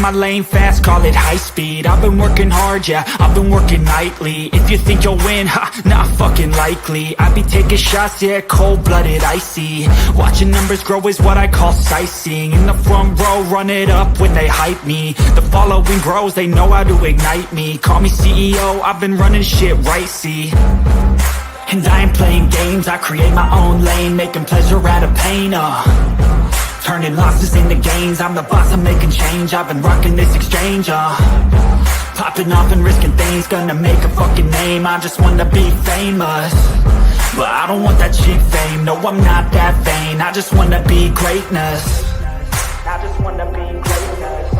my lane fast, call it high speed. I've been working hard, yeah, I've been working nightly. If you think you'll win, ha, not fucking likely. I be taking shots, yeah, cold-blooded, icy. Watching numbers grow is what I call sightseeing. In the front row, run it up when they hype me. The following grows, they know how to ignite me. Call me CEO, I've been running shit right, see. And I ain't playing games, I create my own lane, making pleasure out of pain, turning losses into gains, I'm the boss, I'm making change. I've been rocking this exchange, popping off and risking things, gonna make a fucking name. I just wanna be famous, but I don't want that cheap fame. No, I'm not that vain, I just wanna be greatness. I just wanna be greatness.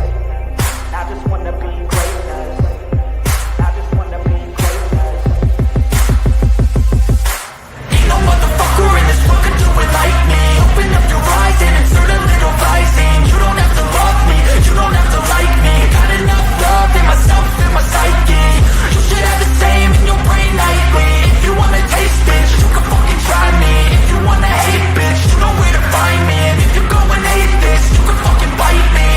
I just wanna be greatness. I just wanna be greatness. Ain't no motherfucker in this world can do it like me. Open up your eyes and insert a little rising. You don't have to love me, you don't have to like me. Got enough love in myself, in my psyche. You should have the same in your brain nightly. If you wanna taste, bitch, you can fucking try me. If you wanna hate, bitch, you know where to find me. And if you're going hate this, you can fucking bite me.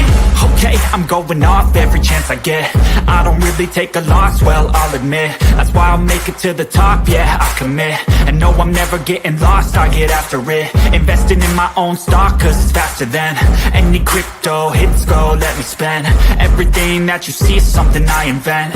Okay, I'm going off every chance I get. I don't really take a loss, well, I'll admit. That's why I'll make it to the top, yeah, I commit. And no, I'm never getting lost, I get after it. Investing in my own stock, cause it's faster than any crypto hits go, let me spend. Everything that you see is something I invent,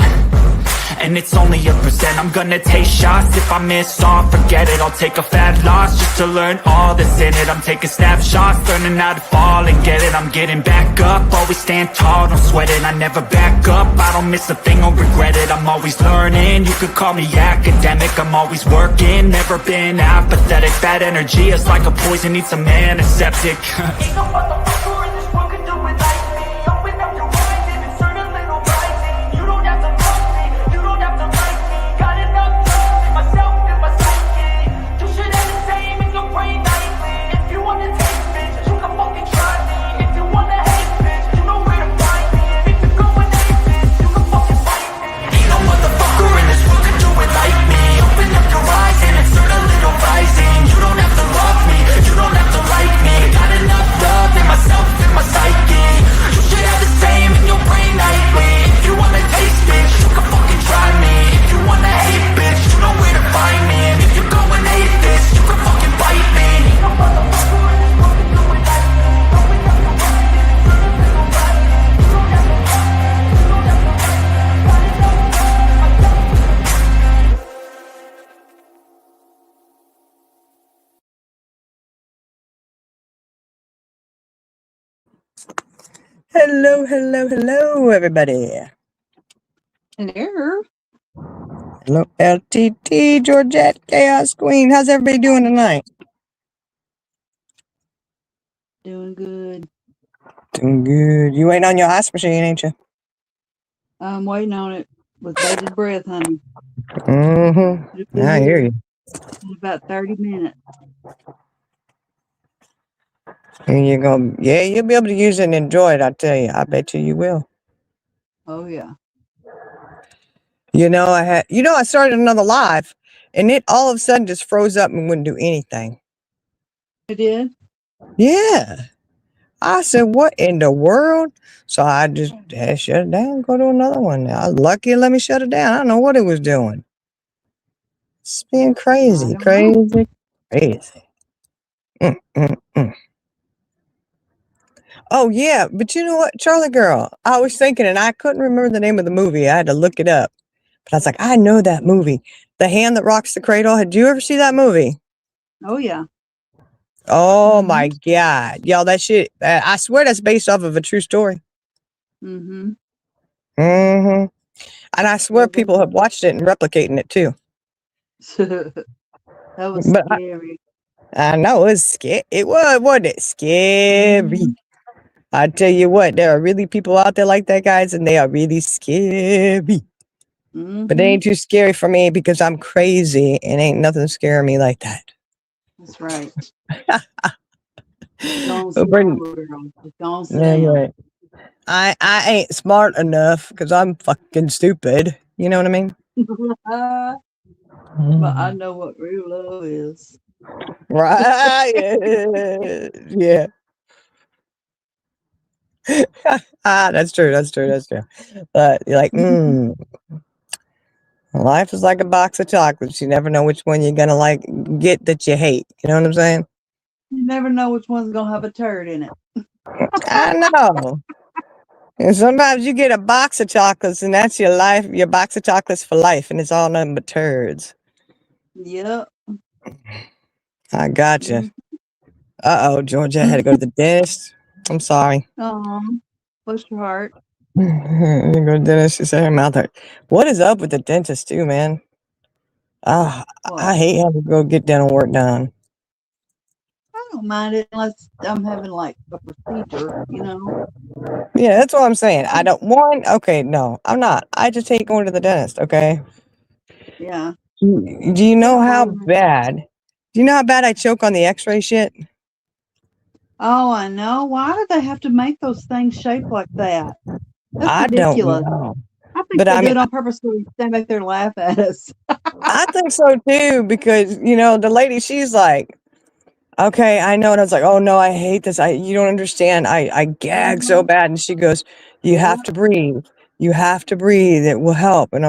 and it's only a percent. I'm gonna take shots, if I miss all, forget it. I'll take a fat loss just to learn all that's in it. I'm taking snapshots, learning how to fall and get it. I'm getting back up, always stand tall, don't sweat it. I never back up, I don't miss a thing or regret it. I'm always learning, you could call me academic. I'm always working, never been apathetic. Bad energy is like a poison, needs some antiseptic. Ain't no motherfucker in this world can do it like me. Open up your eyes and insert a little rising. You don't have to love me, you don't have to like me. Got enough love in myself, in my psyche. You should have the same in your brain nightly. If you wanna take, bitch, you can fucking try me. If you wanna hate, bitch, you know where to find me. And if you're going hate, bitch, you can fucking fight me. Ain't no motherfucker in this world can do it like me. Open up your eyes and insert a little rising. You don't have to love me, you don't have to like me. Got enough love in myself, in my psyche. You should have the same in your brain nightly. If you wanna taste, bitch, you can fucking try me. If you wanna hate, bitch, you know where to find me. And if you're going hate this, you can fucking bite me. Ain't no motherfucker in this world can do it like me. Open up your eyes and insert a little rising. You don't have to love me, you don't have to like me. Got enough love in myself. Hello, hello, hello, everybody. Hello. Hello, LTT, Georgette, Chaos Queen. How's everybody doing tonight? Doing good. Doing good. You waiting on your ice machine, ain't you? I'm waiting on it with bated breath, honey. Mm-hmm. It'll be I hear here you. in about 30 minutes. And you're gonna, yeah, you'll be able to use it and enjoy it. I tell you, I bet you will. Oh, yeah. I started another live, and it all of a sudden just froze up and wouldn't do anything. It did? Yeah. I said, what in the world? So I just had to shut it down, go to another one. I was lucky it let me shut it down. I don't know what it was doing. It's being crazy, I don't know. crazy. Mm. Oh, yeah. But you know what, Charlie girl, I was thinking, and I couldn't remember the name of the movie. I had to look it up. But I was like, I know that movie. The Hand That Rocks the Cradle. Had you ever see that movie? Oh, yeah. Oh, my God. Y'all, that shit, I swear that's based off of a true story. Mm-hmm. Mm-hmm. And I swear people have watched it and replicating it, too. That was But scary. I know it was scary. It was, wasn't it? Scary. Mm-hmm. I tell you what, there are really people out there like that, guys, and they are really scary. Mm-hmm. But they ain't too scary for me because I'm crazy and ain't nothing scaring me like that. That's right. Anyway, I ain't smart enough because I'm fucking stupid. You know what I mean? But I know what real love is. Right. Yeah. That's true. That's true. That's true. But you're like, life is like a box of chocolates. You never know which one you're gonna like get that you hate. You know what I'm saying? You never know which one's gonna have a turd in it. I know. And sometimes you get a box of chocolates, and that's your life, your box of chocolates for life, and it's all nothing but turds. Yep. I gotcha. Mm. Georgia, I had to go to the dentist. I'm sorry. Bless your heart. You go to the dentist. She said her mouth hurt. What is up with the dentist too, man? I What? hate having to go get dental work done. I don't mind it unless I'm having like a procedure, Yeah, that's what I'm saying. I don't want. Okay, no, I'm not. I just hate going to the dentist. Okay. Yeah. Do you know Yeah, how well, bad? Do you know how bad I choke on the X-ray shit? oh, I know. Why do they have to make those things shaped like that? That's I don't ridiculous. know, I think but they I do mean, it on purpose so they stand back there and laugh at us. I think so too because the lady, she's like, okay, I know, and I was like, oh no, I hate this. You don't understand. I gag so Mhm. bad, and she goes, you Yeah. have to breathe. You have to breathe. It will help. And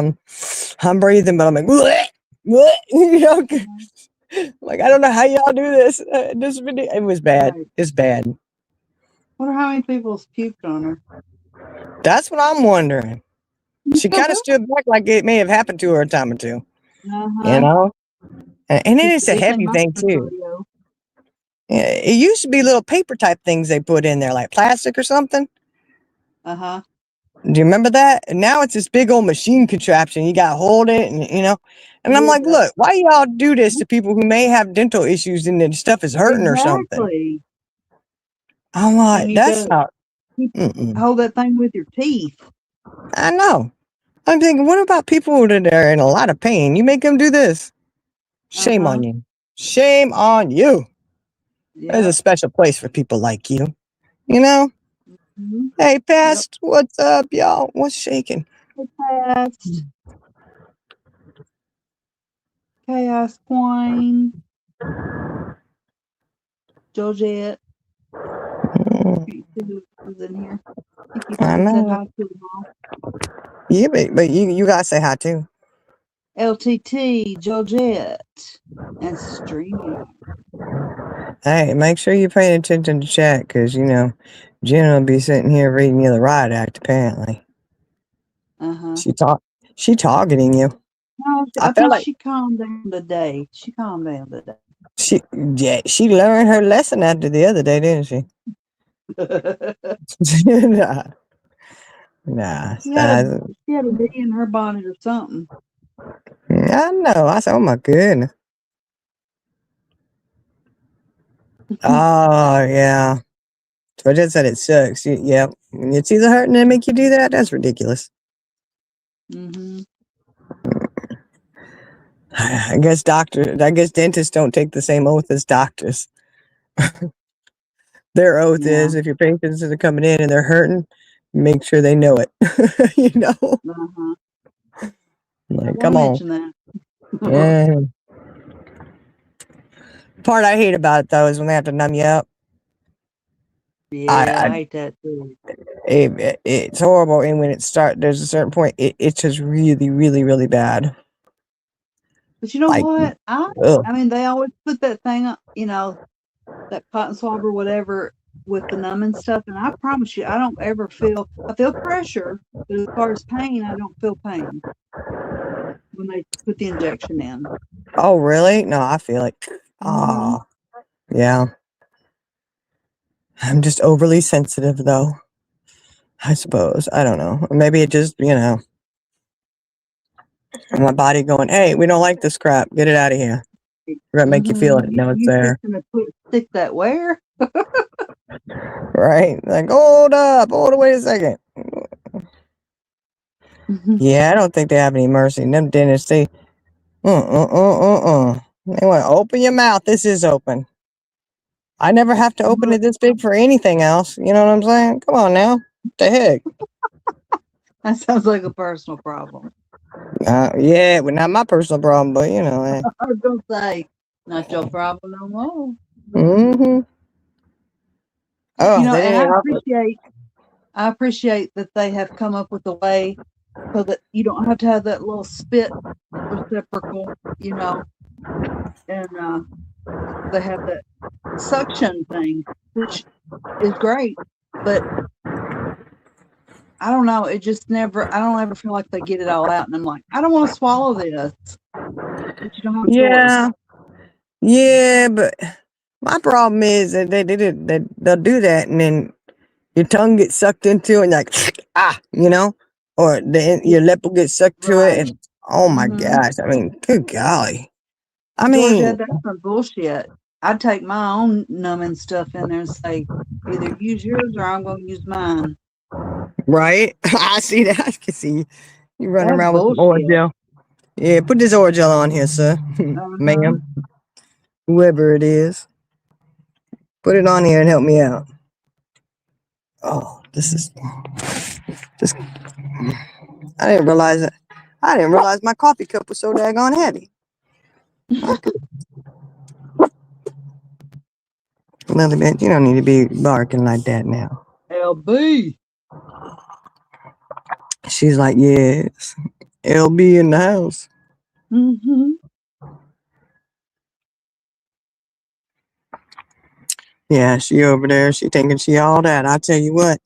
I'm breathing, but I'm like, bleh, bleh, like I don't know how y'all do this. This video, it was bad. Right. It's bad. Wonder how many people's puked on her. That's what I'm wondering. She kind of stood back like it may have happened to her a time or two, you Uh-huh. know? And it is a Good thing heavy my thing son's too. rodeo. Yeah, it used to be little paper type things they put in there, like plastic or something. Uh-huh. Do you remember that? And now it's this big old machine contraption. You got to hold it, and. And I'm like, Yeah. look, why y'all do this to people who may have dental issues and the stuff is hurting or something? Exactly. I'm And like, you that's gotta not. keep Mm-mm. hold that thing with your teeth. I know. I'm thinking, what about people that are in a lot of pain? You make them do this. Shame Uh-huh. on you. Shame on you. There's a Yep. special place for people like you. You know? Mhm. Hey, Yep. Past, what's up, y'all? What's shaking? It passed. Chaos Queen. Georgette. You see who was in here. I think you I said know. hi to them all. Yeah, but you gotta say hi too. LTT, Georgette, and Streamy. Hey, make sure you're paying attention to chat, cause Jen will be sitting here reading you the riot act. Apparently, Uh-huh. she targeting you. No, I I felt think like she calmed down today. She calmed down today. she learned her lesson after the other day, didn't she? nah, nah. She had a bee in her bonnet or something. I know. I said, oh my goodness. Oh yeah. So I just said it sucks. Yeah. When it's either hurting and make you do that, that's ridiculous. Mm-hmm. I guess dentists don't take the same oath as doctors. Their oath Yeah. is if your patients are coming in and they're hurting, make sure they know it. Uh-huh. I Like, won't come on. mention that. Yeah. Part I hate about it though is when they have to numb you up. Yeah, I I hate that too. it's horrible, and when there's a certain point, it's just really, really, really bad. But you know Like, what? ugh. I mean, they always put that thing up, that cotton swab or whatever with the numbing stuff, and I promise you, I don't ever I feel pressure, but as far as pain, I don't feel pain when they put the injection in. Oh, really? No, I feel like, Mm-hmm. ah, yeah. I'm just overly sensitive, though. I suppose. I don't know. Maybe it just, my body going, hey, we don't like this crap. Get it out of here. We're gonna make you feel Mm-hmm. it. No, it's You there. fixing to stick that where? Right? Like, hold up. Wait a second. Yeah, I don't think they have any mercy. Them dentists, they, They want to open your mouth. This is open. I never have to open it this big for anything else. You know what I'm saying? Come on now. What the heck? That sounds like a personal problem. Yeah, but not my personal problem, but I was gonna say, not your problem no more. Mm-hmm. Oh, they And I didn't even offer. appreciate I appreciate that they have come up with a way so that you don't have to have that little spit reciprocal, you know, and they have that suction thing, which is great, but I don't know. It just never. I don't ever feel like they get it all out, and I'm like, I don't want to swallow this, but you don't have a Yeah, choice. yeah, but my problem is that they'll do that, and then your tongue gets sucked into it, and like you know, or your lip will get sucked to it, Right. and oh my Mm-hmm. gosh, I mean, good golly, I Georgette, mean, that's some bullshit. I'd take my own numbing stuff in there and say, either use yours or I'm going to use mine. right? I see that. I can see you running That's around with some bullshit. Orajel. Yeah, put this Orajel on here, sir, Uh-huh. ma'am, whoever it is. Put it on here and help me out. Oh, this. I didn't realize it. I didn't realize my coffee cup was so daggone heavy. Lily, man, you don't need to be barking like that now. LB. She's like, yes, LB in the house. Mm-hmm. Yeah, she over there. She thinking she all that. I tell you what,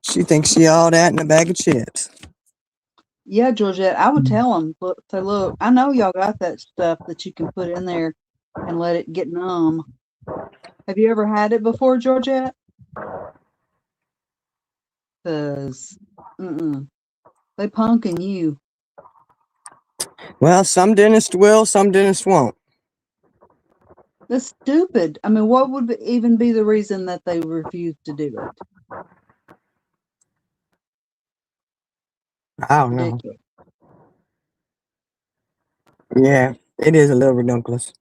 she thinks she all that in a bag of chips. Yeah, Georgette, I would tell them, look, say, look, I know y'all got that stuff that you can put in there and let it get numb. Have you ever had it before, Georgette? Because, they punking you. Well, some dentists will, some dentists won't. That's stupid. I mean, what would even be the reason that they refuse to do it? I don't know. Ridiculous. Yeah, it is a little redunculous.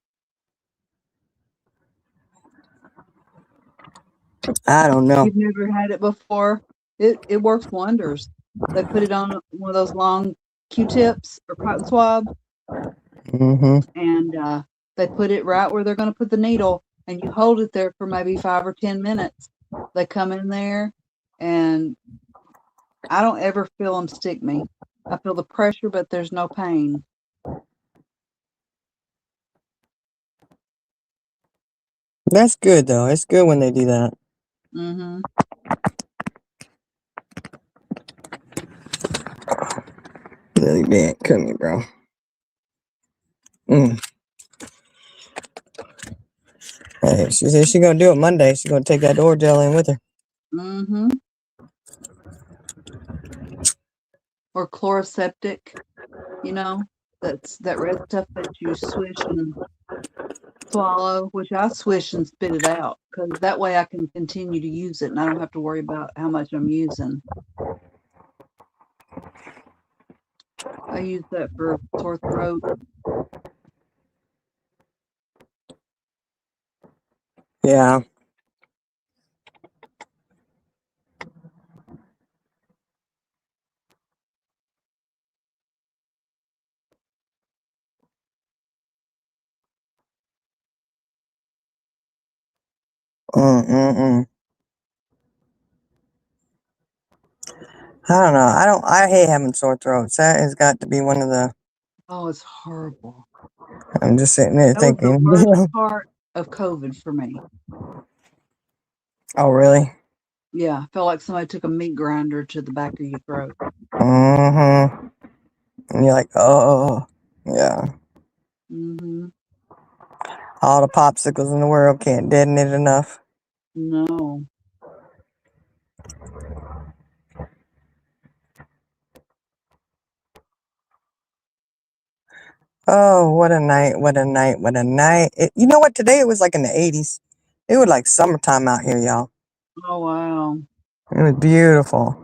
I don't know. You've never had it before? It works wonders. They put it on one of those long Q-tips or cotton swab, Mm-hmm. and they put it right where they're going to put the needle, and you hold it there for maybe 5 or 10 minutes. They come in there, and I don't ever feel them stick me. I feel the pressure, but there's no pain. That's good though. It's good when they do that. Mm-hmm. Lily man, come here, bro. Hey, she said she gonna do it Monday. She's gonna take that Orajel in with her. Mm-hmm. Or chloroseptic, that's that red stuff that you swish and swallow, which I swish and spit it out because that way I can continue to use it and I don't have to worry about how much I'm using. I use that for sore throat. Yeah. Mm-mm-mm. I don't know. I hate having sore throats. That has got to be one of the. Oh, it's horrible. I'm just sitting there That was the thinking. worst part of COVID for me. Oh, really? Yeah, I felt like somebody took a meat grinder to the back of your throat. Mm-hmm. And you're like, oh, yeah. Mm-hmm. All the popsicles in the world can't deaden it enough. No. Oh, what a night! What a night! What a night! You know what? Today it was like in the 80s. It was like summertime out here, y'all. Oh, wow. It was beautiful.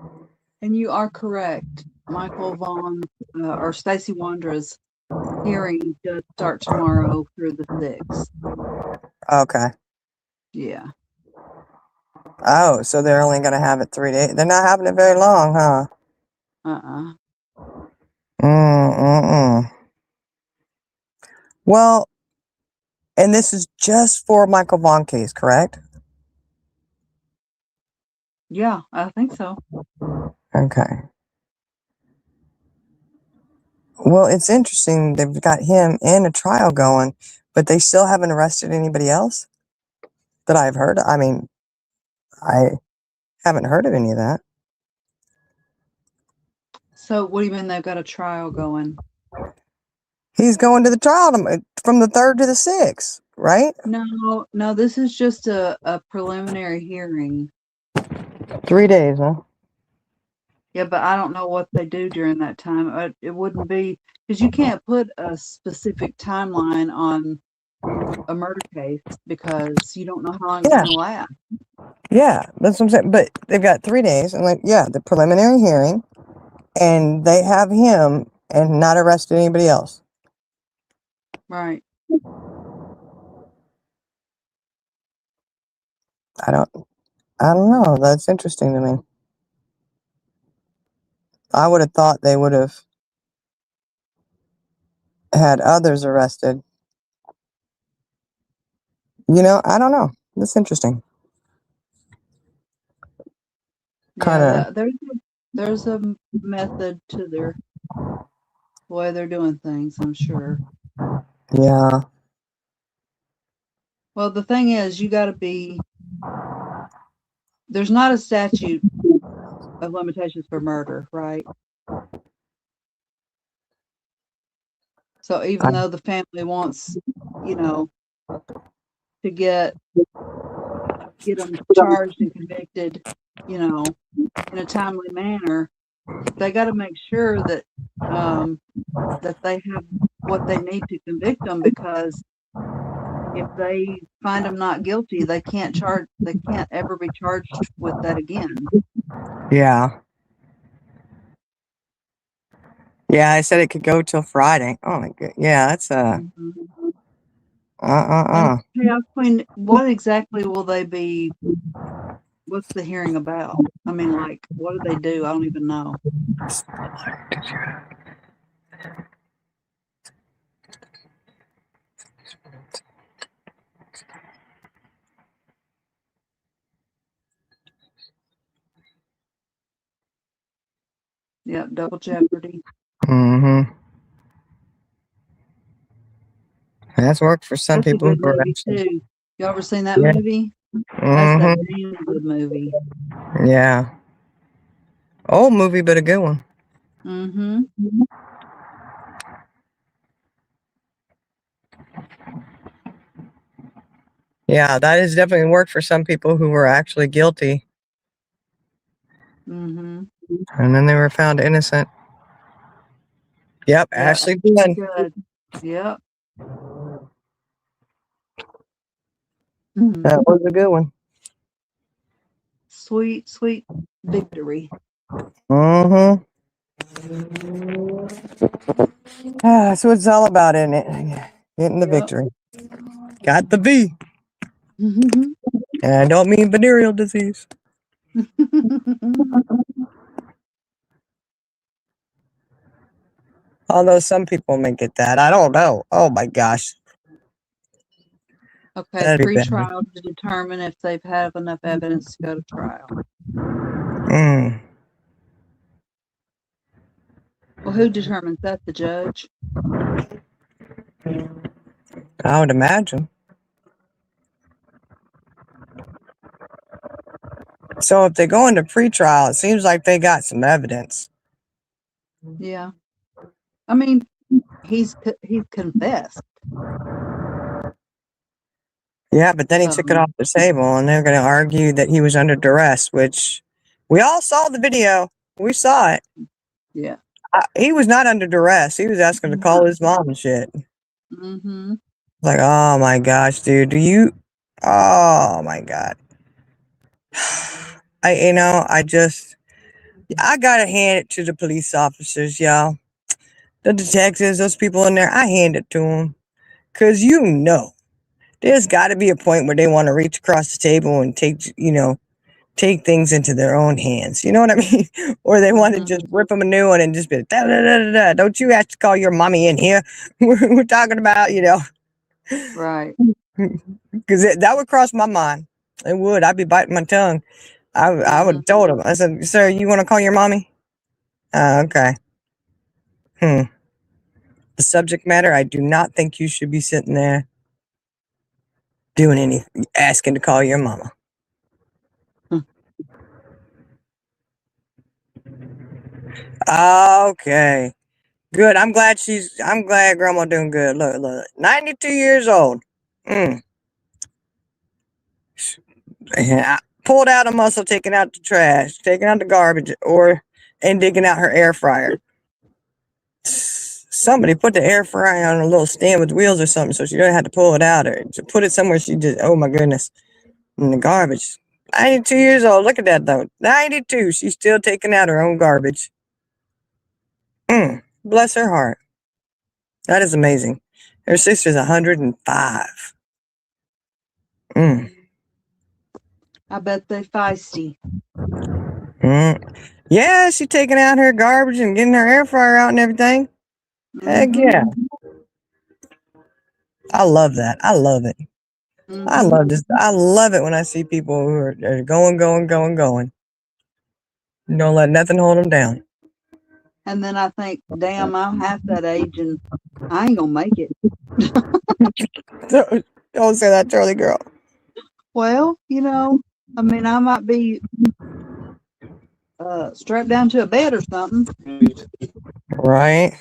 And you are correct. Michael Vaughn or Stacy Wandra's hearing does start tomorrow through the 6th. Okay. Yeah. Oh, so they're only gonna have it 3 days. They're not having it very long, huh? Uh-uh. Mm-mm-mm. Well, and this is just for Michael Vaughn case, correct? Yeah, I think so. Okay. Well, it's interesting. They've got him in a trial going, but they still haven't arrested anybody else that I've heard. I mean, I haven't heard of any of that. So what do you mean they've got a trial going? He's going to the trial from the 3rd to the 6th, right? No, this is just a preliminary hearing. 3 days, huh? Yeah, but I don't know what they do during that time. It wouldn't be because you can't put a specific timeline on a murder case because you don't know how long it's Yeah, going to last. yeah, that's what I'm saying. But they've got 3 days, and the preliminary hearing, and they have him and not arrested anybody else. Right. I don't know. That's interesting to me. I would have thought they would have had others arrested. I don't know. That's interesting. Kind Yeah, of. there's a method to their way they're doing things, I'm sure. Yeah. Well, the thing is, you got to be. There's not a statute of limitations for murder, right? So even though the family wants, you know, to get them charged and convicted, in a timely manner, they got to make sure that that they have what they need to convict them, because if they find them not guilty, they can't ever be charged with that again. Yeah. Yeah, I said it could go till Friday. Oh my god. Yeah, that's Mhm. uh And uh Chaos Queen, what exactly will they be? What's the hearing about? I mean, like, what do they do? I don't even know. Yep, Double Jeopardy. Mm-hmm. That's worked for some That's a people good who are movie actually. too. You ever seen that Yeah. movie? That's a Mm-hmm. damn good movie. Yeah. Old movie, but a good one. Mm-hmm. Yeah, that has definitely worked for some people who were actually guilty, Mm-hmm. and then they were found innocent. Yep, Yeah, Ashley pretty Dunn. good. Yep. Mhm. That was a good one. Sweet, sweet victory. Mm-hmm. That's what it's all about, isn't it? Getting the Yep. victory. Got the V. Mm-hmm. And I don't mean venereal disease. Although some people may get that. I don't know. Oh my gosh. Okay, That'd be bad. pre-trial to determine if they've had enough evidence to go to trial. Mm, Well, who determines that? The judge? I would imagine. So if they go into pretrial, it seems like they got some evidence. Yeah. I mean, he's confessed. Yeah, but then he So, took it off the table, and they're going to argue that he was under duress, which we all saw the video. We saw it. yeah. He was not under duress. He was asking to call his mom and shit. Mm-hmm. Like, oh my gosh, dude, do you? Oh my god. I gotta hand it to the police officers, y'all. The detectives, those people in there, I hand it to them. Cause there's got to be a point where they want to reach across the table and take things into their own hands. You know what I mean? Or they want to Mm-hmm. just rip them a new one and just be like, da, da, da, da, da. Don't you have to call your mommy in here? We're talking about, Right. because that would cross my mind. It would. I'd be biting my tongue. I would have told him. I said, "Sir, you want to call your mommy?" Okay. Hmm. The subject matter, I do not think you should be sitting there doing anything, asking to call your mama. Okay. Good. I'm glad grandma doing good. Look. 92 years old. Mm. Yeah. Pulled out a muscle, taking out the trash, taking out the garbage, and digging out her air fryer. Somebody put the air fryer on a little stand with wheels or something so she don't have to pull it out or to put it somewhere she just, oh my goodness, in the garbage. 92 years old. Look at that though. 92. She's still taking out her own garbage. Bless her heart. That is amazing. Her sister's 105. Mm. I bet they feisty. Yeah, she's taking out her garbage and getting her air fryer out and everything. Heck yeah. I love that. I love it. I love this. I love it when I see people who are going. Don't let nothing hold them down. And then I think, damn, I'm half that age and I ain't gonna make it. Don't say that, Charlie girl. Well, I mean, I might be strapped down to a bed or something. Right.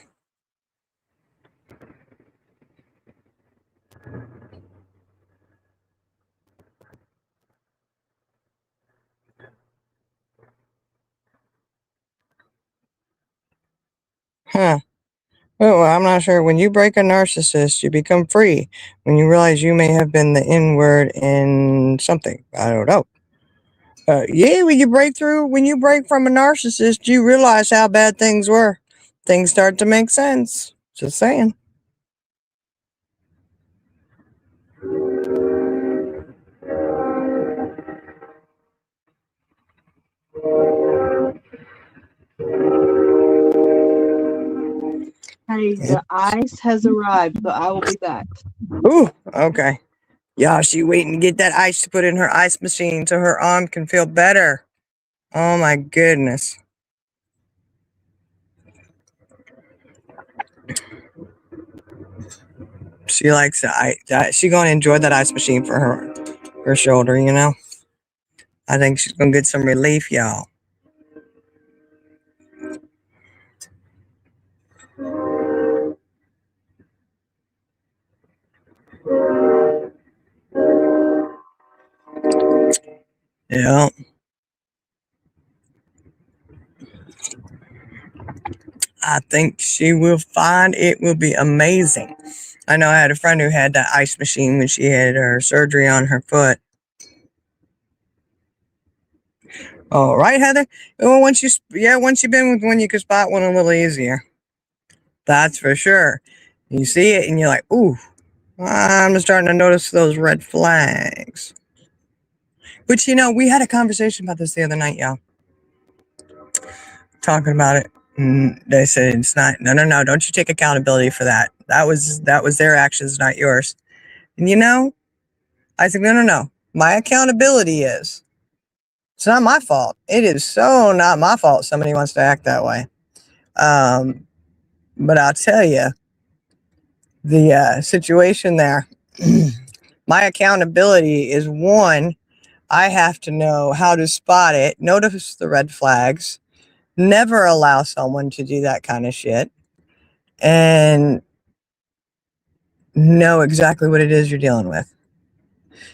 Huh. Oh, well, I'm not sure. When you break a narcissist, you become free. When you realize you may have been the N word in something. I don't know. Yeah, when you break from a narcissist, you realize how bad things were. Things start to make sense. Just saying. Hey, the ice has arrived, so I will be back. Ooh, okay. Yeah, she waiting to get that ice to put in her ice machine so her arm can feel better. Oh my goodness. She likes that. She gonna enjoy that ice machine for her shoulder. I think she's gonna get some relief, y'all. Yeah. I think she will find it will be amazing. I know I had a friend who had that ice machine when she had her surgery on her foot. Oh, right, Heather? Well, once you've been with one, you can spot one a little easier. That's for sure. You see it and you're like, ooh, I'm starting to notice those red flags. Which, we had a conversation about this the other night, y'all. Talking about it. They said it's not, no, don't you take accountability for that. That was their actions, not yours. And I said, no. My accountability is, it's not my fault. It is so not my fault somebody wants to act that way. But I'll tell you, the situation there, my accountability is one, I have to know how to spot it, notice the red flags, never allow someone to do that kind of shit, and know exactly what it is you're dealing with.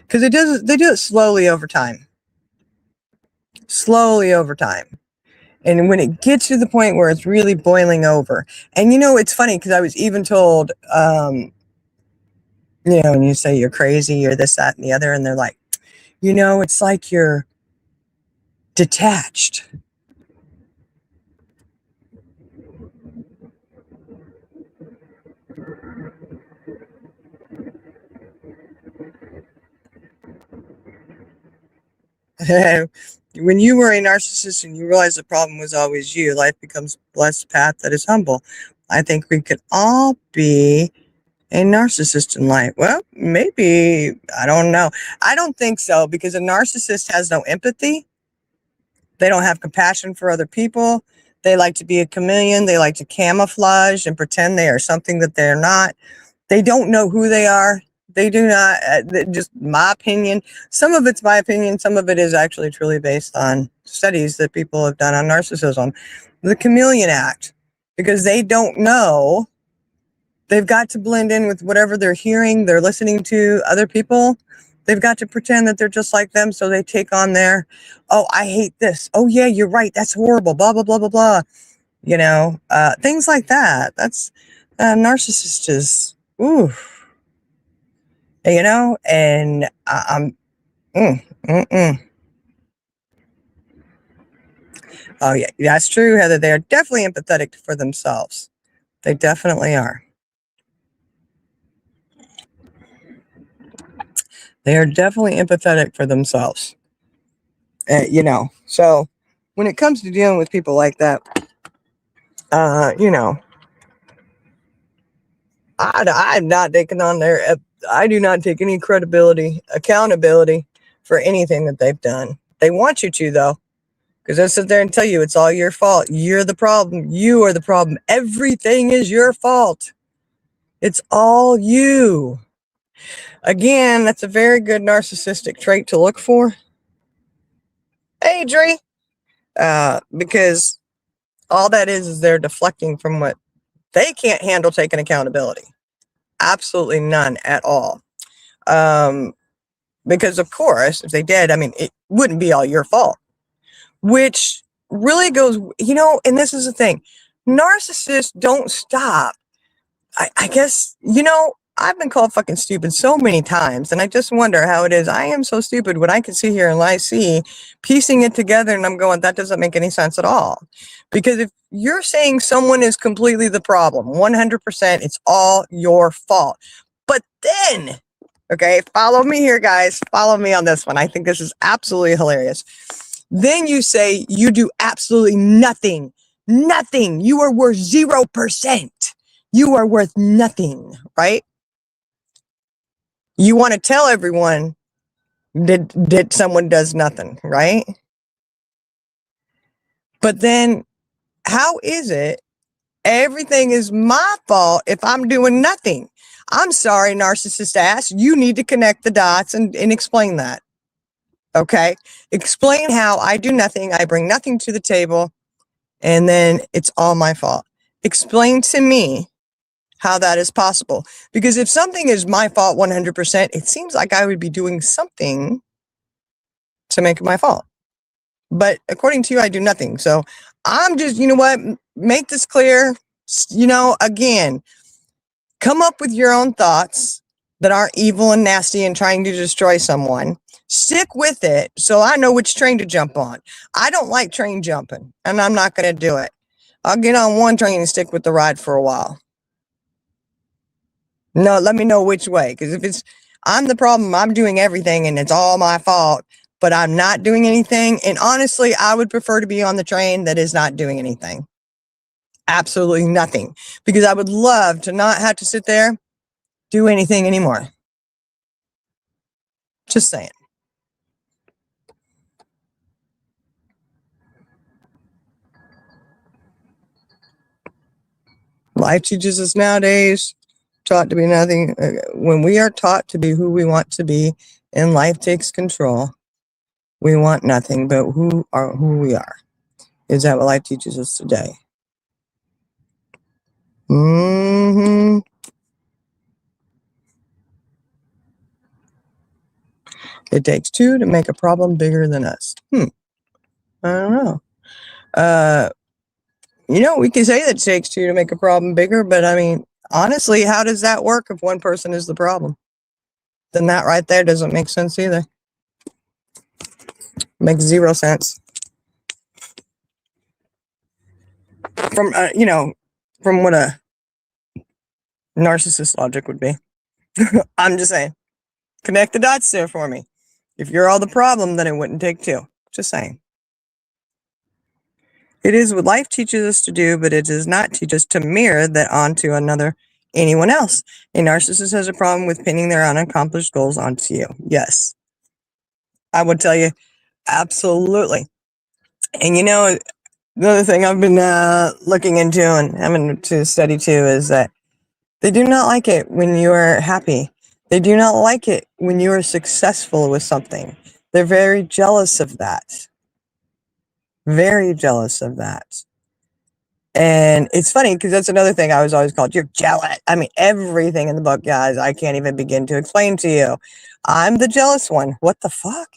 Because they do it slowly over time. And when it gets to the point where it's really boiling over, and it's funny because I was even told, when you say you're crazy, you're this, that, and the other, and they're like, it's like you're detached. When you were a narcissist and you realize the problem was always you, life becomes a blessed path that is humble. I think we could all be a narcissist in life. Well, maybe. I don't know. I don't think so, because a narcissist has no empathy. They don't have compassion for other people. They like to be a chameleon. They like to camouflage and pretend they are something that they're not. They don't know who they are. They do not, just my opinion. Some of it's my opinion. Some of it is actually truly based on studies that people have done on narcissism. The chameleon act, because they don't know. They've got to blend in with whatever they're hearing, they're listening to other people. They've got to pretend that they're just like them. So they take on their, oh, I hate this. Oh, yeah, you're right. That's horrible. Blah, blah, blah, blah, blah. Things like that. That's narcissist is, ooh. And I'm, mm, mm, mm. Oh, yeah, that's true, Heather. They are definitely empathetic for themselves. They definitely are. They are definitely empathetic for themselves. So when it comes to dealing with people like that, I'm not taking on I do not take any accountability for anything that they've done. They want you to, though, because they'll sit there and tell you it's all your fault. You're the problem. You are the problem. Everything is your fault. It's all you. Again, that's a very good narcissistic trait to look for. Hey, Dre. Because all that is they're deflecting from what they can't handle taking accountability. Absolutely none at all. Because, of course, if they did, it wouldn't be all your fault. Which really goes, and this is the thing. Narcissists don't stop. I guess, I've been called fucking stupid so many times, and I just wonder how it is. I am so stupid when I can sit here and I see piecing it together, and I'm going, that doesn't make any sense at all. Because if you're saying someone is completely the problem, 100%, it's all your fault. But then, okay, follow me here, guys. Follow me on this one. I think this is absolutely hilarious. Then you say you do absolutely nothing. Nothing. You are worth 0%. You are worth nothing, right? You want to tell everyone that someone does nothing, right? But then how is it everything is my fault if I'm doing nothing? I'm sorry, narcissist ass. You need to connect the dots and explain that. Okay? Explain how I do nothing. I bring nothing to the table. And then it's all my fault. Explain to me how that is possible. Because if something is my fault 100%, it seems like I would be doing something to make it my fault. But according to you, I do nothing. So I'm just, you know what, make this clear. Again, come up with your own thoughts that aren't evil and nasty and trying to destroy someone. Stick with it so I know which train to jump on. I don't like train jumping, and I'm not going to do it. I'll get on one train and stick with the ride for a while. No, let me know which way, because if it's I'm the problem, I'm doing everything, and it's all my fault, but I'm not doing anything. And honestly, I would prefer to be on the train that is not doing anything. Absolutely nothing. Because I would love to not have to sit there, do anything anymore. Just saying. Life teaches us nowadays, taught to be nothing. When we are taught to be who we want to be and life takes control, we want nothing but who we are. Is that what life teaches us today? Mm-hmm. It takes two to make a problem bigger than us. I don't know. We can say that it takes two to make a problem bigger, but honestly, how does that work if one person is the problem? Then that right there doesn't make sense either. Makes zero sense. From what a narcissist logic would be. I'm just saying. Connect the dots there for me. If you're all the problem, then it wouldn't take two. Just saying. It is what life teaches us to do, but it does not teach us to mirror that onto anyone else. A narcissist has a problem with pinning their unaccomplished goals onto you. Yes. I would tell you, absolutely. And you know, the other thing I've been looking into and having to study too is that they do not like it when you are happy. They do not like it when you are successful with something. They're very jealous of that. Very jealous of that. And it's funny because that's another thing I was always called. You're jealous. I mean, everything in the book, guys, I can't even begin to explain to you. I'm the jealous one. What the fuck?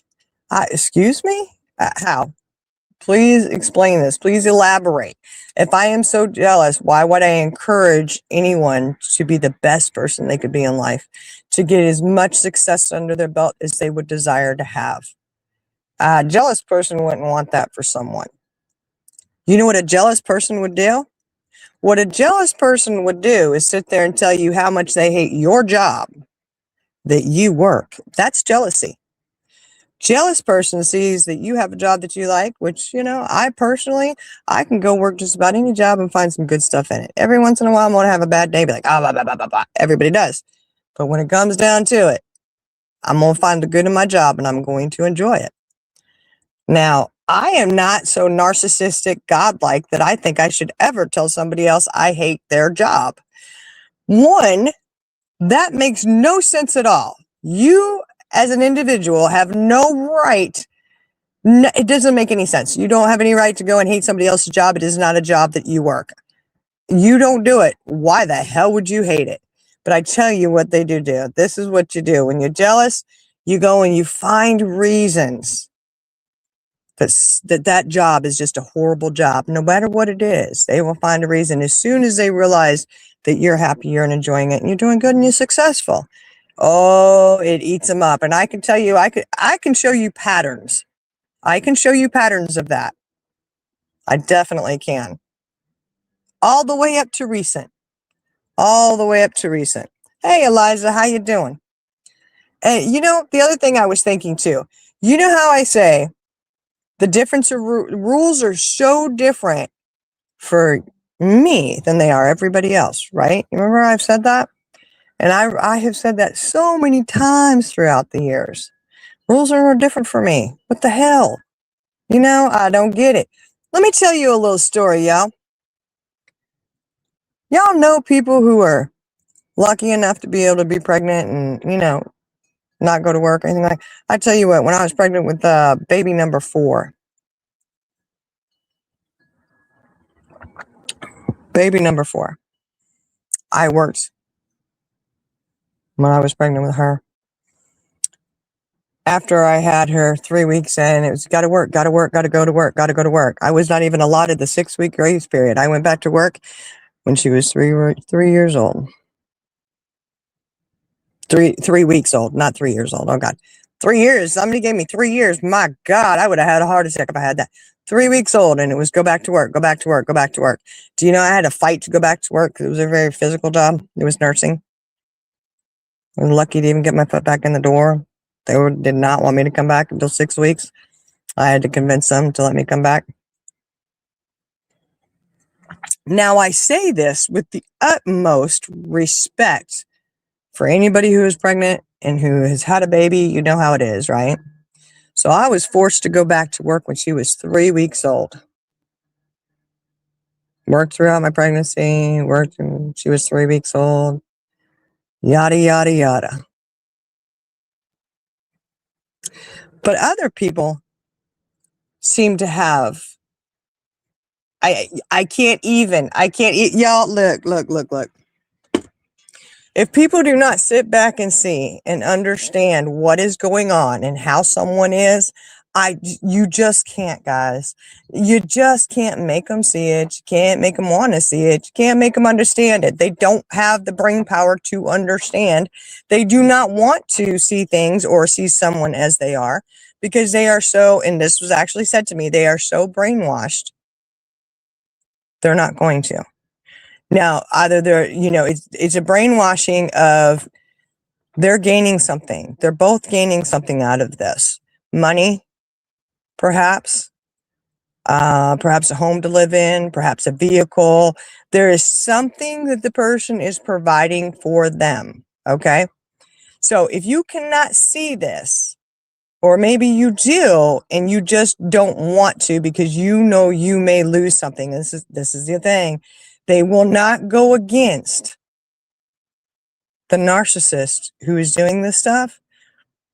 Excuse me? How? Please explain this. Please elaborate. If I am so jealous, why would I encourage anyone to be the best person they could be in life, to get as much success under their belt as they would desire to have? A jealous person wouldn't want that for someone. You know what a jealous person would do? What a jealous person would do is sit there and tell you how much they hate your job that you work. That's jealousy. Jealous person sees that you have a job that you like, which, you know, I personally, I can go work just about any job and find some good stuff in it. Every once in a while, I'm going to have a bad day, be like, blah, blah, blah, blah, blah. Everybody does. But when it comes down to it, I'm going to find the good in my job and I'm going to enjoy it. Now, I am not so narcissistic, godlike that I think I should ever tell somebody else I hate their job. One, that makes no sense at all. You, as an individual, have no right. No, it doesn't make any sense. You don't have any right to go and hate somebody else's job. It is not a job that you work. You don't do it. Why the hell would you hate it? But I tell you what they do. This is what you do. When you're jealous, you go and you find reasons that job is just a horrible job. No matter what it is, they will find a reason as soon as they realize that you're happy, you're enjoying it, and you're doing good and you're successful. Oh, it eats them up. And I can tell you, I can show you patterns. I can show you patterns of that. I definitely can. All the way up to recent. All the way up to recent. Hey, Eliza, how you doing? And you know, the other thing I was thinking too, you know how I say the difference of rules are so different for me than they are everybody else, right? You remember I've said that? And I have said that so many times throughout the years. Rules are different for me. What the hell? You know, I don't get it. Let me tell you a little story, y'all. Y'all know people who are lucky enough to be able to be pregnant and, you know, not go to work or anything like that. I tell you what, when I was pregnant with baby number 4, I worked when I was pregnant with her. After I had her 3 weeks in, it was got to work, got to go to work, got to go to work. I was not even allotted the 6-week grace period. I went back to work when she was 3 years old. 3 weeks old, not 3 years old. Oh God, 3 years. Somebody gave me 3 years. My God, I would have had a heart attack if I had that. 3 weeks old, and it was go back to work, go back to work, go back to work. Do you know I had to fight to go back to work because it was a very physical job. It was nursing. I was lucky to even get my foot back in the door. They did not want me to come back until 6 weeks. I had to convince them to let me come back. Now, I say this with the utmost respect for anybody who is pregnant and who has had a baby. You know how it is, right? So I was forced to go back to work when she was 3 weeks old. Worked throughout my pregnancy, worked when she was 3 weeks old, yada, yada, yada. But other people seem to have, I can't, y'all, look. If people do not sit back and see and understand what is going on and how someone is, you just can't, guys. You just can't make them see it. You can't make them want to see it. You can't make them understand it. They don't have the brain power to understand. They do not want to see things or see someone as they are because they are so, and this was actually said to me, they are so brainwashed. They're not going to. Now, either they're, you know, it's a brainwashing of they're gaining something. They're both gaining something out of this. Money, perhaps a home to live in, perhaps a vehicle. There is something that the person is providing for them. Okay. So if you cannot see this, Or maybe you do and you just don't want to because you know you may lose something. This is the thing. They will not go against the narcissist who is doing this stuff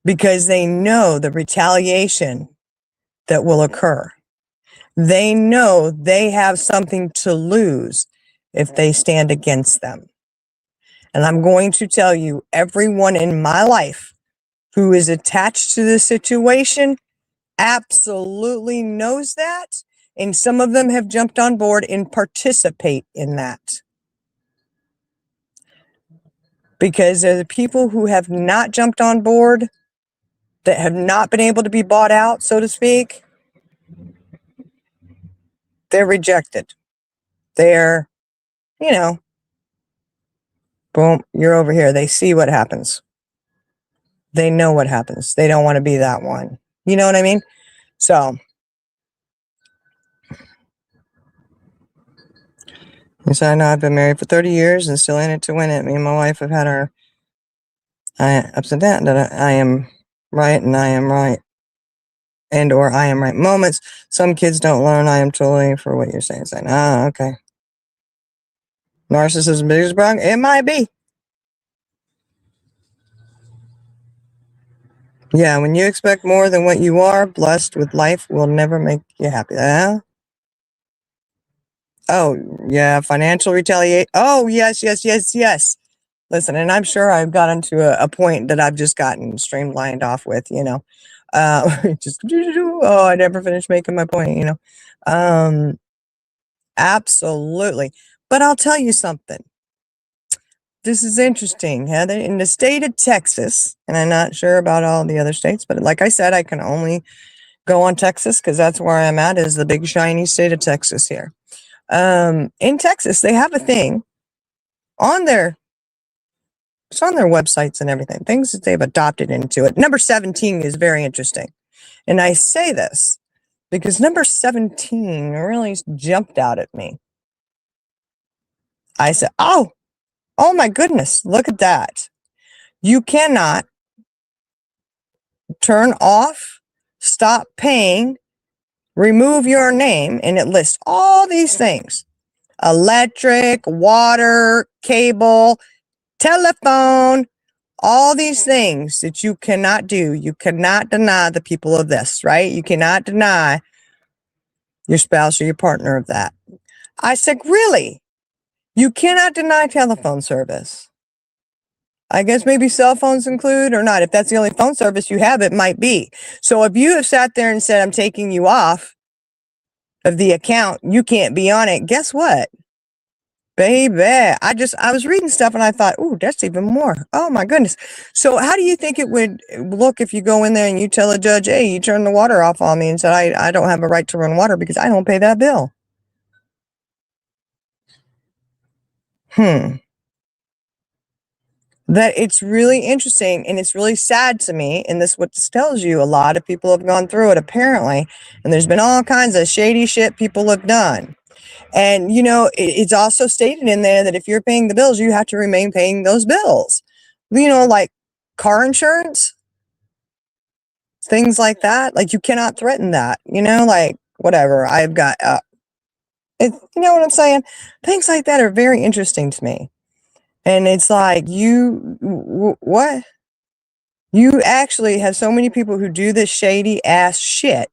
because they know the retaliation that will occur. They know they have something to lose if they stand against them. And I'm going to tell you, everyone in my life who is attached to this situation absolutely knows that. And some of them have jumped on board and participate in that. Because there are the people who have not jumped on board, that have not been able to be bought out, so to speak. They're rejected. They're, boom, you're over here. They see what happens. They know what happens. They don't want to be that one. You know what I mean? So, yes, I know I've been married for 30 years and still in it to win it. Me and my wife have had our ups and downs. That I am right and I am right. And or I am right moments. Some kids don't learn. I am totally for what you're saying. Okay. Narcissism biggest problem? It might be. Yeah, when you expect more than what you are, blessed with life will never make you happy. Oh, yeah, financial retaliate. Oh, yes. Listen, and I'm sure I've gotten to a point that I've just gotten streamlined off with, just, I never finished making my point, absolutely. But I'll tell you something. This is interesting, Heather. In the state of Texas, and I'm not sure about all the other states, but like I said, I can only go on Texas because that's where I'm at, is the big shiny state of Texas here. In Texas, they have a thing on it's on their websites and everything, things that they've adopted into it. Number 17 is very interesting. And I say this because number 17 really jumped out at me. I said, oh my goodness, look at that. You cannot turn off, stop paying, remove your name, and it lists all these things: electric, water, cable, telephone, all these things that you cannot do. You cannot deny the people of this, right? You cannot deny your spouse or your partner of that. I said, really? You cannot deny telephone service. I guess maybe cell phones include or not. If that's the only phone service you have, it might be. So if you have sat there and said, I'm taking you off of the account, you can't be on it. Guess what? Baby, I was reading stuff and I thought, oh, that's even more. Oh my goodness. So how do you think it would look if you go in there and you tell a judge, hey, you turn the water off on me and said, I don't have a right to run water because I don't pay that bill? That it's really interesting and it's really sad to me. And what this tells you, a lot of people have gone through it apparently. And there's been all kinds of shady shit people have done. And, it's also stated in there that if you're paying the bills, you have to remain paying those bills. Like car insurance, things like that. Like you cannot threaten that, like whatever. I've got, you know what I'm saying? Things like that are very interesting to me. And it's like, what? You actually have so many people who do this shady ass shit.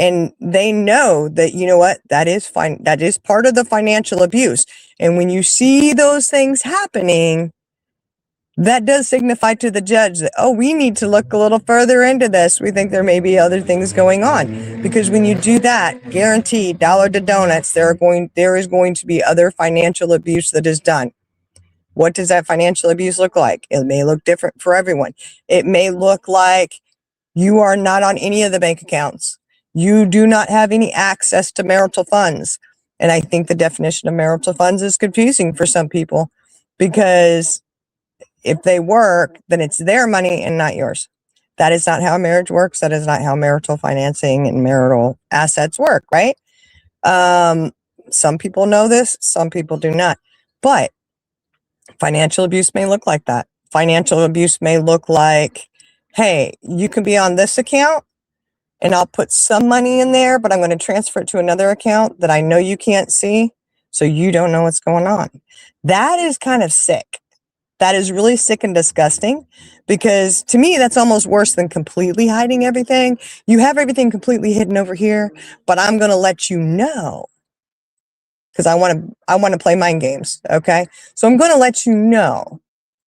And they know that, you know what, that is fine. That is part of the financial abuse. And when you see those things happening, that does signify to the judge that, oh, we need to look a little further into this. We think there may be other things going on. Because when you do that, guaranteed, dollar to donuts, there is going to be other financial abuse that is done. What does that financial abuse look like? It may look different for everyone. It may look like you are not on any of the bank accounts. You do not have any access to marital funds. And I think the definition of marital funds is confusing for some people because if they work, then it's their money and not yours. That is not how marriage works. That is not how marital financing and marital assets work, right? Some people know this, some people do not. But financial abuse may look like that. Financial abuse may look like hey, you can be on this account and I'll put some money in there, but I'm going to transfer it to another account that I know you can't see, so you don't know what's going on. That is kind of sick. That is really sick and disgusting, because to me, that's almost worse than completely hiding everything. You have everything completely hidden over here, but I'm going to let you know because I want to play mind games. Okay. So I'm going to let you know,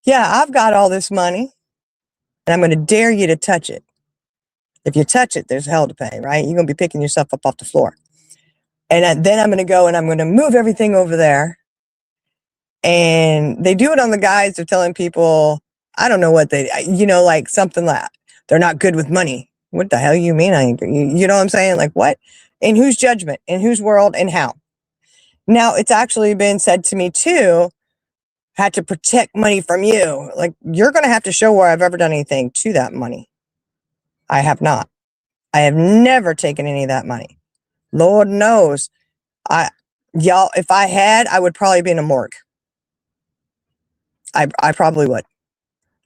yeah, I've got all this money and I'm going to dare you to touch it. If you touch it, there's hell to pay, right? You're going to be picking yourself up off the floor. And then I'm going to go and I'm going to move everything over there. And they do it on the guise of telling people, I don't know what they, like something like, they're not good with money. What the hell you mean? You know what I'm saying? Like what? In whose judgment? In whose world? And how? Now, it's actually been said to me too, had to protect money from you. Like, you're going to have to show where I've ever done anything to that money. I have not. I have never taken any of that money. Lord knows. Y'all, if I had, I would probably be in a morgue. I probably would.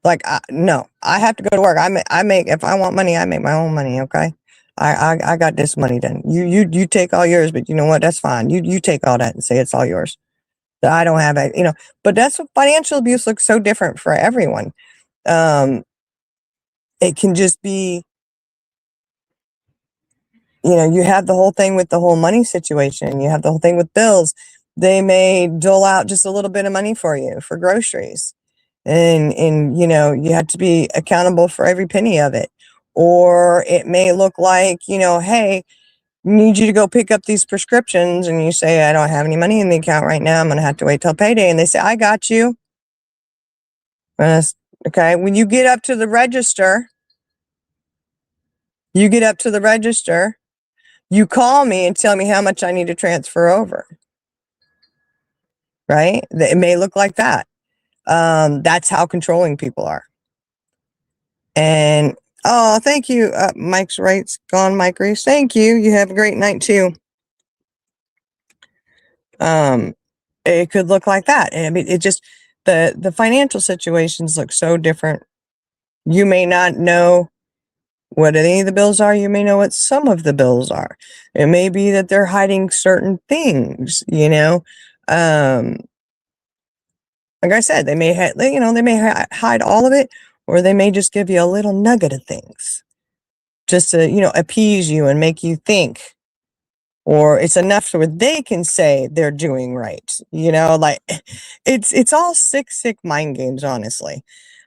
Like, no, I have to go to work. I make, if I want money, I make my own money. Okay. I got this money then. You take all yours, but you know what? That's fine. You take all that and say it's all yours. That I don't have it, but that's what financial abuse looks so different for everyone. It can just be, you have the whole thing with the whole money situation. You have the whole thing with bills. They may dole out just a little bit of money for you for groceries. And you have to be accountable for every penny of it. Or it may look like, hey, need you to go pick up these prescriptions. And you say, I don't have any money in the account right now. I'm going to have to wait till payday. And they say, I got you. Okay. When you get up to the register, you call me and tell me how much I need to transfer over. Right? It may look like that. That's how controlling people are. And, oh, thank you. Mike's right's gone, Mike Reese. Thank you. You have a great night too. It could look like that. I mean, it just, the financial situations look so different. You may not know what any of the bills are. You may know what some of the bills are. It may be that they're hiding certain things, like I said, they may hide all of it, or they may just give you a little nugget of things just to, appease you and make you think, or it's enough so they can say they're doing right. Like it's all sick mind games, honestly.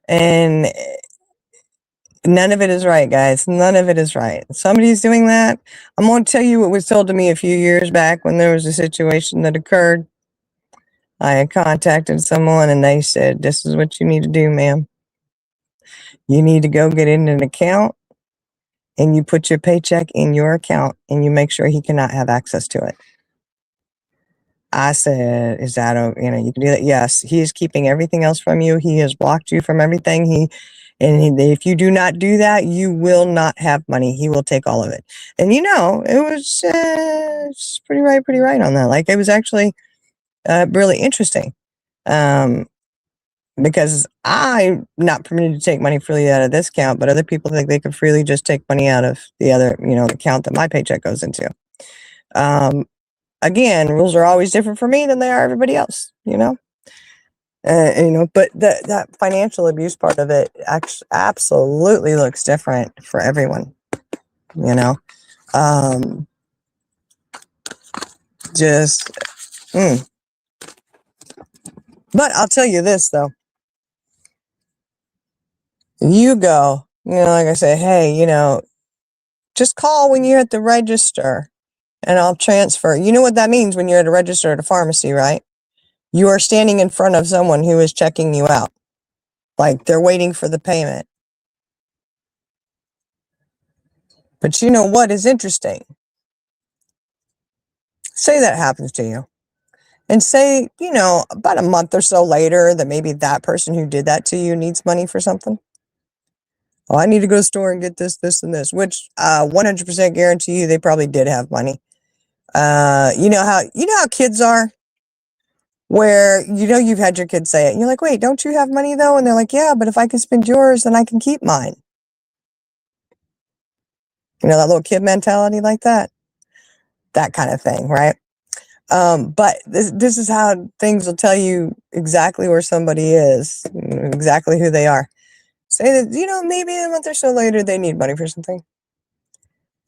And none of it is right, guys. None of it is right. Somebody's doing that. I'm going to tell you what was told to me a few years back when there was a situation that occurred. I had contacted someone and they said, this is what you need to do, ma'am. You need to go get in an account and you put your paycheck in your account and you make sure he cannot have access to it. I said, is that, you can do that? Yes. He is keeping everything else from you. He has blocked you from everything. If you do not do that, you will not have money. He will take all of it. And it was pretty right on that. Like, it was actually really interesting. Because I'm not permitted to take money freely out of this account, but other people think they can freely just take money out of the other, the account that my paycheck goes into. Again, rules are always different for me than they are everybody else, but that financial abuse part of it absolutely looks different for everyone, just, but I'll tell you this though. You go, like I say, hey, just call when you're at the register and I'll transfer. You know what that means when you're at a register at a pharmacy, right? You are standing in front of someone who is checking you out. Like they're waiting for the payment. But you know what is interesting? Say that happens to you. And say, about a month or so later that maybe that person who did that to you needs money for something. Oh, I need to go to the store and get this, this, and this, which 100% guarantee you they probably did have money. You know how kids are, where you've had your kids say it, and you're like, wait, don't you have money though? And they're like, yeah, but if I can spend yours, then I can keep mine. You know, that little kid mentality like that kind of thing, right? But this is how things will tell you exactly where somebody is, exactly who they are. Say that, you know, maybe a month or so later they need money for something,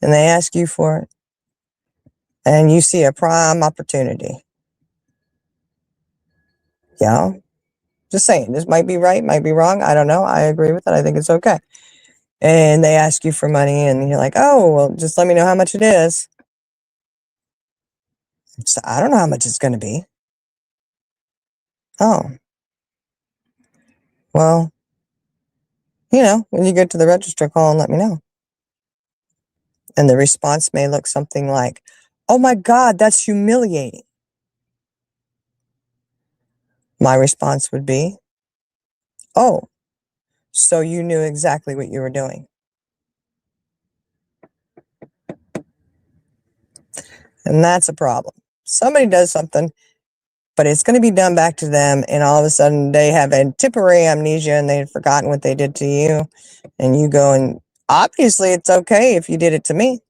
and they ask you for it, and you see a prime opportunity. Yeah, just saying, this might be right, might be wrong. I don't know. I agree with it. I think it's okay. And they ask you for money, and you're like, oh, well, just let me know how much it is. So I don't know how much it's going to be. Oh, well, you know, when you get to the register, call and let me know. And the response may look something like, oh my God, that's humiliating. My response would be, oh, so you knew exactly what you were doing. And that's a problem. Somebody does something, but it's going to be done back to them. And all of a sudden they have a temporary amnesia and they've forgotten what they did to you. And you go, and obviously it's okay if you did it to me.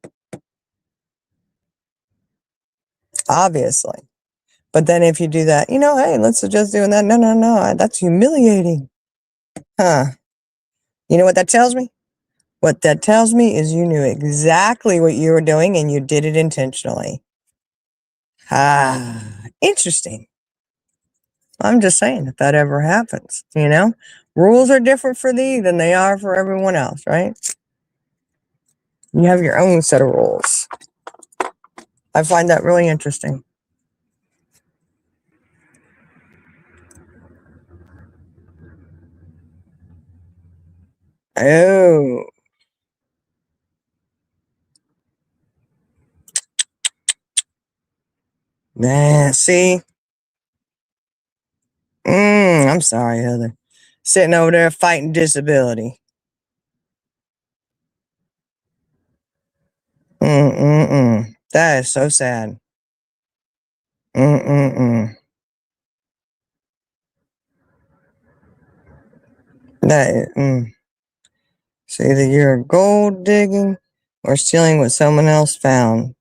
Obviously. But then if you do that, you know, hey, let's suggest doing that. No, that's humiliating. Huh. You know what that tells me? What that tells me is you knew exactly what you were doing and you did it intentionally. Ah, interesting. I'm just saying, if that ever happens, you know, rules are different for thee than they are for everyone else, right? You have your own set of rules. I find that really interesting. Oh, man, see? I'm sorry, Heather. Sitting over there fighting disability. That is so sad. Mm-mm-mm. That is, So either you're gold digging or stealing what someone else found.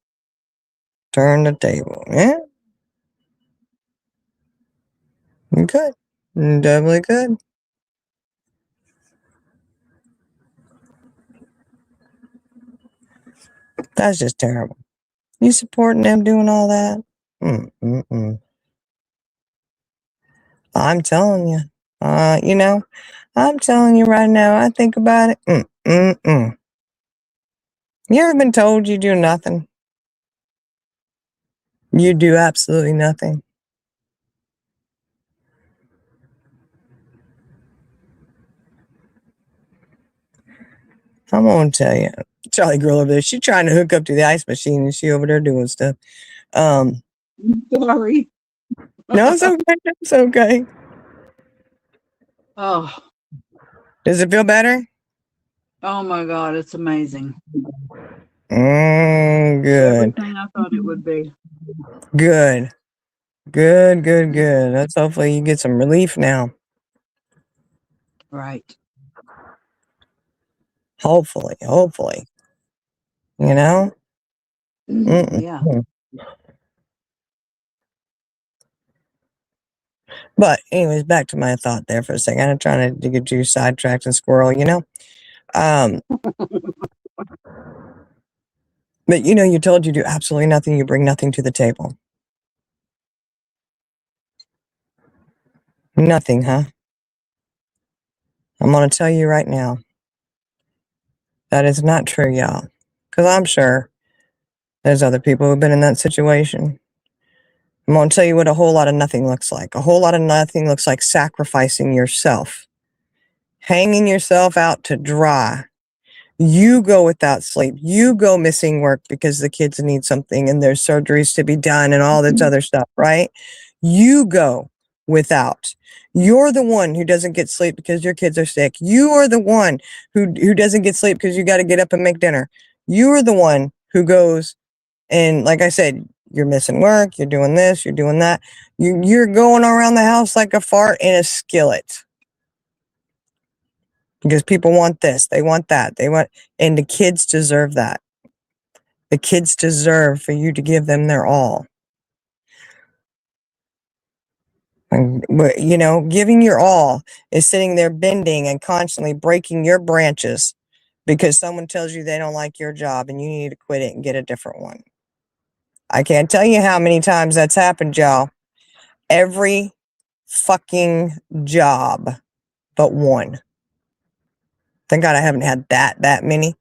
Turn the table. Yeah, you could. You definitely could. That's just terrible. You supporting them doing all that? Mm-mm-mm. I'm telling you. You know, I'm telling you right now, I think about it. Mm-mm-mm. You ever been told you do nothing? You do absolutely nothing. I'm gonna tell you. Charlie girl over there, she trying to hook up to the ice machine and she over there doing stuff. Um, Sorry. no, it's okay. It's okay. Oh, Does it feel better? oh my God, it's amazing. Good. Everything I thought it would be. Good. Good. Let's hopefully you get some relief now. Right. Hopefully. You know? Yeah. Mm-mm. But anyways, back to my thought there for a second. I'm trying to get you sidetracked and squirrel, you know? But you know, you told you do absolutely nothing, you bring nothing to the table. Nothing, huh? I'm gonna tell you right now. That is not true, y'all. Because I'm sure there's other people who've been in that situation. I'm going to tell you what a whole lot of nothing looks like. A whole lot of nothing looks like sacrificing yourself, hanging yourself out to dry. You go without sleep. You go missing work because the kids need something and there's surgeries to be done and all this other stuff, right? You go without. You're the one who doesn't get sleep because your kids are sick. You are the one who doesn't get sleep because you got to get up and make dinner. You are the one who goes and, like I said, you're missing work, you're doing this, you're doing that. You're going around the house like a fart in a skillet. Because people want this, they want that, and the kids deserve that. The kids deserve for you to give them their all. And, you know, giving your all is sitting there bending and constantly breaking your branches because someone tells you they don't like your job and you need to quit it and get a different one. I can't tell you how many times that's happened, y'all. Every fucking job but one. Thank God I haven't had that many.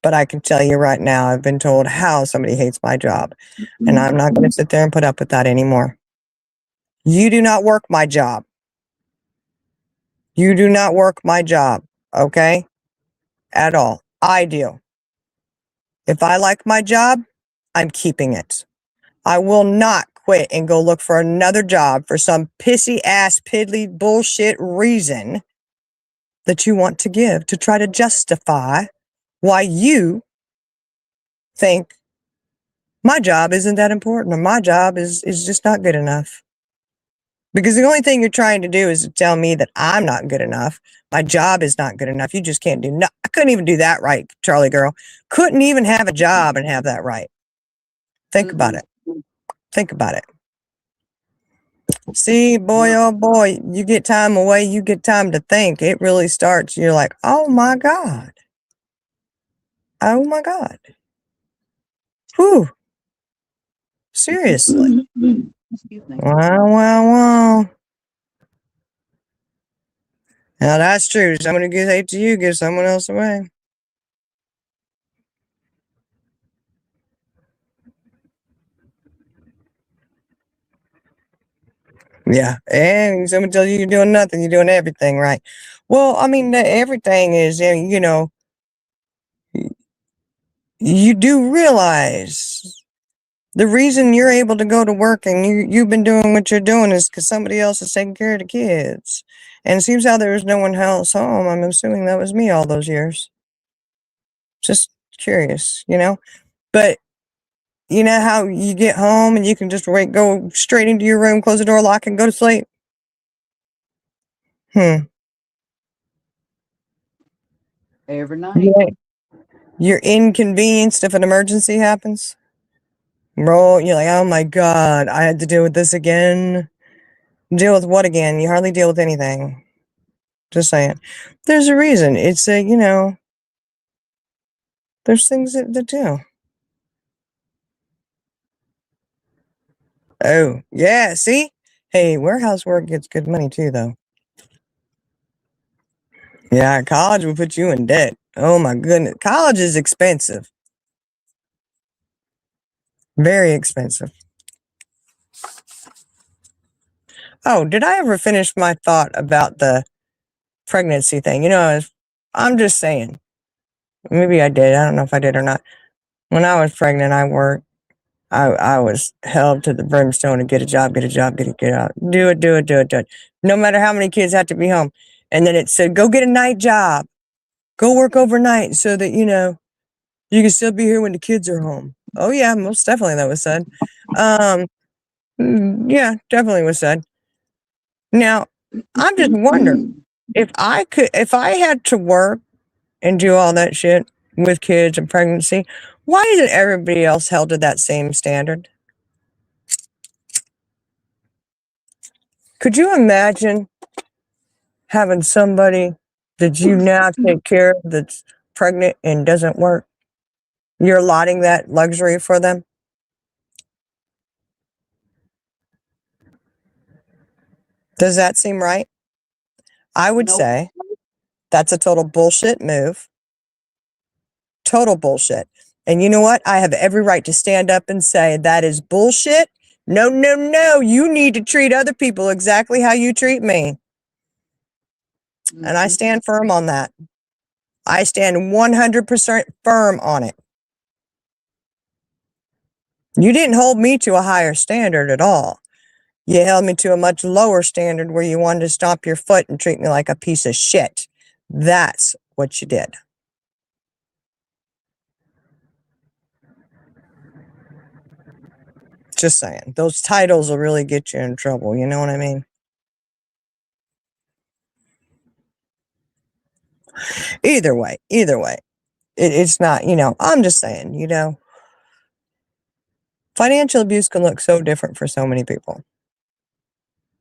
But I can tell you right now, I've been told how somebody hates my job. And I'm not going to sit there and put up with that anymore. You do not work my job. You do not work my job, okay? At all. I do. If I like my job, I'm keeping it. I will not quit and go look for another job for some pissy ass piddly bullshit reason that you want to give to try to justify why you think my job isn't that important or my job is just not good enough. Because the only thing you're trying to do is to tell me that I'm not good enough. My job is not good enough. You just can't do no. I couldn't even do that right, Charlie girl. Couldn't even have a job and have that right. Think about it. Think about it. See, boy, oh boy, you get time away, you get time to think. It really starts. You're like, oh my God. Oh my God. Whew. Seriously. Excuse me. Wow. Now that's true. Someone who hate to you gives someone else away. Yeah. And someone tells you you're doing nothing, you're doing everything right. Well, I mean, everything is, you know, you do realize the reason you're able to go to work and you've been doing what you're doing is because somebody else is taking care of the kids. And it seems how there was no one else home. I'm assuming that was me all those years. Just curious, you know? But you know how you get home and you can just go straight into your room, close the door, lock, and go to sleep? Every night. Yeah. You're inconvenienced if an emergency happens. Bro, you're like, oh my God, I had to deal with this again. Deal with what again? You hardly deal with anything. Just saying. There's a reason. It's you know, there's things that do. Oh, yeah, see? Hey, warehouse work gets good money too, though. Yeah, college will put you in debt. Oh my goodness. College is expensive. Very expensive. Oh, did I ever finish my thought about the pregnancy thing? You know, I'm just saying. Maybe I did. I don't know if I did or not. When I was pregnant, I worked. I was held to the brimstone to get a job, get a job, get a job. Do it. No matter how many kids have to be home. And then it said, go get a night job. Go work overnight so that, you know, you can still be here when the kids are home. Oh, yeah, most definitely that was said. Yeah, definitely was said. Now, I'm just wondering if I had to work and do all that shit with kids and pregnancy, why isn't everybody else held to that same standard? Could you imagine having somebody that you now take care of that's pregnant and doesn't work? You're allotting that luxury for them? Does that seem right? I would Nope. say that's a total bullshit move. Total bullshit. And you know what? I have every right to stand up and say that is bullshit. No. You need to treat other people exactly how you treat me. And I stand firm on that. I stand 100% firm on it. You didn't hold me to a higher standard at all. You held me to a much lower standard where you wanted to stomp your foot and treat me like a piece of shit. That's what you did. Just saying. Those titles will really get you in trouble. You know what I mean? Either way. It's not, you know, I'm just saying, you know, Financial abuse can look so different for so many people.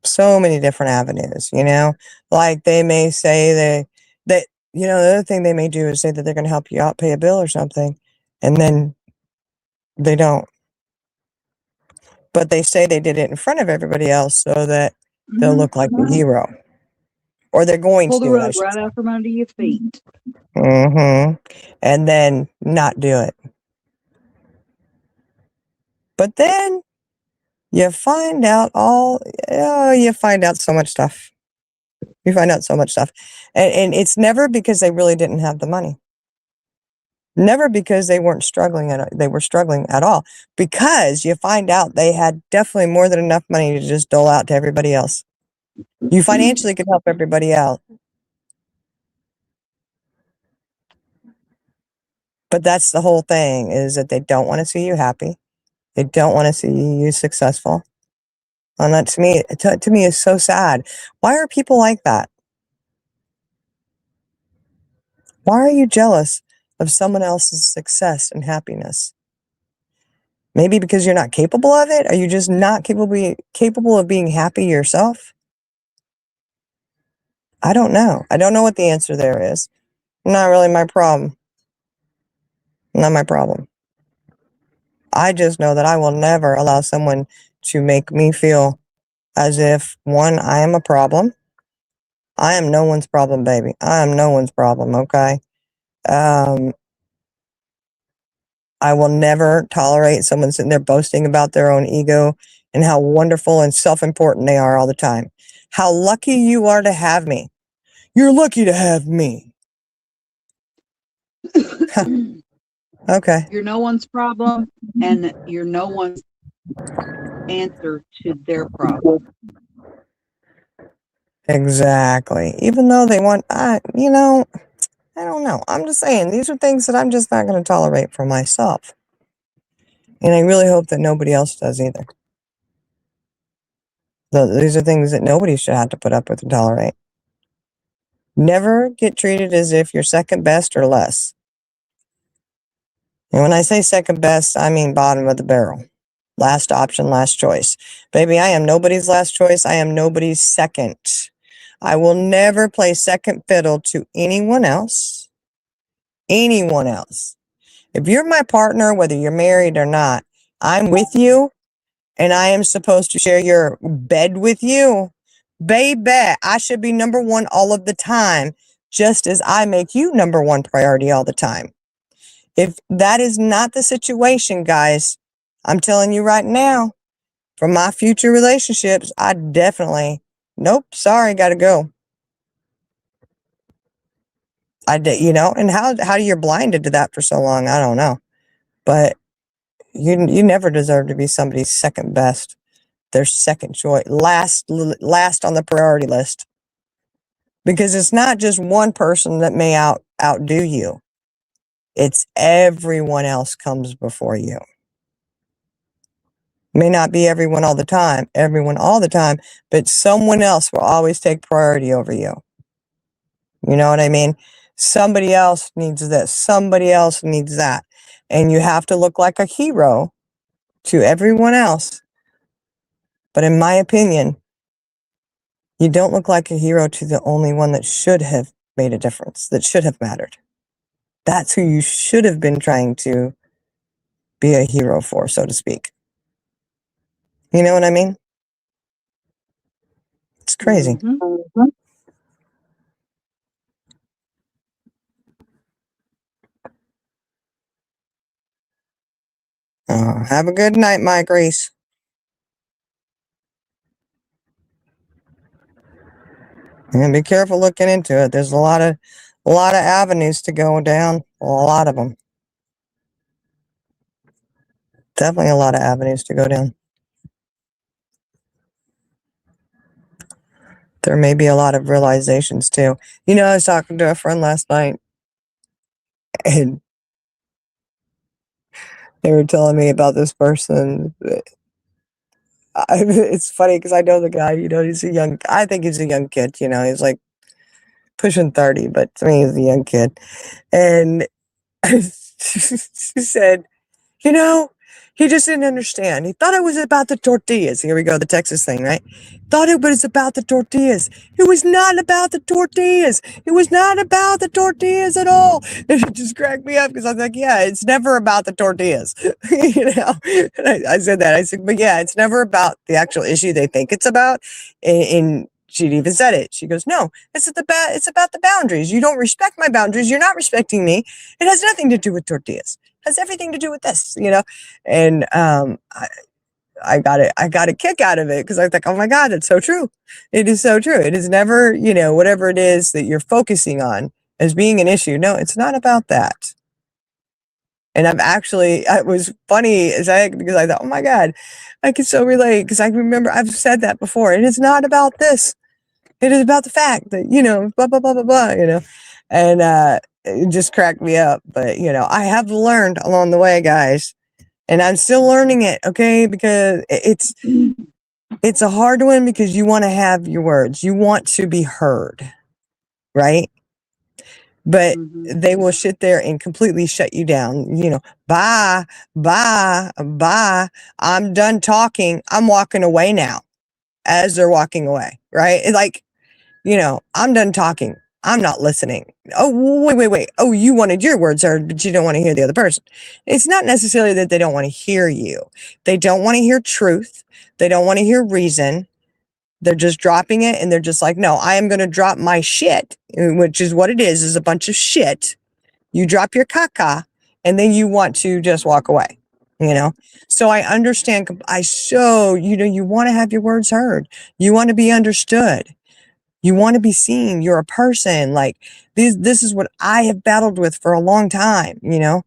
So many different avenues, you know? Like they may say that, you know, the other thing they may do is say that they're going to help you out, pay a bill or something, and then they don't. But they say they did it in front of everybody else so that they'll look like a hero. Or they're going Pull to the do it, I rug should right say. out from under your feet. And then not do it. But then you find out you find out so much stuff. You find out so much stuff. And it's never because they really didn't have the money. Never because they weren't struggling they were struggling at all. Because you find out they had definitely more than enough money to just dole out to everybody else. You financially could help everybody out. But that's the whole thing, is that they don't want to see you happy. They don't want to see you successful. And that to me is so sad. Why are people like that? Why are you jealous of someone else's success and happiness? Maybe because you're not capable of it? Are you just not capable of being happy yourself? I don't know. I don't know what the answer there is. Not really my problem. Not my problem. I just know that I will never allow someone to make me feel as if, one, I am a problem. I am no one's problem, baby. I am no one's problem, okay? I will never tolerate someone sitting there boasting about their own ego and how wonderful and self-important they are all the time. How lucky you are to have me. You're lucky to have me. Okay. You're no one's problem, and you're no one's answer to their problem. Exactly. Even though they want, you know, I don't know. I'm just saying, these are things that I'm just not going to tolerate for myself. And I really hope that nobody else does either. These are things that nobody should have to put up with and tolerate. Never get treated as if you're second best or less. And when I say second best, I mean bottom of the barrel. Last option, last choice. Baby, I am nobody's last choice. I am nobody's second. I will never play second fiddle to anyone else. Anyone else. If you're my partner, whether you're married or not, I'm with you and I am supposed to share your bed with you. Baby, I should be number one all of the time, just as I make you number one priority all the time. If that is not the situation, guys, I'm telling you right now, for my future relationships, I definitely, nope, sorry, gotta go. I did, you know, and how you're blinded to that for so long, I don't know. But you never deserve to be somebody's second best, their second choice, last on the priority list. Because it's not just one person that may outdo you. It's everyone else comes before you. May not be everyone all the time, but someone else will always take priority over you. You know what I mean? Somebody else needs this, somebody else needs that. And you have to look like a hero to everyone else. But in my opinion, you don't look like a hero to the only one that should have made a difference, that should have mattered. That's who you should have been trying to be a hero for, so to speak. You know what I mean? It's crazy. Mm-hmm. Have a good night, Mike Reese. And be careful looking into it. There's a lot of avenues to go down. A lot of them. Definitely a lot of avenues to go down. There may be a lot of realizations too. You know, I was talking to a friend last night, and they were telling me about this person. It's funny because I know the guy. You know, I think he's a young kid. You know, he's like pushing 30, but to me, he's a young kid. And she said, you know, He just didn't understand. He thought it was about the tortillas. Here we go, the Texas thing, right? Thought it was about the tortillas. It was not about the tortillas. It was not about the tortillas at all. And it just cracked me up because I was like, yeah, it's never about the tortillas. You know, and I said that. I said, but yeah, it's never about the actual issue they think it's about. And she'd even said it. She goes, no, it's about the boundaries. You don't respect my boundaries. You're not respecting me. It has nothing to do with tortillas. It has everything to do with this, you know? And I got a kick out of it because I was like, oh my God, that's so true. It is so true. It is never, you know, whatever it is that you're focusing on as being an issue. No, it's not about that. And it was funny because I thought, oh my God, I can so relate because I remember I've said that before. It is not about this. It is about the fact that, you know, blah, blah, blah, blah, blah, you know, and it just cracked me up. But, you know, I have learned along the way, guys, and I'm still learning it. Okay. Because it's a hard one because you want to have your words. You want to be heard. Right. But they will sit there and completely shut you down. You know, bye, bye, bye. I'm done talking. I'm walking away now as they're walking away. Right. Like, you know, I'm done talking. I'm not listening. Oh, wait. Oh, you wanted your words heard, but you don't want to hear the other person. It's not necessarily that they don't want to hear you. They don't want to hear truth. They don't want to hear reason. They're just dropping it and they're just like, no, I am going to drop my shit, which is what it is a bunch of shit. You drop your caca and then you want to just walk away, you know? So I understand. You know, you want to have your words heard. You want to be understood. You want to be seen. You're a person. Like this is what I have battled with for a long time, you know?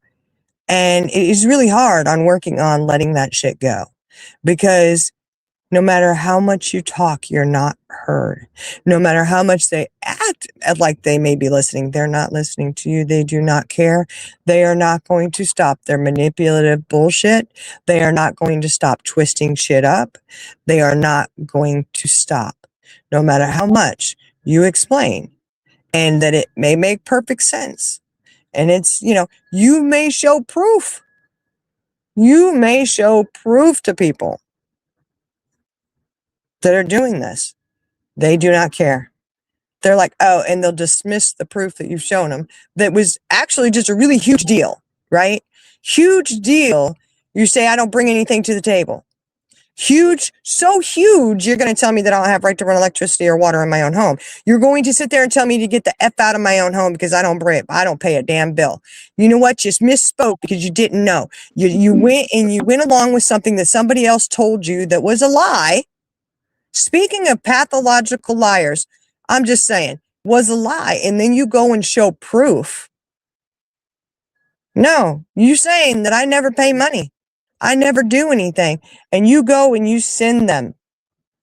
And it is really hard on working on letting that shit go because no matter how much you talk, you're not heard. No matter how much they act like they may be listening, they're not listening to you. They do not care. They are not going to stop their manipulative bullshit. They are not going to stop twisting shit up. They are not going to stop. No matter how much you explain and that it may make perfect sense. And it's, you know, you may show proof. You may show proof to people that are doing this. They do not care. They're like, oh, and they'll dismiss the proof that you've shown them that was actually just a really huge deal, right? Huge deal. You say, I don't bring anything to the table. Huge, so huge, you're going to tell me that I don't have right to run electricity or water in my own home. You're going to sit there and tell me to get the F out of my own home because I don't pay a damn bill. You know what? Just misspoke because you didn't know. You went along with something that somebody else told you that was a lie. Speaking of pathological liars, I'm just saying, was a lie. And then you go and show proof. No, you saying that I never pay money. I never do anything. And you go and you send them.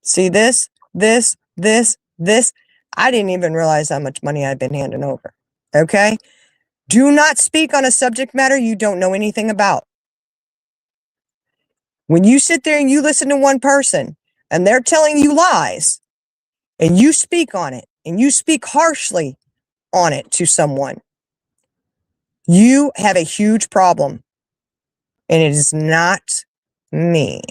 See this. I didn't even realize how much money I'd been handing over. Okay? Do not speak on a subject matter you don't know anything about. When you sit there and you listen to one person and they're telling you lies and you speak on it and you speak harshly on it to someone, you have a huge problem. And it is not me.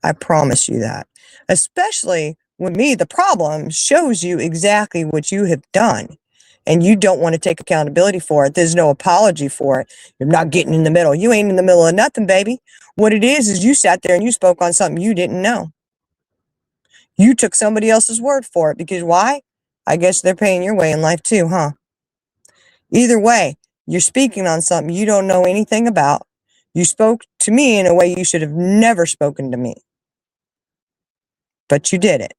I promise you that. Especially when the problem shows you exactly what you have done. And you don't want to take accountability for it. There's no apology for it. You're not getting in the middle. You ain't in the middle of nothing, baby. What it is you sat there and you spoke on something you didn't know. You took somebody else's word for it because why? I guess they're paying your way in life too, huh? Either way, you're speaking on something you don't know anything about. You spoke to me in a way you should have never spoken to me. But you did it.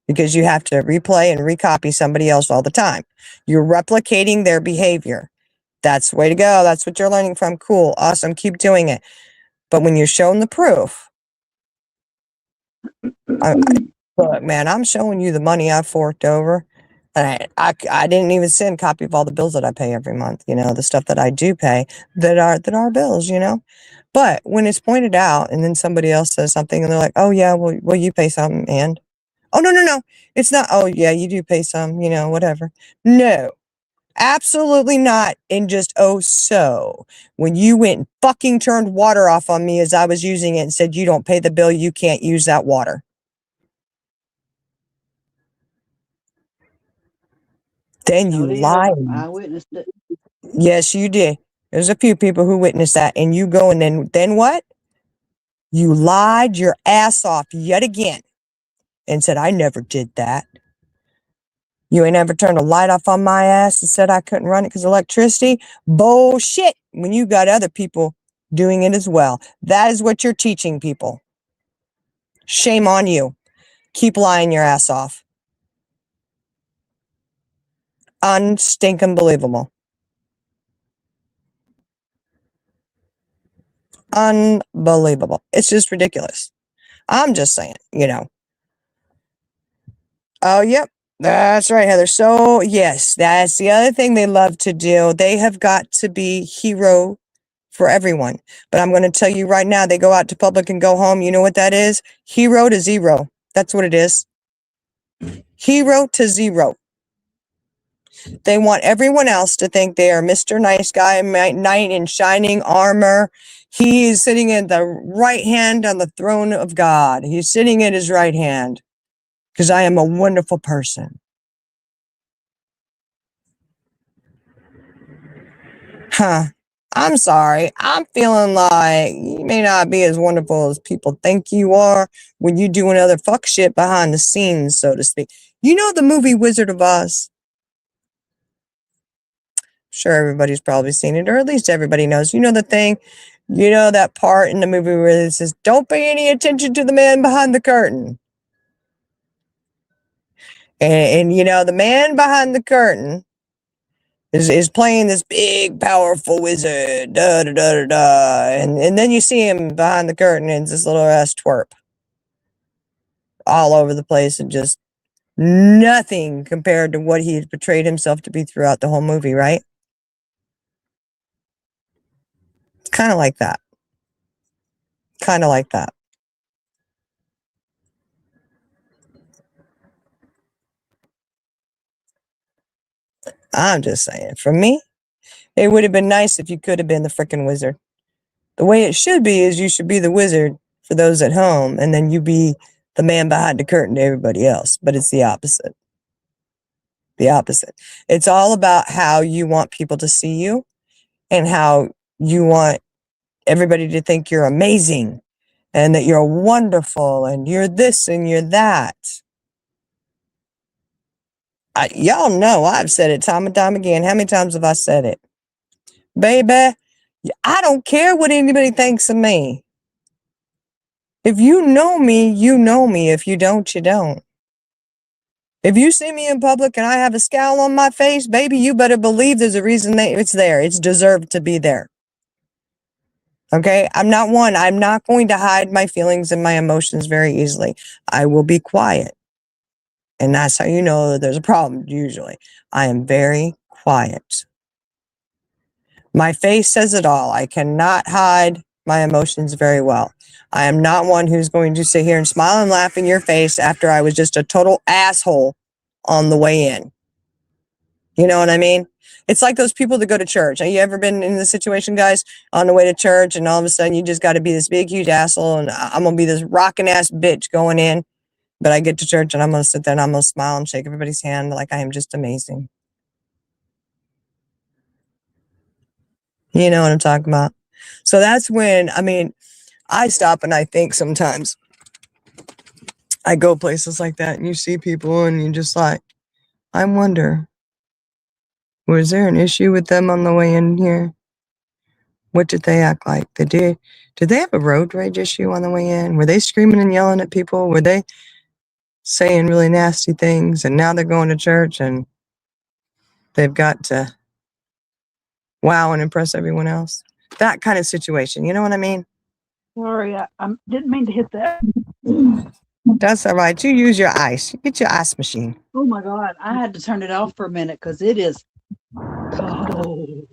Because you have to replay and recopy somebody else all the time. You're replicating their behavior. That's the way to go. That's what you're learning from. Cool. Awesome. Keep doing it. But when you're shown the proof, look, man, I'm showing you the money I forked over. And I didn't even send a copy of all the bills that I pay every month, you know, the stuff that I do pay that are bills, you know. But when it's pointed out and then somebody else says something and they're like, oh yeah, well you pay something and oh no, it's not, oh yeah, you do pay some, you know, whatever. No, Absolutely not. And just, oh, so when you went and fucking turned water off on me as I was using it and said, you don't pay the bill, you can't use that water. Then No, you dear. lied. I witnessed it. Yes, you did. There's a few people who witnessed that. And you go and then what? You lied your ass off yet again and said, I never did that. You ain't ever turned a light off on my ass and said I couldn't run it because of electricity? Bullshit. When you got other people doing it as well. That is what you're teaching people. Shame on you. Keep lying your ass off. Unstinking believable. Unbelievable. It's just ridiculous. I'm just saying, you know. Oh, yep. That's right, Heather. So, yes, that's the other thing they love to do. They have got to be hero for everyone. But I'm going to tell you right now, they go out to public and go home. You know what that is? Hero to zero. That's what it is. Hero to zero. They want everyone else to think they are Mr. Nice Guy, knight in shining armor. He is sitting at the right hand on the throne of God. He's sitting at his right hand because I am a wonderful person. Huh. I'm sorry. I'm feeling like you may not be as wonderful as people think you are when you doing other fuck shit behind the scenes, so to speak. You know the movie Wizard of Oz? Sure, everybody's probably seen it, or at least everybody knows. You know the thing? You know that part in the movie where it says, don't pay any attention to the man behind the curtain. And you know, the man behind the curtain is playing this big, powerful wizard, da da da da da, and then you see him behind the curtain, and it's this little ass twerp, all over the place, and just nothing compared to what he portrayed himself to be throughout the whole movie, right? It's kind of like that. Kind of like that. I'm just saying, for me, it would have been nice if you could have been the freaking wizard. The way it should be is you should be the wizard for those at home, and then you be the man behind the curtain to everybody else. But it's the opposite. The opposite. It's all about how you want people to see you and how you want everybody to think you're amazing and that you're wonderful and you're this and you're that. Y'all know I've said it time and time again. How many times have I said it? Baby, I don't care what anybody thinks of me. If you know me, you know me. If you don't, you don't. If you see me in public and I have a scowl on my face, baby, you better believe there's a reason that it's there. It's deserved to be there. Okay? I'm not going to hide my feelings and my emotions very easily. I will be quiet. And that's how you know that there's a problem, usually. I am very quiet. My face says it all. I cannot hide my emotions very well. I am not one who's going to sit here and smile and laugh in your face after I was just a total asshole on the way in. You know what I mean? It's like those people that go to church. Have you ever been in this situation, guys, on the way to church, and all of a sudden you just got to be this big, huge asshole, and I'm going to be this rocking ass bitch going in, but I get to church and I'm going to sit there and I'm going to smile and shake everybody's hand like I am just amazing. You know what I'm talking about? So that's when, I stop and I think sometimes. I go places like that and you see people and you're just like, I wonder, was there an issue with them on the way in here? What did they act like? Did they have a road rage issue on the way in? Were they screaming and yelling at people? Were they saying really nasty things? And now they're going to church and they've got to wow and impress everyone else. That kind of situation. You know what I mean? Sorry, I didn't mean to hit that. That's all right. You use your ice. Get your ice machine. Oh my God, I had to turn it off for a minute because it is cold.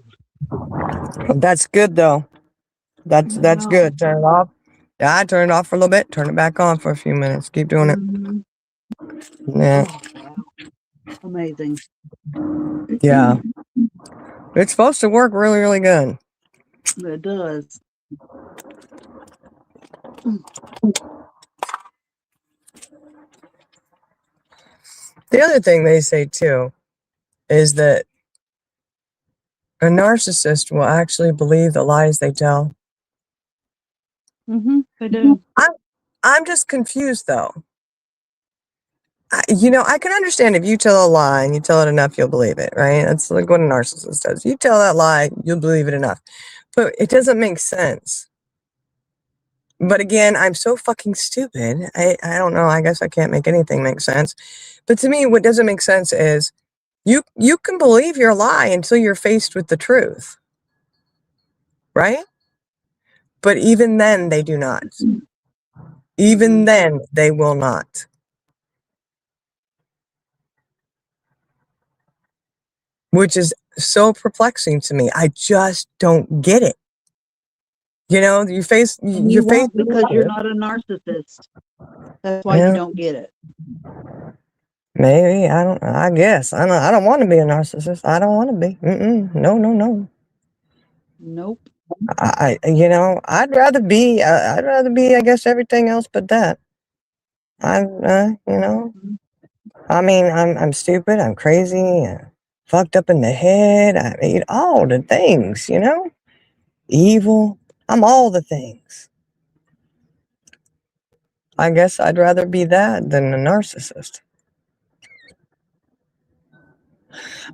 That's good though. That's good. Turn it off. Yeah, I turn it off for a little bit. Turn it back on for a few minutes. Keep doing it. Mm-hmm. Yeah. Oh, wow. Amazing. Yeah. It's supposed to work really, really good. It does. The other thing they say too is that a narcissist will actually believe the lies they tell. They do. I'm just confused though. I can understand if you tell a lie and you tell it enough, you'll believe it, right? That's like what a narcissist does. You tell that lie, you'll believe it enough. But it doesn't make sense. But again, I'm so fucking stupid. I don't know. I guess I can't make anything make sense. But to me, what doesn't make sense is you can believe your lie until you're faced with the truth. Right? But even then they do not. Even then they will not. Which is so perplexing to me. I just don't get it. You face You won't because you're not a narcissist. That's why you don't get it. Maybe I guess I don't want to be a narcissist. I don't want to be. No. Nope. I'd rather be. I guess everything else but that. I mean, I'm stupid. I'm crazy. Fucked up in the head. I mean, all the things. Evil. I'm all the things. I guess I'd rather be that than a narcissist.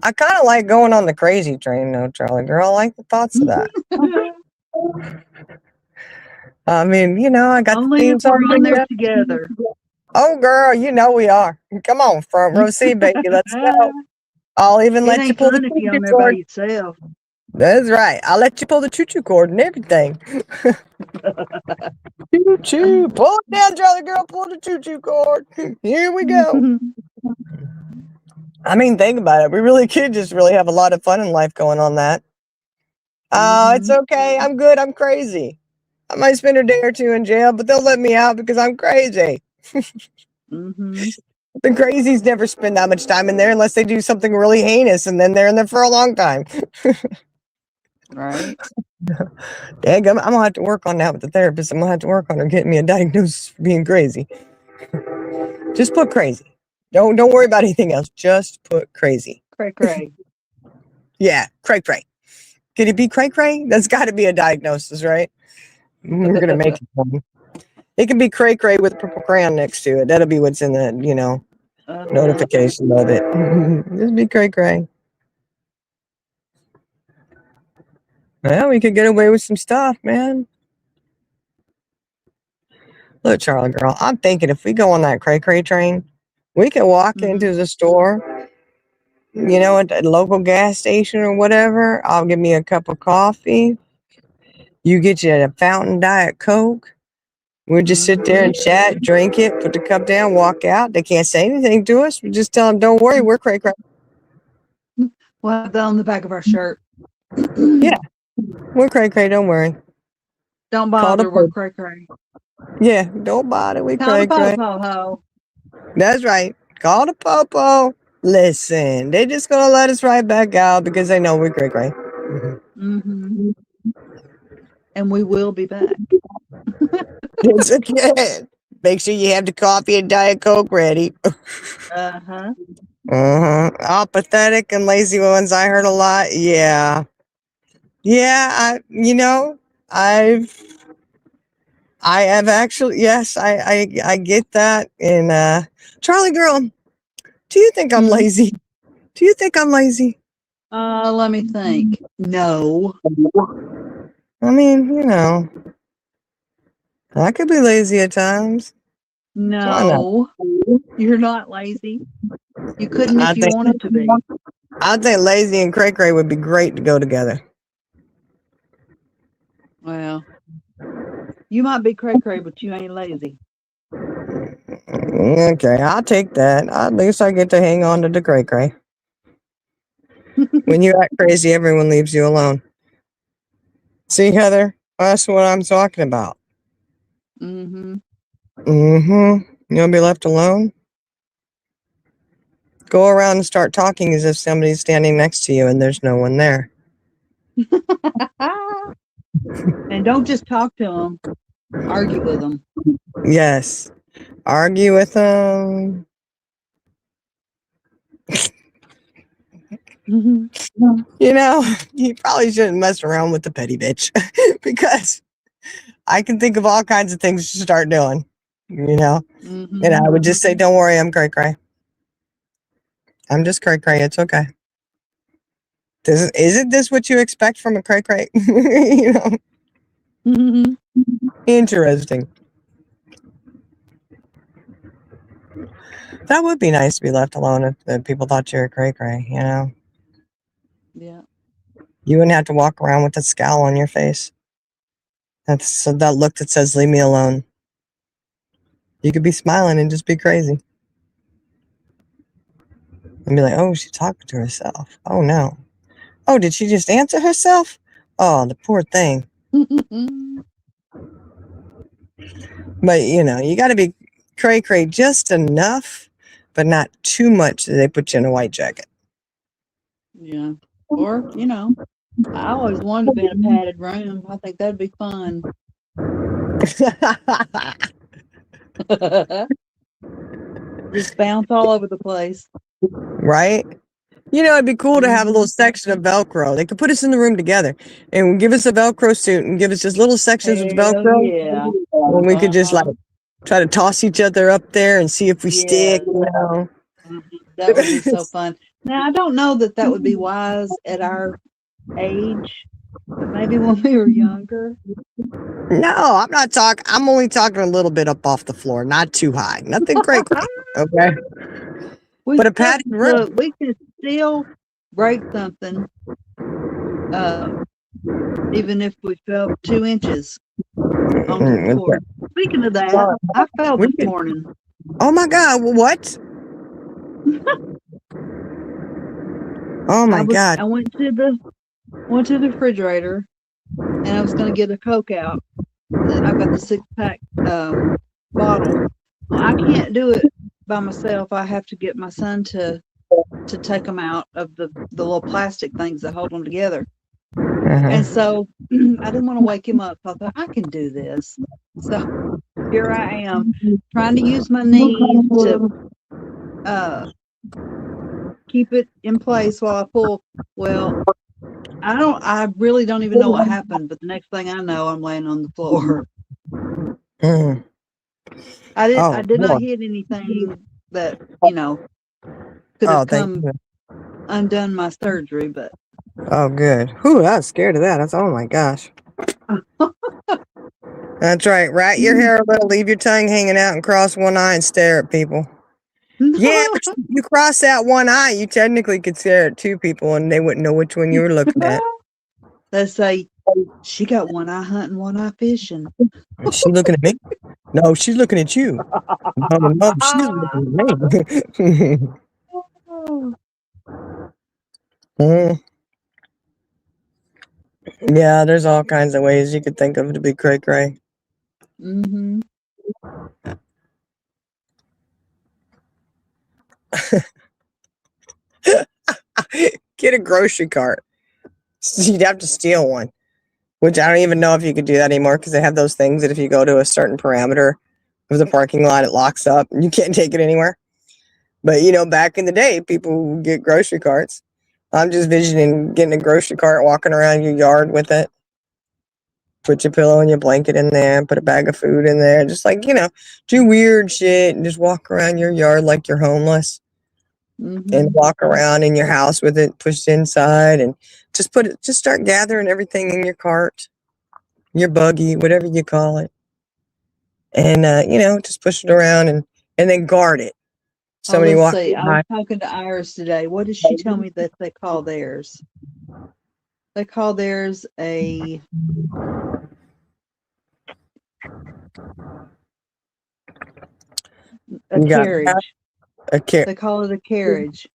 I kind of like going on the crazy train, though, Charlie girl. I like the thoughts of that. I mean, I got Only the if theme we're song on there up. together. Oh, girl, we are. Come on, front row seat, baby. Let's go. I'll even let you pull the fun if you're on choo-choo there by cord. yourself. That's right. I'll let you pull the choo-choo cord and everything. Choo-choo. Pull it down, Charlie girl. Pull the choo-choo cord. Here we go. I mean, think about it. We really could just really have a lot of fun in life going on that. Oh, it's okay. I'm good. I'm crazy. I might spend a day or two in jail, but they'll let me out because I'm crazy. The crazies never spend that much time in there unless they do something really heinous, and then they're in there for a long time. Right. Dang, I'm gonna have to work on that with the therapist. I'm gonna have to work on her getting me a diagnosis for being crazy. Just put crazy. Don't worry about anything else. Just put crazy. Cray. Yeah, cray. Could it be cray? That's got to be a diagnosis, right? We're gonna make it one. It can be cray with a purple crayon next to it. That'll be what's in the notification of it. Just be cray. Well, we could get away with some stuff, man. Look, Charlie girl, I'm thinking if we go on that cray train, we could walk into the store, at the local gas station or whatever. I'll give me a cup of coffee. You get you a fountain Diet Coke. We'll just sit there and chat, drink it, put the cup down, walk out. They can't say anything to us. We just tell them, don't worry, we're cray. We'll have that on the back of our shirt. Yeah, we're cray. Don't worry. Don't bother. We're cray. Yeah, don't bother. We cray. Ho. That's right. Call the popo. Listen, they're just gonna let us right back out because they know we're cray. And we will be back. Yes, again. Make sure you have the coffee and Diet Coke ready. All pathetic and lazy ones. I heard a lot. Yeah. I have actually. Yes, I get that. And Charlie girl, do you think I'm lazy? Do you think I'm lazy? Let me think. No. I mean, I could be lazy at times. No, you're not lazy. You couldn't if you wanted to be. I think lazy and cray would be great to go together. Well, you might be cray, but you ain't lazy. Okay, I'll take that. At least I get to hang on to the cray. When you act crazy, everyone leaves you alone. See, Heather, that's what I'm talking about. You'll be left alone. Go around and start talking as if somebody's standing next to you and there's no one there. And don't just talk to them, argue with them. Yes. Argue with them. Mhm. You know, you probably shouldn't mess around with the petty bitch because I can think of all kinds of things to start doing, you know. And I would just say, don't worry, I'm cray cray. I'm just cray cray. It's okay. Isn't this what you expect from a cray cray? You know, Mhm. interesting. That would be nice to be left alone if people thought you were cray cray, you know. Yeah. You wouldn't have to walk around with a scowl on your face. That's so that look that says leave me alone. You could be smiling and just be crazy. And be like, oh, she's talking to herself. Oh no. Oh, did she just answer herself? Oh, the poor thing. But you know, you gotta be cray cray just enough, but not too much that they put you in a white jacket. Yeah. Or, I always wanted to be in a padded room. I think that'd be fun. Just bounce all over the place. Right? You know, it'd be cool to have a little section of Velcro. They could put us in the room together and give us a Velcro suit and give us just little sections of Hell Velcro. yeah. And we could just like try to toss each other up there and see if we Yes. stick, you know. That would be so fun. Now, I don't know that would be wise at our age, but maybe when we were younger. No, I'm not talking. I'm only talking a little bit up off the floor, not too high. Nothing great. Okay. But a padded room. We could still break something, even if we fell 2 inches onto the floor. Speaking of that, I fell this morning. Oh my God! What? Oh my God! I went to the refrigerator, and I was going to get a Coke out. I've got the 6-pack bottle. Well, I can't do it by myself. I have to get my son to take them out of the little plastic things that hold them together. And so I didn't want to wake him up. So I thought, I can do this. So here I am trying to use my knees to keep it in place while I pull. Well, I really don't even know what happened, but the next thing I know, I'm laying on the floor. I did not hit anything that, could have undone my surgery, but. Oh, good. Whew, I was scared of that. Oh my gosh. That's right. Rat your hair a little, leave your tongue hanging out, and cross one eye and stare at people. Yeah, you cross that one eye, you technically could stare at two people, and they wouldn't know which one you were looking at. Let's say she got one eye hunting, one eye fishing. Is she looking at me? No, she's looking at you. No, she's looking at me. Yeah, there's all kinds of ways you could think of to be cray cray. Mm-hmm. Get a grocery cart. You'd have to steal one, which I don't even know if you could do that anymore because they have those things that if you go to a certain parameter of the parking lot, it locks up and you can't take it anywhere. But, back in the day, people would get grocery carts. I'm just visioning getting a grocery cart, walking around your yard with it. Put your pillow and your blanket in there, put a bag of food in there, just like, do weird shit and just walk around your yard like you're homeless. And walk around in your house with it pushed inside and just start gathering everything in your cart, your buggy, whatever you call it. And, just push it around and then guard it. Somebody let's see. I was talking to Iris today. What did she tell me that they call theirs? They call theirs a carriage. They call it a carriage.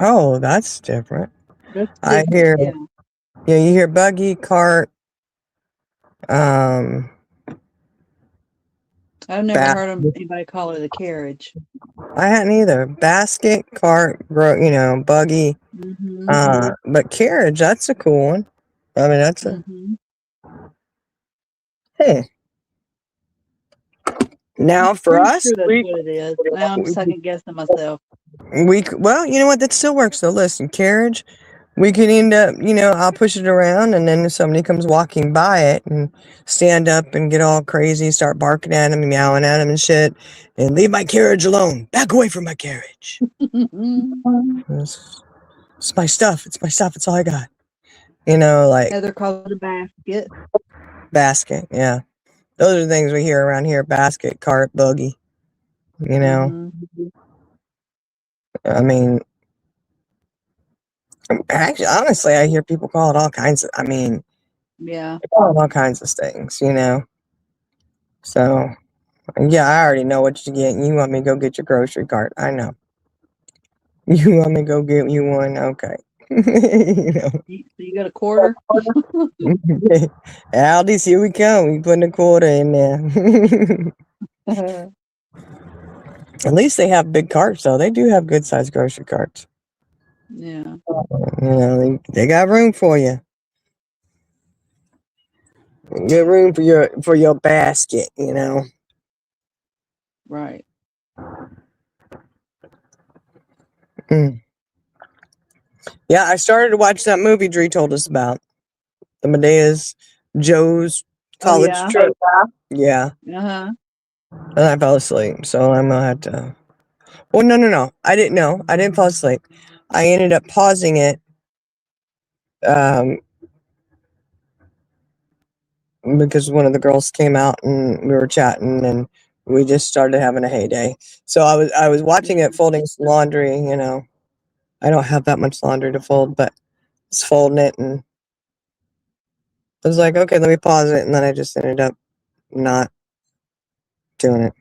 Oh, that's different. That's different. I hear, you hear buggy, cart. I've never heard of anybody call it a carriage. I hadn't either. Basket, cart, buggy. But carriage, that's a cool one. I mean, that's a Mm-hmm. hey. Now for Pretty us, sure that's what it is. Now I'm second guessing myself. well, you know what? That still works. So listen, carriage. We could end up, I'll push it around, and then if somebody comes walking by it and stand up and get all crazy, start barking at him and meowing at him and shit, and leave my carriage alone. Back away from my carriage. It's, it's my stuff. It's my stuff. It's all I got. Like Heather calls it a basket. basket. Yeah. Those are the things we hear around here: basket, cart, buggy. You know, Mm-hmm. I mean, actually, honestly, I hear people call it all kinds of. I mean, Yeah. they call it all kinds of things. So yeah, I already know what you get. You want me to go get your grocery cart? I know. You want me to go get you one? Okay. So you got a quarter? Aldi's, here we come. We putting a quarter in there. At least they have big carts, though. They do have good sized grocery carts. Yeah. They got room for you. Get room for your basket. Right. Mm. Yeah, I started to watch that movie Dree told us about. The Medea's Joe's Oh college yeah. trip. Yeah. Uh-huh. And I fell asleep, so I'm gonna have to. Well, no. I didn't know. I didn't fall asleep. I ended up pausing it um, because one of the girls came out and we were chatting, and we just started having a heyday. So I was watching it, folding some laundry. I don't have that much laundry to fold, but it's folding it, and I was like, okay, let me pause it, and then I just ended up not doing it.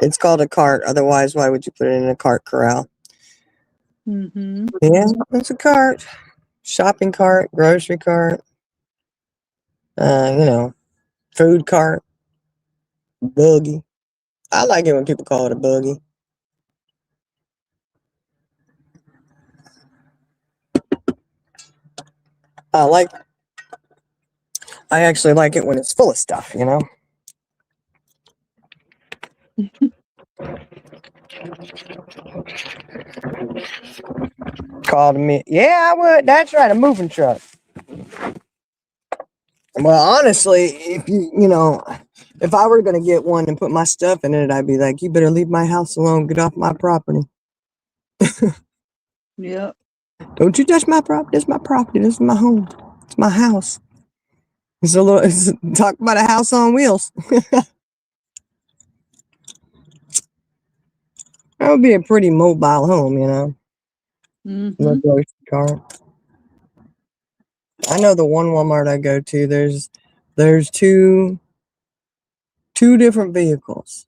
It's called a cart. Otherwise, why would you put it in a cart corral? Mm-hmm. Yeah, it's a cart. Shopping cart, grocery cart, uh, you know, food cart, buggy. I like it when people call it a buggy. I like. I actually like it when it's full of stuff. Called me. Yeah, I would. That's right, a moving truck. Well, honestly, if I were gonna get one and put my stuff in it, I'd be like, you better leave my house alone. Get off my property. Yep. Don't you touch my property. This is my property. This is my home. It's my house. Talk about a house on wheels. That would be a pretty mobile home. No Mm-hmm. grocery cart. I know the one Walmart I go to. There's two different vehicles.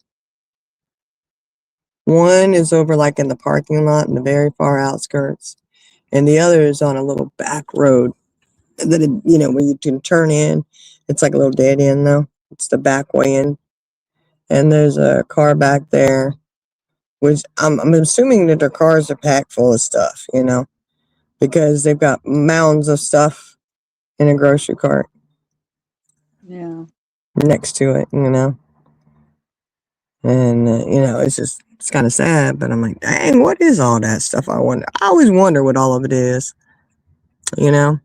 One is over like in the parking lot in the very far outskirts, and the other is on a little back road where you can turn in. It's like a little dead end though. It's the back way in, and there's a car back there, which I'm assuming that their cars are packed full of stuff, because they've got mounds of stuff in a grocery cart Yeah. next to it. And it's kind of sad, but I'm like, dang, what is all that stuff? I always wonder what all of it is. You know,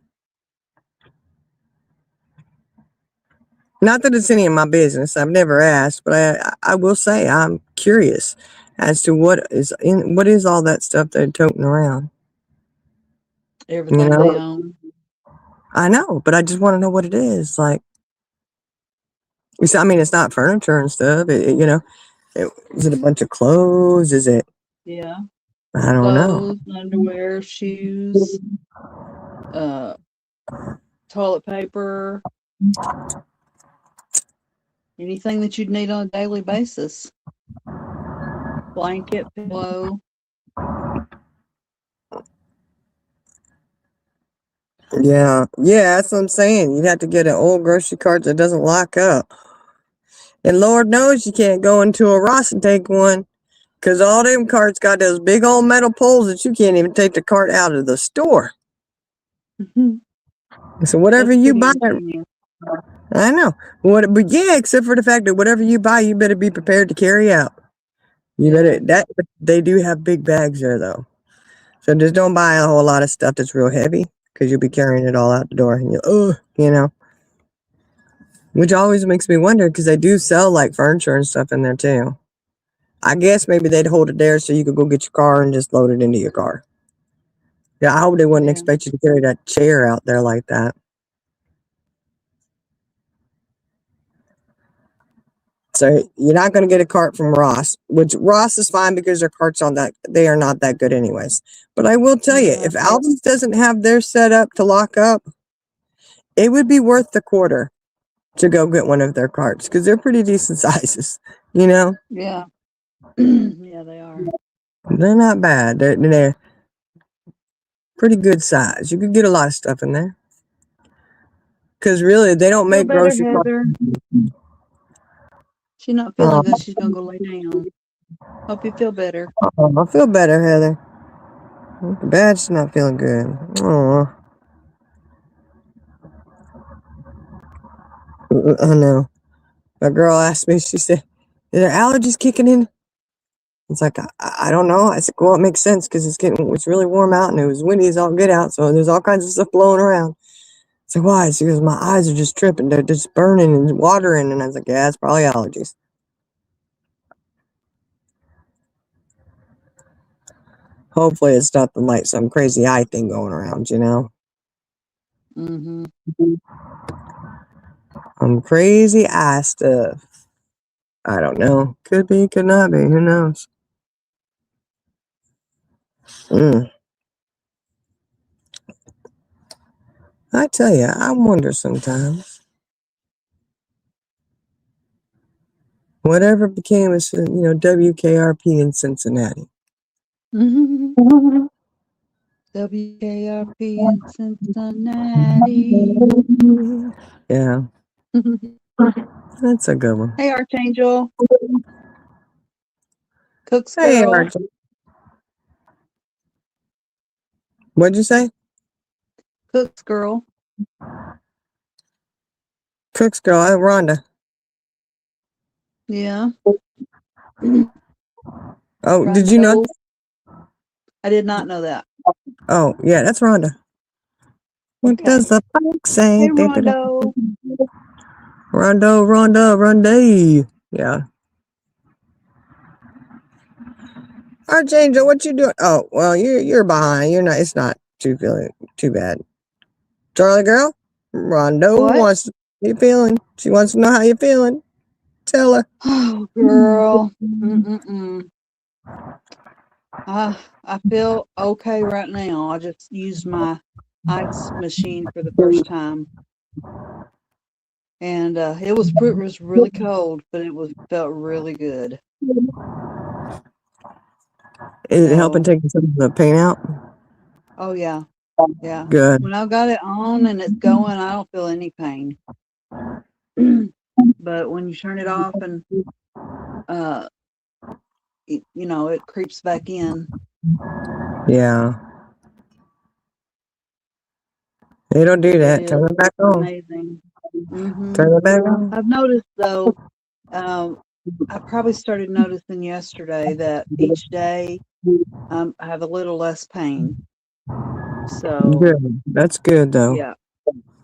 not that it's any of my business. I've never asked, but I will say I'm curious as to what is all that stuff they're toting around. You Everything they know, own. I know, but I just want to know what it is. Like, I mean, it's not furniture and stuff. Is it a bunch of clothes? Is it? Yeah. I don't know. Clothes, underwear, shoes, uh, toilet paper, anything that you'd need on a daily basis. Blanket, pillow. Yeah, that's what I'm saying. You'd have to get an old grocery cart that doesn't lock up. And Lord knows you can't go into a Ross and take one, because all them carts got those big old metal poles that you can't even take the cart out of the store. So whatever That's you pretty buy, ingenious. I know. But yeah, except for the fact that whatever you buy, you better be prepared to carry out. You better Yeah. they do have big bags there though. So just don't buy a whole lot of stuff that's real heavy because you'll be carrying it all out the door and you know. Which always makes me wonder because they do sell like furniture and stuff in there too. I guess maybe they'd hold it there so you could go get your car and just load it into your car. Yeah, I hope they wouldn't Yeah. expect you to carry that chair out there like that. So you're not going to get a cart from Ross, which Ross is fine because their carts on that they are not that good anyways. But I will tell you, Yeah. if Aldi's doesn't have their set up to lock up, it would be worth the quarter to go get one of their carts because they're pretty decent sizes. You know, Yeah. Yeah, they are. they're not bad. They're pretty good size. You could get a lot of stuff in there because really they don't Feel make better, grocery carts. Heather. She's not Oh, feeling good. She's gonna go lay down. Hope you feel better. I feel better, Heather. Bad, she's not feeling good. Oh, I know. A girl asked me, she said, "Are there allergies kicking in?" It's like, I don't know. I said, well, it makes sense because it's really warm out and it was windy as all get out. So there's all kinds of stuff blowing around. It's like, why? She goes, my eyes are just tripping. They're just burning and watering. And I was like, yeah, it's probably allergies. Hopefully it's nothing like some crazy eye thing going around, you know? Mm-hmm. Crazy eye stuff. I don't know. Could be, could not be. Who knows? Mm. I tell you, I wonder sometimes. Whatever became of, WKRP in Cincinnati. WKRP in Cincinnati. Yeah, that's a good one. Hey, Archangel. Cook's Hey, girl. Archie. What'd you say? Cook's girl. Cook's girl, Rhonda. Yeah. Oh, did you know? Rondo. I did not know that. Oh, yeah, that's Rhonda. What Okay. does the punk say? Hey, Rondo. Rondo, Rhonda, Ronday. Yeah. Archangel, what you doing? Oh, well, you're behind. You're not. It's not feeling too bad. Charlie girl, Rondo What? wants to know how you feeling. She wants to know how you feeling. Tell her. Oh, girl. Mm-mm-mm. I feel okay right now. I just used my ice machine for the first time, and it was really cold, but it felt really good. Is it helping So, take some of the pain out? oh yeah, yeah. Good. When I've got it on and it's going, I don't feel any pain. But when you turn it off and uh, it creeps back in. Yeah. They don't do It that. is Turn it back on. amazing. Mm-hmm. Turn it back on. I've noticed though, I probably started noticing yesterday that each day I have a little less pain. So Good. That's good though.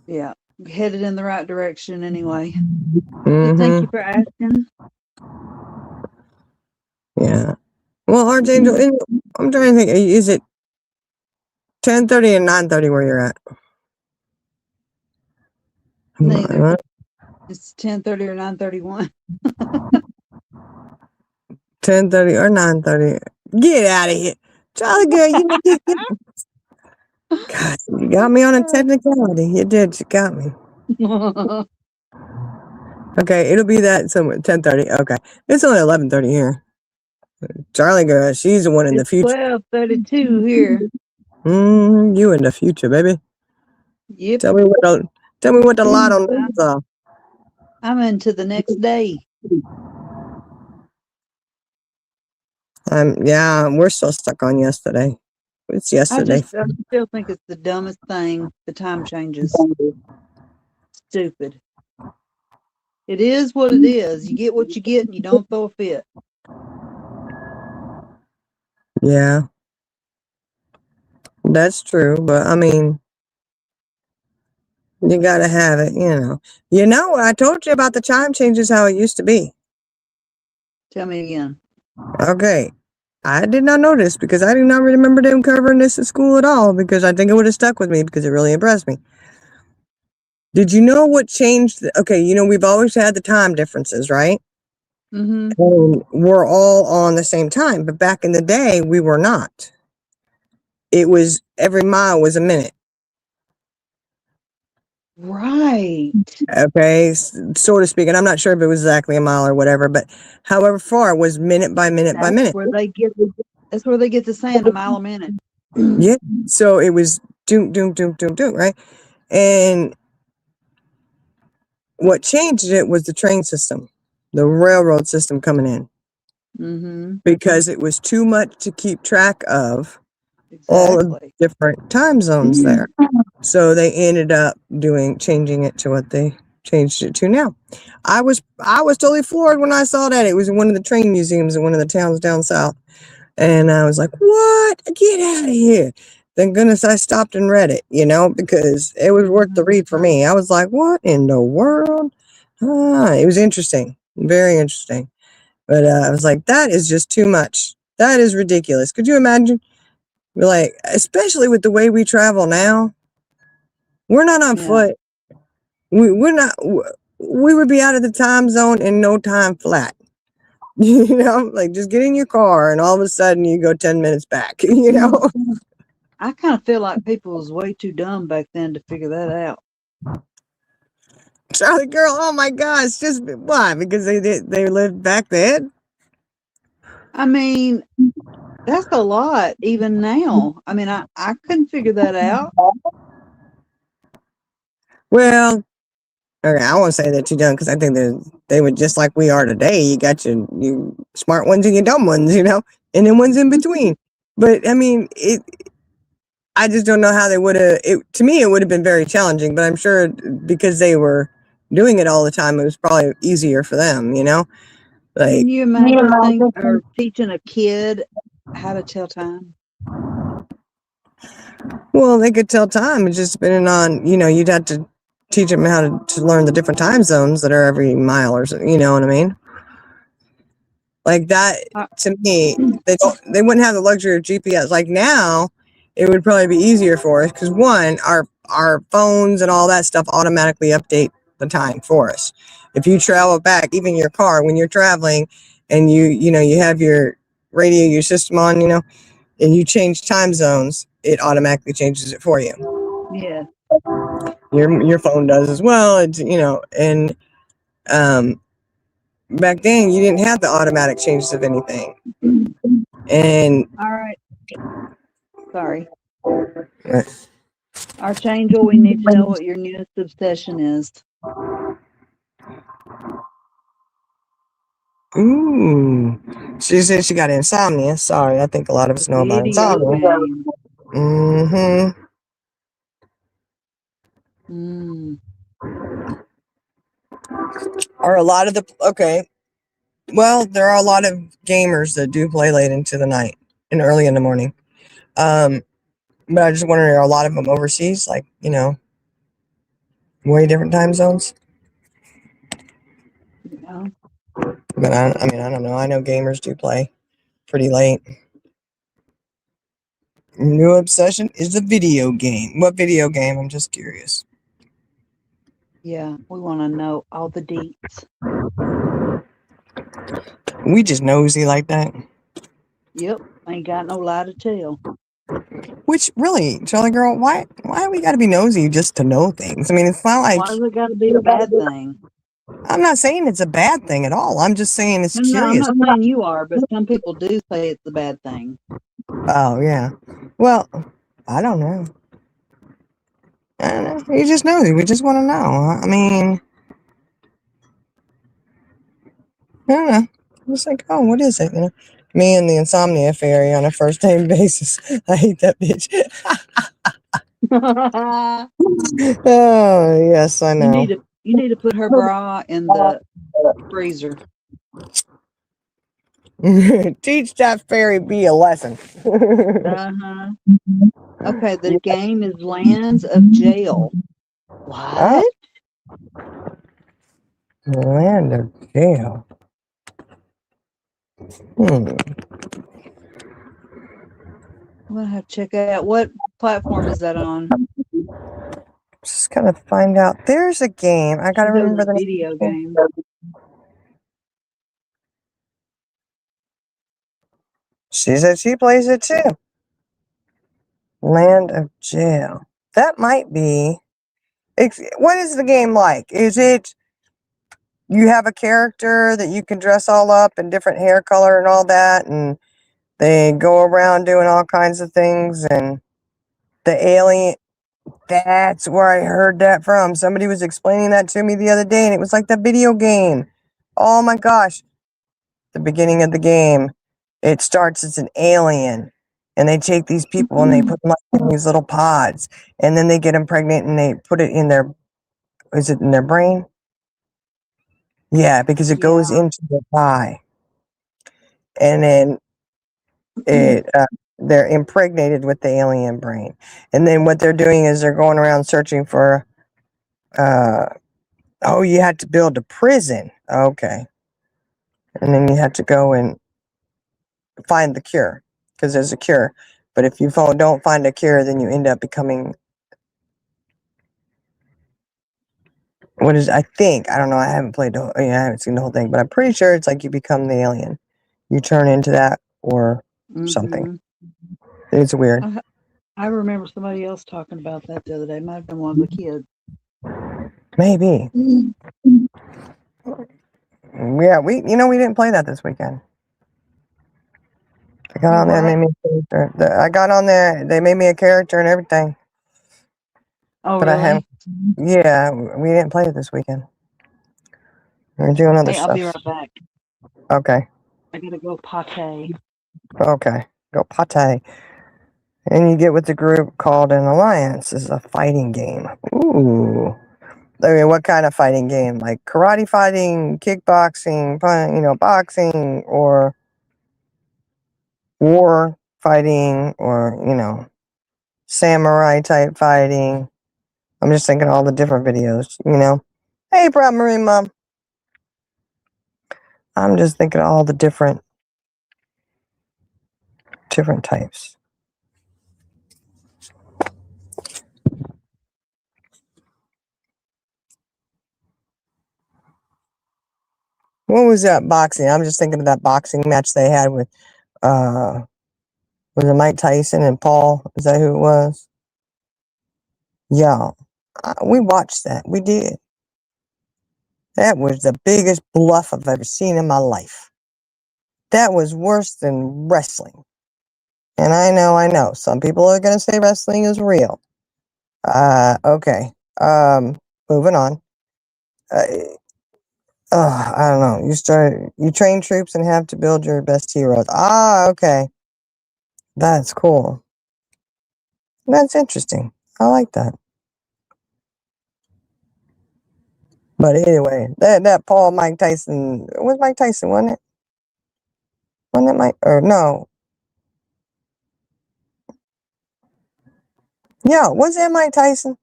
yeah, headed in the right direction anyway. So thank you Mm-hmm. for asking. Yeah. Well, Archangel, I'm trying to think. Is it 10:30 and 9:30 where you're at? Neither. It's 10:30 or 9:31. 10:30 or 9:30. Get out of here, Charlie girl. God, you got me on a technicality. You did. You got me. Okay, it'll be that somewhere 10:30. Okay, it's only 11:30 here. Charlie girl, she's the one in the It's future. 12:32 here. You in the future, baby. Yep. Tell me what the lot on those are. I'm into the next day. Yeah, we're still stuck on yesterday. It's I yesterday. still think it's the dumbest thing. The time changes. Stupid. It is what it is. You get what you get, and you don't throw a fit. Yeah, that's true. But I mean, you gotta have it, you know. You know, I told you about the chime changes, how it used to be. Tell me again. Okay. I did not know this because I do not remember them covering this at school at all because I think it would have stuck with me because it really impressed me. Did you know what changed? Okay, you know, we've always had the time differences, right? Mm-hmm. And we're all on the same time, but back in the day, we were not. It was every mile was a minute. Right. Okay, so to speak. And I'm not sure if it was exactly a mile or whatever, but however far it was minute by minute by That's minute. where they get. That's where they get the saying a mile a minute. Yeah. So it was doom, doom, doom, doom, doom, right? And what changed it was the train system, the railroad system coming in, Mm-hmm. because it was too much to keep track of all of the Exactly. different time zones there. So they ended up changing it to what they changed it to now. I was totally floored when I saw that. It was in one of the train museums in one of the towns down south. And I was like, what? Get out of here. Thank goodness I stopped and read it, you know, because it was worth the read for me. I was like, what in the world? It was interesting, very interesting. But I was like, that is just too much. That is ridiculous. Could you imagine? Like, especially with the way we travel now, we're not on Yeah. foot. We're not. We would be out of the time zone in no time flat. You know, like just get in your car and all of a sudden you go 10 minutes back. You know, I kind of feel like people was way too dumb back then to figure that out. Charlie girl. Oh my gosh, just why? Because they lived back then. I mean, that's a lot even now. I mean, I couldn't figure that out. Well, okay, I won't say that too dumb because I think they were just like we are today. You got your smart ones and your dumb ones, you know, and then ones in between. But I mean, I just don't know how they would have. To me, it would have been very challenging. But I'm sure because they were doing it all the time, it was probably easier for them. You know, like Can you imagine or teaching a kid how to tell time? well, they could tell time. It's just depending on you'd have to teach them how to learn the different time zones that are every mile or so. You know what I mean? Like that Uh, to me, they wouldn't have the luxury of GPS. Like now, it would probably be easier for us because one, our phones and all that stuff automatically update the time for us. If you travel back, even your car, when you're traveling, and you have your radio, your system on, and you change time zones, it automatically changes it for you. yeah. Your phone does as well. It's and um, back then you didn't have the automatic changes of anything. And All right. Sorry. Archangel, we need to know what your newest obsession is. ooh, she said she got insomnia. Sorry, I think a lot of The us know about video insomnia. game. Mm-hmm. Mm, Are a lot of the okay? Well, there are a lot of gamers that do play late into the night and early in the morning. Um, but I just wondering, are a lot of them overseas? Like way different time zones? yeah. But I mean, I don't know. I know gamers do play pretty late. New obsession is a video game. What video game? I'm just curious. Yeah. We want to know all the deets. We just nosy like that. Yep. Ain't got no lie to tell. Which really, Charlie girl, why we gotta be nosy just to know things? I mean, it's not like Why does it got to be a bad thing? I'm not saying it's a bad thing at all. I'm just saying it's No, I'm curious. not saying you are, but some people do say it's a bad thing. Oh yeah. Well, I don't know. I don't know. You just nosy. We just want to know. I mean, I don't know. It's like, oh, what is it? Me and the insomnia fairy on a first name basis. I hate that bitch. Oh, yes, I know. You need to put her bra in the freezer. Teach that fairy bee a lesson. Uh-huh. Okay, the game is Lands of Jail. Oh, What? land of jail. Hmm. I'm gonna have to check it out. What platform is that on? Just gotta find out. There's a game. I She gotta does remember the video name. games. She said she plays it too. Land of jail. That might be. What is the game like? Is it you have a character that you can dress all up in different hair color and all that, and they go around doing all kinds of things, and the alien. That's where I heard that from. Somebody was explaining that to me the other day, and it was like the video game. Oh my gosh. The beginning of the game, it starts as an alien, and they take these people and they put them like in these little pods, and then they get them pregnant and they put it in their, is it in their brain? Yeah, because it goes Yeah. into their eye, and then it they're impregnated with the alien brain, and then what they're doing is they're going around searching for. Oh, you had to build a prison. Okay, and then you have to go and find the cure because there's a cure. But if you don't find a cure, then you end up becoming what is I think I don't know. I haven't played the whole, I haven't seen the whole thing, but I'm pretty sure it's like you become the alien. You turn into that or something. Mm-hmm. It's weird. I remember somebody else talking about that the other day. Might have been one of the kids. Maybe. Yeah, we didn't play that this weekend. I got on there, made me a character. I got on there, they made me a character and everything. Oh, But I haven't. really? Yeah, we didn't play it this weekend. We're doing other Hey, I'll be stuff. right back. Okay. I gotta go pate. Okay. Go pate. And you get with the group called an alliance. This is a fighting game. Ooh. I mean, what kind of fighting game? Like karate fighting, kickboxing, boxing, or war fighting, or samurai type fighting. I'm just thinking all the different videos. Hey, Brad Marine Mom. I'm just thinking all the different types. What was that boxing? I'm just thinking of that boxing match they had with was it Mike Tyson and Paul? Is that who it was? Yeah. We watched that. We did. That was the biggest bluff I've ever seen in my life. That was worse than wrestling. And I know. Some people are going to say wrestling is real. Okay. Moving on. I don't know. You train troops and have to build your best heroes. Okay. That's cool. That's interesting. I like that. But anyway, that Paul Mike Tyson, it was Mike Tyson, wasn't it? Wasn't it Mike? Or no. Yeah, was it Mike Tyson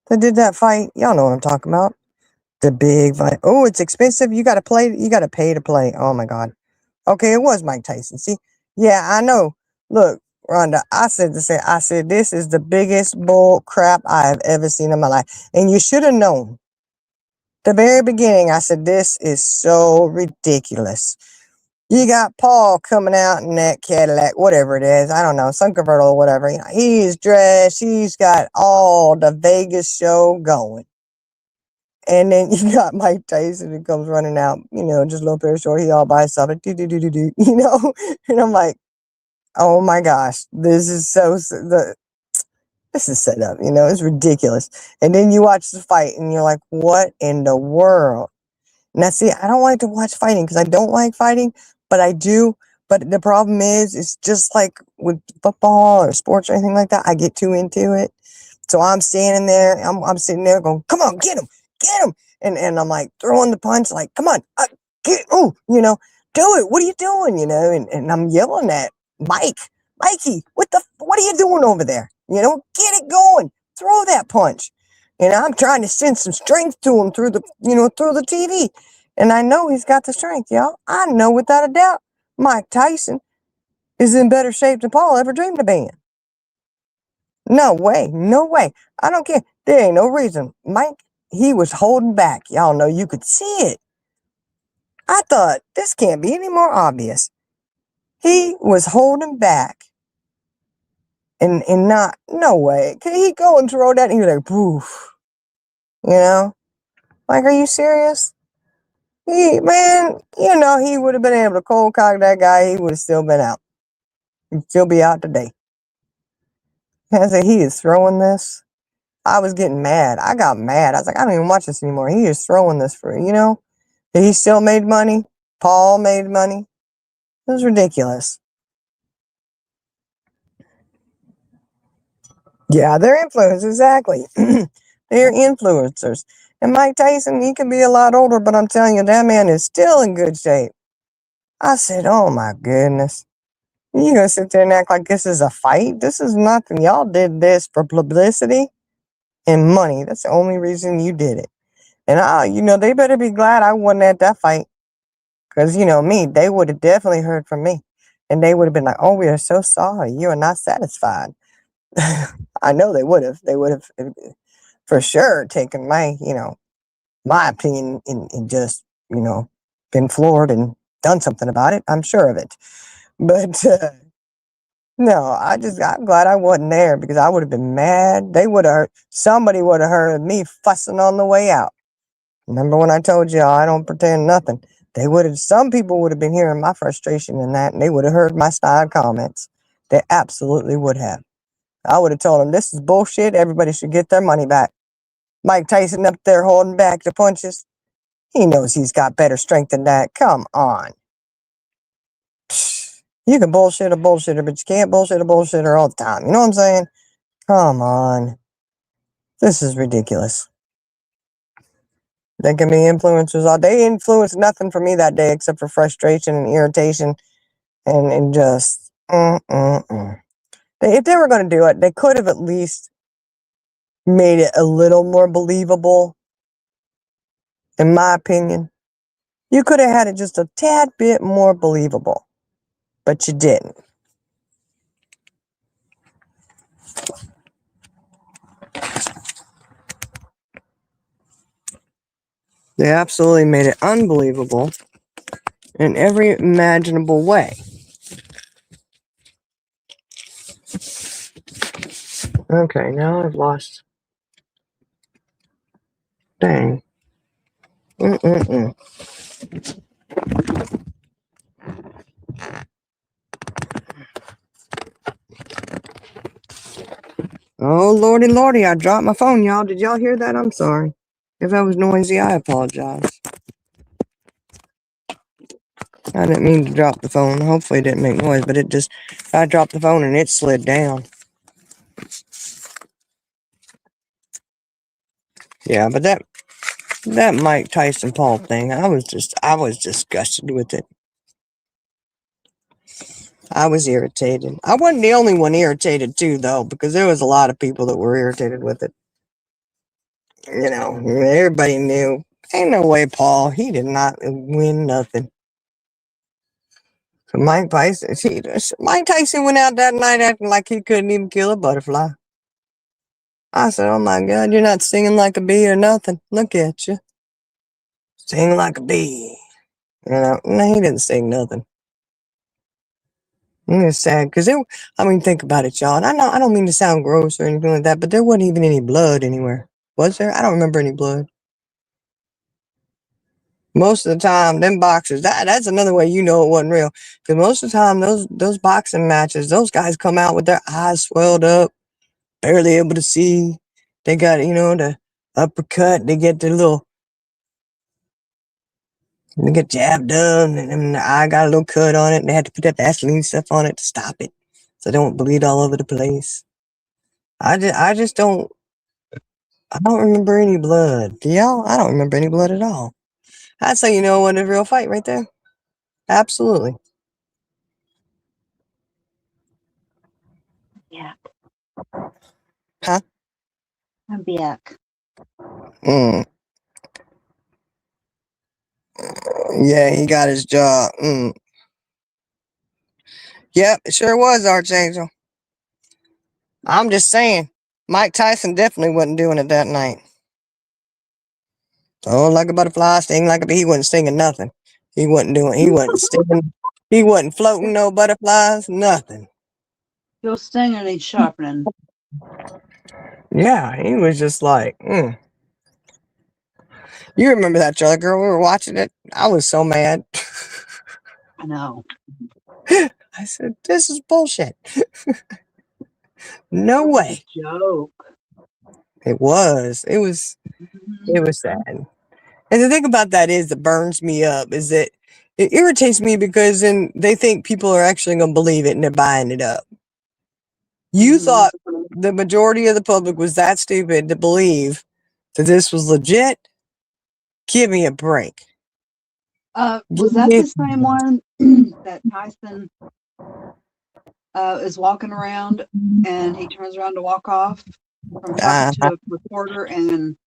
that did that fight? Y'all know what I'm talking about. The big fight. Oh, it's expensive. You gotta pay to play. Oh my God. Okay, it was Mike Tyson. See? Yeah, I know. Look, Rhonda, I said this is the biggest bull crap I have ever seen in my life. And you should have known. The very beginning, I said, this is so ridiculous. You got Paul coming out in that Cadillac, whatever it is. I don't know, some convertible or whatever. He's dressed. He's got all the Vegas show going. And then you got Mike Tyson who comes running out, just a little pair of short. He all by himself, like, do. And I'm like, oh my gosh, this is this is set up, it's ridiculous. And then you watch the fight and you're like, what in the world? Now, see, I don't like to watch fighting because I don't like fighting, but I do But the problem is, it's just like with football or sports or anything like that. I get too into it. So I'm standing there, I'm sitting there going, come on, get him. And I'm like throwing the punch, like, come on, do it. What are you doing? And I'm yelling at Mikey, what are you doing over there? Get it going, throw that punch. I'm trying to send some strength to him through the TV. And I know he's got the strength, y'all. I know without a doubt Mike Tyson is in better shape than Paul ever dreamed of being. No way. No way. I don't care. There ain't no reason. Mike, he was holding back. Y'all know you could see it. I thought, this can't be any more obvious. He was holding back. And not, no way. Could he go and throw that? And he was like, poof. Like, are you serious? Man, he would have been able to cold cock that guy. He would have still been out. He'd still be out today. I said, he is throwing this. I was getting mad. I got mad. I was like, I don't even watch this anymore. He is throwing this for, he still made money. Paul made money. It was ridiculous. Yeah, they're influencers, exactly. They're influencers. And Mike Tyson, he can be a lot older, but I'm telling you, that man is still in good shape. I said, oh my goodness. You gonna sit there and act like this is a fight? This is nothing. Y'all did this for publicity and money. That's the only reason you did it. And they better be glad I wasn't at that fight. Because, me, they would have definitely heard from me. And they would have been like, oh, we are so sorry. You are not satisfied. I know they would have. They would have for sure taken my opinion and just, been floored and done something about it. I'm sure of it. But no, I'm glad I wasn't there because I would have been mad. Somebody would have heard me fussing on the way out. Remember when I told you I don't pretend nothing? Some people would have been hearing my frustration in that, and they would have heard my style comments. They absolutely would have. I would have told them, this is bullshit. Everybody should get their money back. Mike Tyson up there holding back the punches. He knows he's got better strength than that. Come on. You can bullshit a bullshitter, but you can't bullshit a bullshitter all the time. You know what I'm saying? Come on. This is ridiculous. They can be influencers. They influenced nothing for me that day except for frustration and irritation and just, If they were going to do it, they could have at least made it a little more believable, in my opinion. You could have had it just a tad bit more believable, but you didn't. They absolutely made it unbelievable in every imaginable way. Okay, now I've lost. Dang. Oh, lordy, I dropped my phone, y'all. Did y'all hear that? I'm sorry. If that was noisy, I apologize. I didn't mean to drop the phone. Hopefully it didn't make noise, but I dropped the phone and it slid down. Yeah, but that Mike Tyson Paul thing, I was disgusted with it. I was irritated. I wasn't the only one irritated too, though, because there was a lot of people that were irritated with it. Everybody knew. Ain't no way, Paul. He did not win nothing. So Mike Tyson went out that night acting like he couldn't even kill a butterfly. I said, oh my God, you're not singing like a bee or nothing. Look at you. Sing like a bee. No, he didn't sing nothing. It's sad because think about it, y'all. And I don't mean to sound gross or anything like that, but there wasn't even any blood anywhere. Was there? I don't remember any blood. Most of the time, them boxers, that's another way it wasn't real. Because most of the time, those boxing matches, those guys come out with their eyes swelled up, barely able to see. They got, the uppercut. They get their little They get jabbed up, and then the eye got a little cut on it, and they had to put that Vaseline stuff on it to stop it, so they won't bleed all over the place. I just don't. I don't remember any blood. Do y'all? I don't remember any blood at all. I'd say, you know what, a real fight right there. Absolutely. Yeah, Huh? I'm back. Mm. Yeah, he got his jaw. Yep, it sure was, Archangel. I'm just saying, Mike Tyson definitely wasn't doing it that night. Oh, like a butterfly, sting like a bee. He wasn't stinging nothing. He wasn't stinging. He wasn't floating no butterflies, nothing. Your stinger needs sharpening. Yeah, he was just like, You remember that other girl? We were watching it. I was so mad. I know. I said, this is bullshit. No It was way. a joke. It was. It was. Mhm. It was sad. And the thing about that is that burns me up is that it irritates me because then they think people are actually going to believe it and they're buying it up. You Mhm. thought the majority of the public was that stupid to believe that this was legit? Give me a break. Give Was that me the same one that Tyson is walking around and he turns around to walk off from talking uh, to a reporter and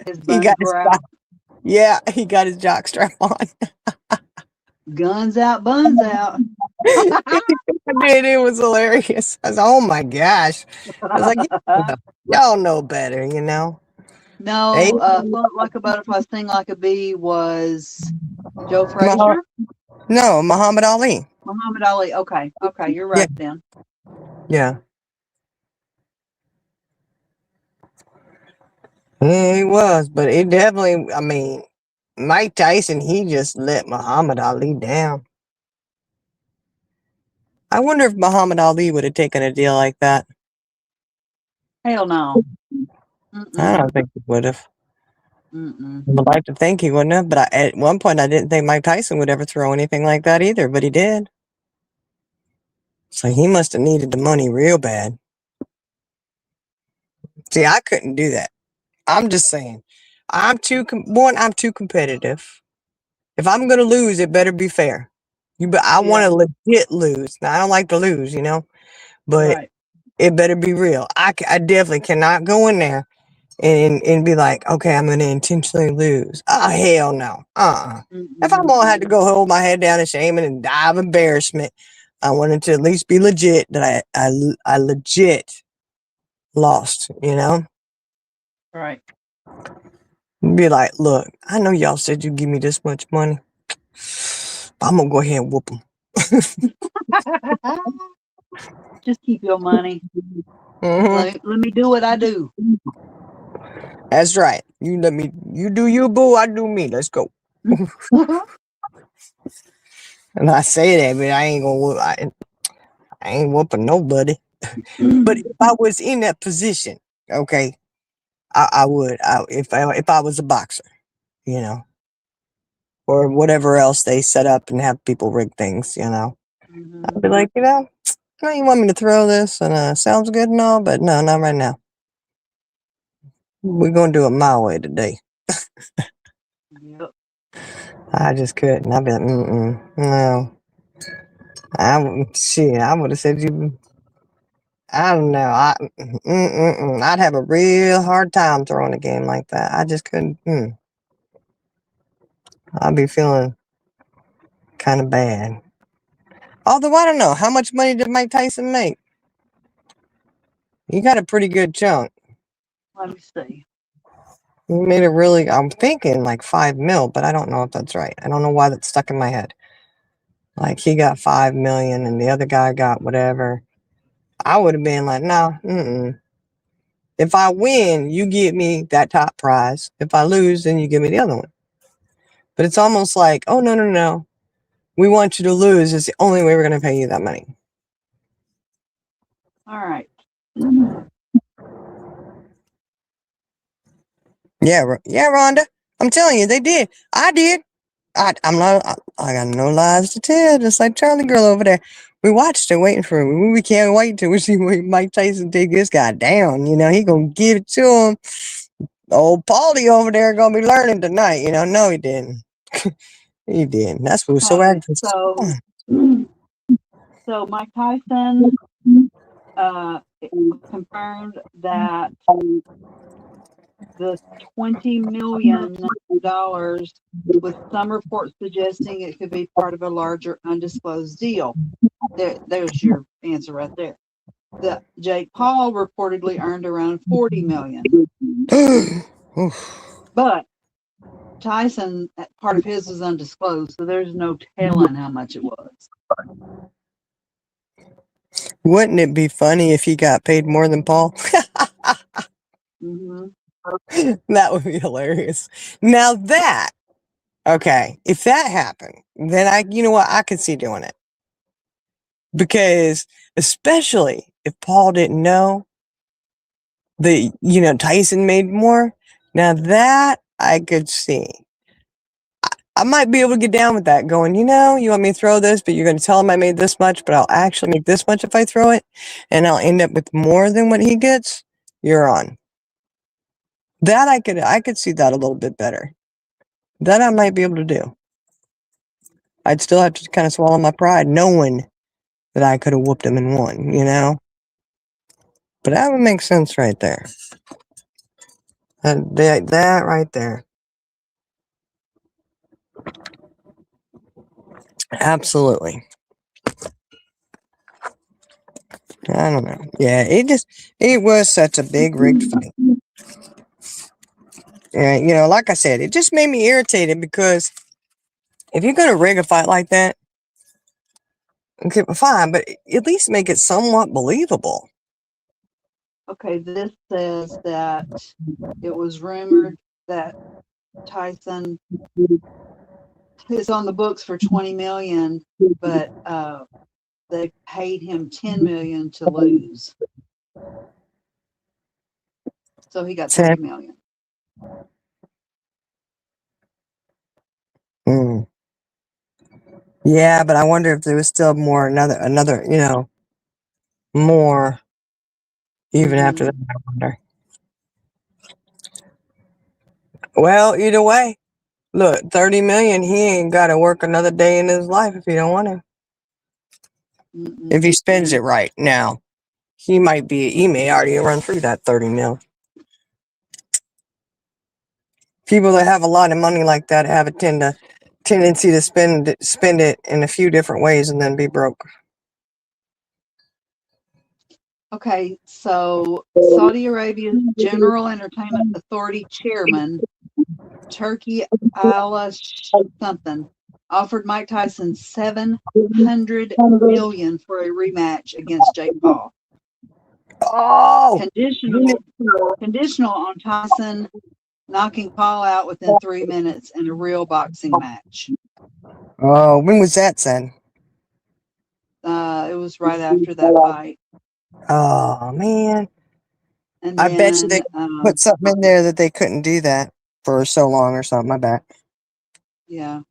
his he got buns his were out? yeah, he got his jock strap on. Guns out, buns out. Dude, it was hilarious. I was oh my gosh. I was like, y'all know better, you know. Hey, No, float like a butterfly, sting like a bee was Joe Muhammad, Frazier? no, Muhammad Ali. Muhammad Ali. Okay, okay, you're Yeah, right then. yeah. Yeah, he was, but it definitely, I mean, Mike Tyson, he just let Muhammad Ali down. I wonder if Muhammad Ali would have taken a deal like that. Hell no. I Mm-mm. don't think he would have. Mm-mm. I would like to think he wouldn't have, but at one point I didn't think Mike Tyson would ever throw anything like that either, but he did. So he must have needed the money real bad. See, I couldn't do that. I'm just saying. I'm too competitive. If I'm gonna lose, it better be fair. I want Yeah, to legit lose. Now I don't like to lose, but right. it better be real. I definitely cannot go in there and be like, okay, I'm gonna intentionally lose. Oh hell no. If I'm Mm-mm. gonna have to go hold my head down in shame and die of embarrassment, I want it to at least be legit that I legit lost. Right. Be like, look, I know y'all said you'd give me this much money. I'm gonna go ahead and whoop them. Just keep your money. Hmm. Let me do what I do. That's right. You do you, boo. I do me. Let's go. And I say that, but I ain't gonna. I ain't whooping nobody. But if I was in that position, okay, I would. If I was a boxer, you know, or whatever else they set up and have people rig things, I'd Mhm. be like, you want me to throw this and sounds good and all, but no, not right now. We're gonna do it my way today. Yep. I just couldn't. I'd be like, no. I would have said you. I don't know. I'd have a real hard time throwing a game like that. I just couldn't. I'd be feeling kind of bad. Although I don't know how much money did Mike Tyson make. He got a pretty good chunk. Let me see. He made a really. I'm thinking like 5 mil, but I don't know if that's right. I don't know why that's stuck in my head. Like he got 5 million, and the other guy got whatever. I would have been like, no, If I win, you give me that top prize. If I lose, then you give me the other one. But it's almost like, oh, no, no, no. We want you to lose. It's the only way we're going to pay you that money. All right. Yeah, yeah, Rhonda. I'm telling you, they did. I did. I'm not. I got no lies to tell. Just like Charlie girl over there. We watched it, waiting for him. We can't wait till we see Mike Tyson take this guy down. He gonna give it to him. Old Paulie over there gonna be learning tonight. No, he didn't. He didn't. That's what was so Okay, aggravating. so so Mike Tyson it was confirmed that the $20 million, with some reports suggesting it could be part of a larger undisclosed deal. There's your answer right there. The Jake Paul reportedly earned around $40 million, but Tyson, part of his was undisclosed, so there's no telling how much it was. Wouldn't it be funny if he got paid more than Paul? Hmm. That would be hilarious. Now that, okay, if that happened, then you know what, I could see doing it. Because especially if Paul didn't know that, Tyson made more, now that I could see. I might be able to get down with that going, you want me to throw this, but you're going to tell him I made this much, but I'll actually make this much if I throw it, and I'll end up with more than what he gets. You're on. That I could see that a little bit better. That I might be able to do. I'd still have to kind of swallow my pride knowing that I could have whooped him and won. But that would make sense right there. That right there. Absolutely. I don't know. Yeah, it was such a big rigged fight. And, like I said, it just made me irritated because if you're going to rig a fight like that, okay, fine, but at least make it somewhat believable. Okay, this says that it was rumored that Tyson is on the books for 20 million, but they paid him 10 million to lose. So he got 30 million. Mm. Yeah, but I wonder if there was still more, another, more even after that. I wonder. Well, either way, look, 30 million, he ain't got to work another day in his life if he don't want to. If he spends it right. Now, he may already run through that 30 mil. People that have a lot of money like that have a tendency to spend it in a few different ways and then be broke. Okay, so Saudi Arabia's General Entertainment Authority chairman, Turkey Allah something, offered Mike Tyson $700 million for a rematch against Jake Paul. Oh, Conditional on Tyson knocking Paul out within 3 minutes in a real boxing match. Oh, when was that said? It was right after that fight. Oh man, And I bet then, you they put something in there that they couldn't do that for so long or something. I bet. yeah.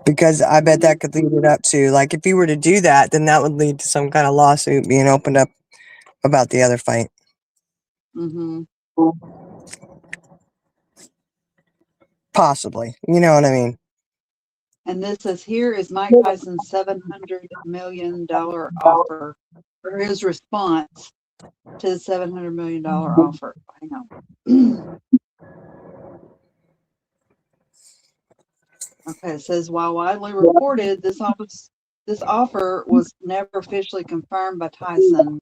Because I bet that could lead it up to, like, if you were to do that, then that would lead to some kind of lawsuit being opened up about the other fight. Mm-hmm. Possibly. You know what I mean? And this says, here is Mike Tyson's $700 million offer, or his response to the $700 million offer. Hang on. Okay, it says, while widely reported, this offer was never officially confirmed by Tyson,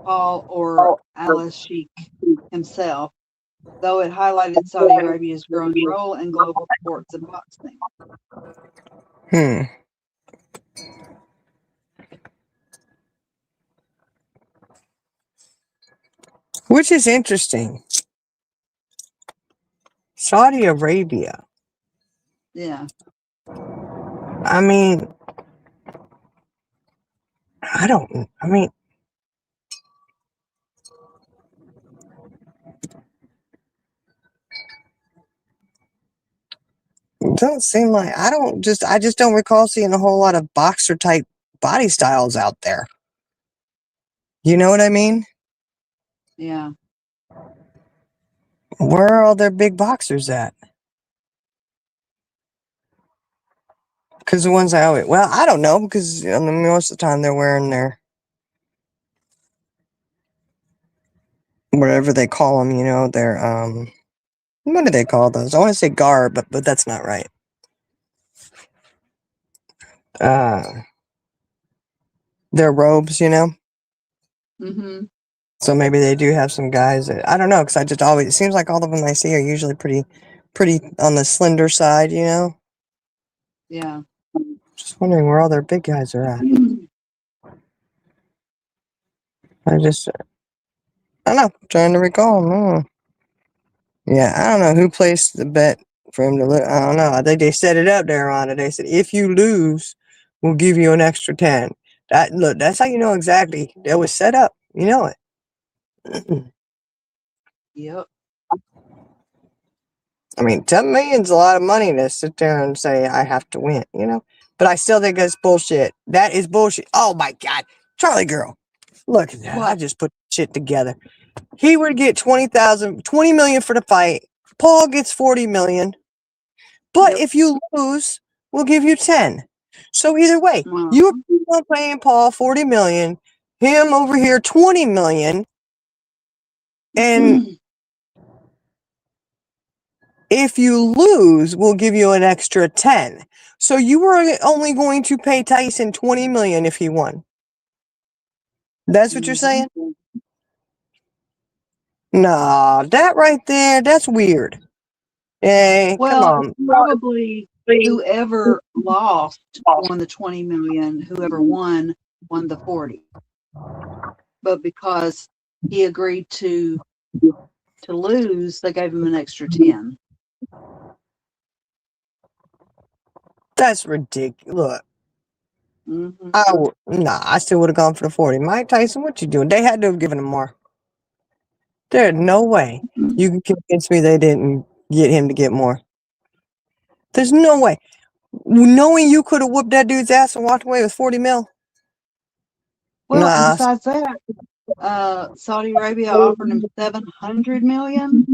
Paul, or Alice Sheik himself, though it highlighted Saudi Arabia's growing role in global sports and boxing. Which is interesting. Saudi Arabia. Yeah. I mean, I mean, don't seem like I just don't recall seeing a whole lot of boxer type body styles out there. You know what I mean? Yeah. Where are all their big boxers at? Because the ones I don't know, because most of the time they're wearing their, whatever they call them, their, what do they call those? I want to say garb, but that's not right. Their robes, Mm-hmm. So maybe they do have some guys that, I don't know, because it seems like all of them I see are usually pretty on the slender side, Yeah. Just wondering where all their big guys are at. I don't know, trying to recall. Yeah, I don't know who placed the bet for him to lose. I don't know. I think they set it up there on it. They said, if you lose, we'll give you an extra 10. That's how you know exactly. It was set up. You know it. Yep. I mean, 10 million's a lot of money to sit there and say, I have to win, But I still think that's bullshit. That is bullshit. Oh my God. Charlie girl. Look at that. I What? just put shit together. He would get 20 million for the fight. Paul gets 40 million. But Yep. if you lose, we'll give you 10. So either way, Well, you are paying Paul 40 million, him over here 20 million, and if you lose, we'll give you an extra 10. So you were only going to pay Tyson 20 million if he won. That's what you're saying? Nah, that right there, that's weird. Hey, come well, on. probably whoever lost won the 20 million, whoever won the 40. But because he agreed to lose, they gave him an extra 10. That's ridiculous. Look, Mm-hmm. I still would have gone for the 40. Mike Tyson, what you doing? They had to have given him more. There's no way you can convince me they didn't get him to get more. There's no way. Knowing you could have whooped that dude's ass and walked away with 40 mil. Well, and Nah. besides that, Saudi Arabia offered him 700 million.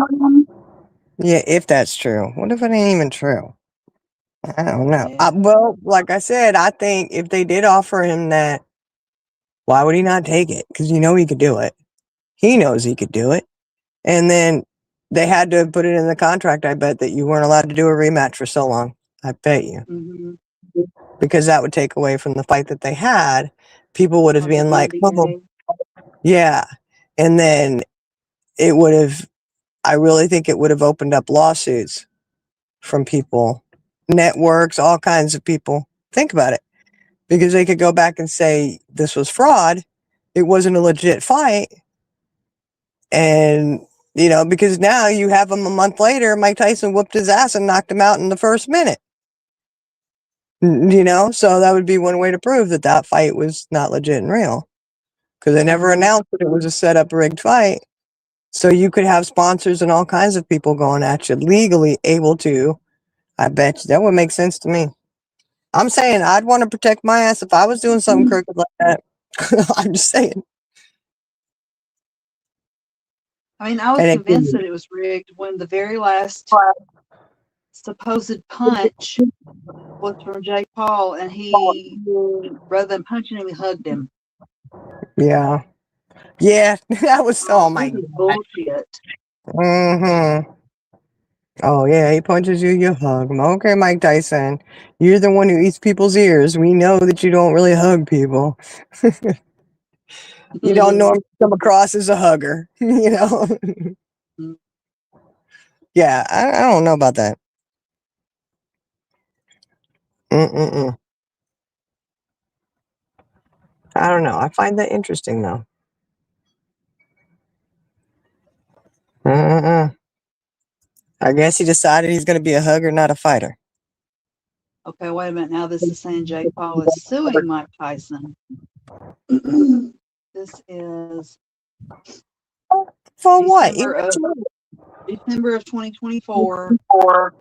Yeah, if that's true. What if it ain't even true? I don't know. Yeah. Well, like I said, I think if they did offer him that, why would he not take it? Because he could do it. He knows he could do it. And then they had to put it in the contract, I bet, that you weren't allowed to do a rematch for so long. I bet you. Mm-hmm. Because that would take away from the fight that they had. People would have Like a been like, 90 oh, day. yeah. And then it would have, I really think it would have opened up lawsuits from people, networks, all kinds of people. Think about it. Because they could go back and say, this was fraud. It wasn't a legit fight. And, because now you have him a month later, Mike Tyson whooped his ass and knocked him out in the first minute. So that would be one way to prove that fight was not legit and real. Because they never announced that it was a set up rigged fight. So you could have sponsors and all kinds of people going at you legally able to. I bet you that would make sense to me. I'm saying I'd want to protect my ass if I was doing something crooked like that. I'm just saying. I mean, I was convinced that it was rigged when the very last supposed punch was from Jake Paul, and he, rather than punching him, he hugged him. Yeah. Yeah, that was, oh my This is God. bullshit. Mm-hmm. Oh, yeah, he punches you, you hug him. Okay, Mike Tyson, you're the one who eats people's ears. We know that you don't really hug people. You don't normally come across as a hugger, Yeah, I don't know about that. Mm-mm-mm. I don't know. I find that interesting, though. Mm-mm-mm. I guess he decided he's going to be a hugger, not a fighter. Okay, wait a minute. Now this is saying Jake Paul is suing Mike Tyson. This is For what? December of December of 2024,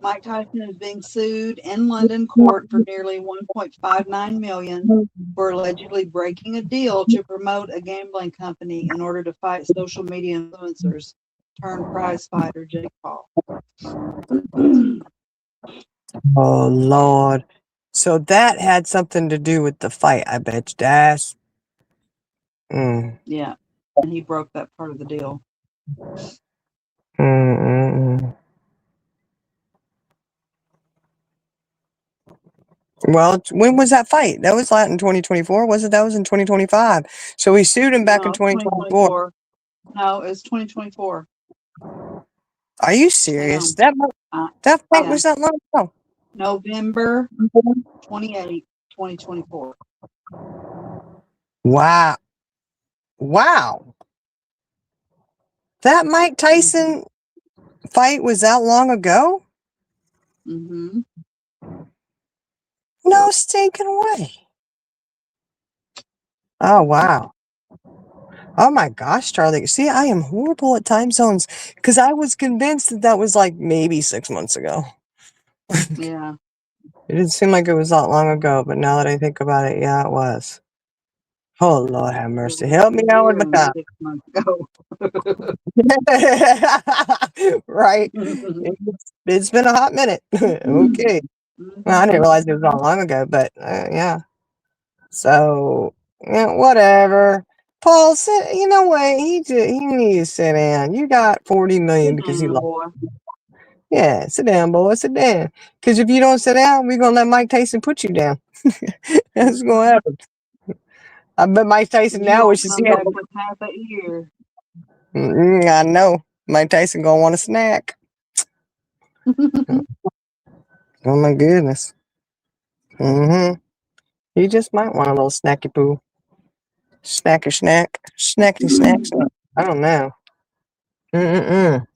Mike Tyson is being sued in London court for nearly 1.59 million for allegedly breaking a deal to promote a gambling company in order to fight social media influencers turned prize fighter Jake Paul. Oh Lord. So that had something to do with the fight, I bet you. That's Yeah, and he broke that part of the deal. Well, when was that fight? That was not in 2024, was it? That was in 2025. So we sued him back in No, 2024. No, it's 2024. Are you Hang serious? on. That fight Yeah, was that long ago. November 28, 2024. Wow. Wow. That Mike Tyson fight was that long ago? Mm-hmm. No stinking way. Oh, wow. Oh my gosh, Charlie. See, I am horrible at time zones because I was convinced that that was like maybe 6 months ago. Yeah. It didn't seem like it was that long ago, but now that I think about it, yeah, it was. Oh, Lord have It mercy. was Help me a out with year my and time. 6 months ago. Right. It's been a hot minute. Okay. Well, I didn't realize it was that long ago, but yeah. So, yeah, whatever. Paul, you know what? He needs to sit down. You got 40 million Sit because he down, lost. boy. Yeah, sit down, boy. Sit down. Because if you don't sit down, we're going to let Mike Tyson put you down. That's going to happen. I bet Mike Tyson You now gonna wishes come he had. back with half a ear. I know. Mike Tyson going to want a snack. Oh, my goodness. He just might want a little snacky poo. Snacky snack. Snacky snacks. I don't know. Mm-mm-mm.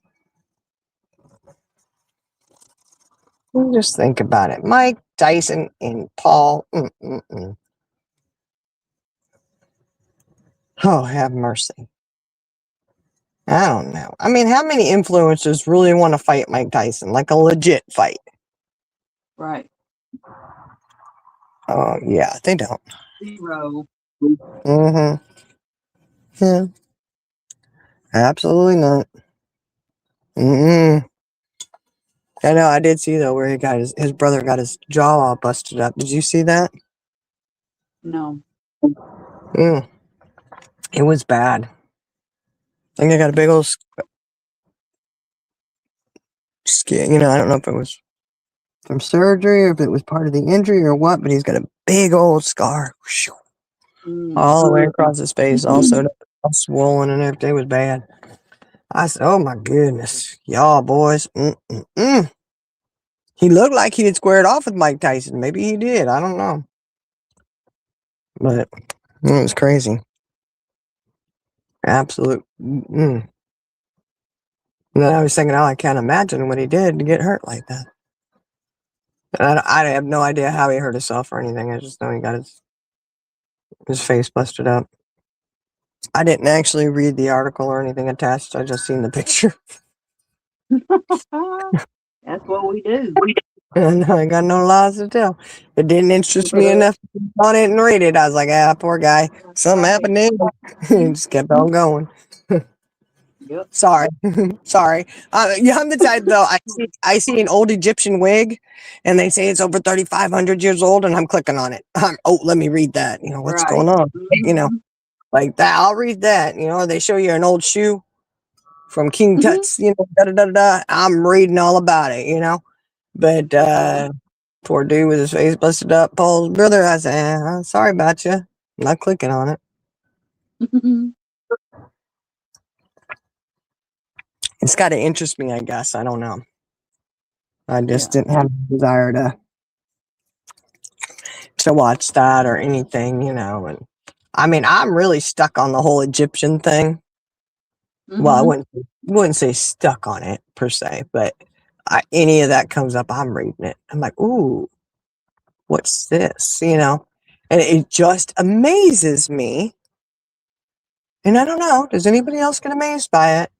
Just think about it. Mike Tyson and Paul. Mm-mm-mm. Oh, have mercy. I don't know. I mean, how many influencers really want to fight Mike Tyson? Like a legit fight? Right. Oh, yeah, they don't. 0. Mm-hmm. Yeah, absolutely not. Mm-mm. I know, I did see, though, where he got his brother got his jaw all busted up. Did you see that? No. Mm. It was bad. I think I got a big old skin. You know, I don't know if it was from surgery or if it was part of the injury or what, but he's got a big old scar. All the way across his face, also all swollen and everything. It was bad. I said, "Oh my goodness, y'all boys." Mm-mm-mm. He looked like he had squared off with Mike Tyson. Maybe he did. I don't know, but it was crazy. Absolute. And then I was thinking, oh, I can't imagine what he did to get hurt like that. And I have no idea how he hurt himself or anything. I just know he got his face busted up. I didn't actually read the article or anything attached. I just seen the picture. That's what we do. And I got no lies to tell. It didn't interest me enough to keep on it and read it. I was like, ah, poor guy. Something happened to him. Just kept on going. Yep. Sorry. Sorry. Yeah, I'm the type, though. I see an old Egyptian wig, and they say it's over 3,500 years old, and I'm clicking on it. Oh, let me read that. You know, what's Right. going on? You know, like that. I'll read that. You know, they show you an old shoe from King Tut's, you know, da-da-da-da. I'm reading all about it, you know. But poor dude with his face busted up, Paul's brother, I said, I'm sorry about you. I'm not clicking on it. It's got to interest me, I guess. I don't know. I just didn't have a desire to watch that or anything, you know. And I mean, I'm really stuck on the whole Egyptian thing. Well, I wouldn't say stuck on it per se, but any of that comes up, I'm reading it. I'm like, ooh, what's this? You know, and it just amazes me. And I don't know, does anybody else get amazed by it?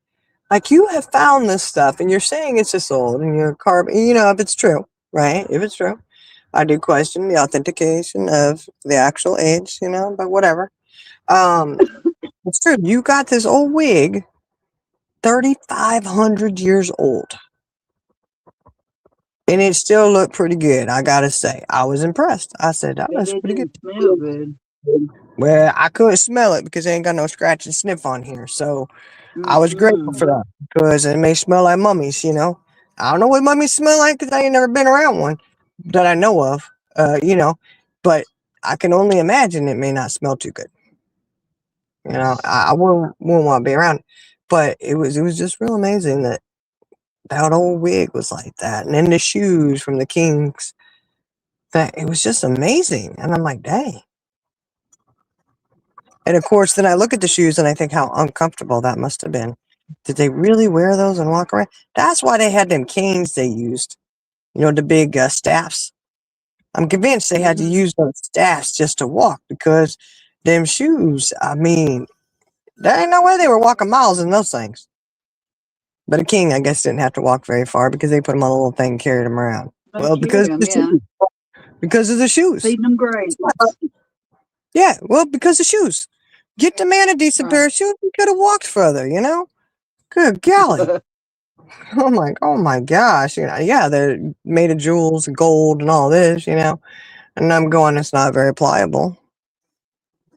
Like you have found this stuff, and you're saying it's just old, and you're carving. If it's true, right? If it's true, I do question the authentication of the actual age. But whatever. Um, it's true. You got this old wig, 3,500 years old, and it still looked pretty good. I gotta say, I was impressed. I said that But was it pretty good. didn't smell good. Well, I couldn't smell it because they ain't got no scratch and sniff on here. So I was grateful Mm-mm. for that because it may smell like mummies. I don't know what mummies smell like because I ain't never been around one that I know of, but I can only imagine it may not smell too good. I wouldn't want to be around it. But it was just real amazing that old wig was like that. And then the shoes from the kings, that it was just amazing. And I'm like, dang. And of course, then I look at the shoes and I think how uncomfortable that must have been. Did they really wear those and walk around? That's why they had them canes they used, the big staffs. I'm convinced they had to Mm-hmm. use those staffs just to walk because them shoes, I mean, there ain't no way they were walking miles in those things. But a king, I guess, didn't have to walk very far because they put him on a little thing and carried him around. They Well, carry because of them, the yeah. shoes. Because of the shoes. Feeding them grapes. Yeah, well, because of shoes. Get the man a decent Right. pair of shoes. He could have walked further. Good golly. Oh my gosh. Yeah, they're made of jewels, gold, and all this. And I'm going, it's not very pliable.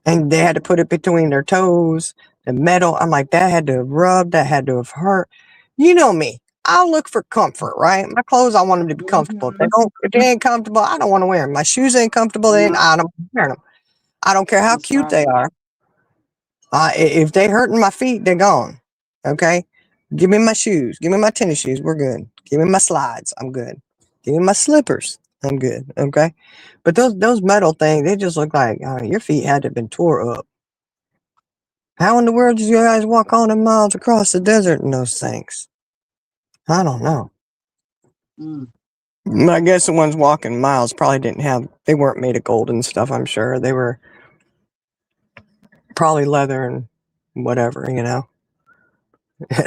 And they had to put it between their toes, the metal. I'm like, that had to have rubbed, that had to have hurt. You know me. I'll look for comfort, right? My clothes, I want them to be comfortable. Mm-hmm. If they ain't comfortable, I don't want to wear them. My shoes ain't comfortable, then No, I don't wear them. I don't care how that's cute right. they are. If they hurting my feet, they're gone. Okay, give me my shoes. Give me my tennis shoes. We're good. Give me my slides. I'm good. Give me my slippers. I'm good. Okay, but those metal things, they just look like your feet had to have been tore up. How in the world did you guys walk all the miles across the desert in those things? I don't know. Mm. I guess the ones walking miles probably didn't have. They weren't made of gold and stuff. I'm sure they were probably leather and whatever. It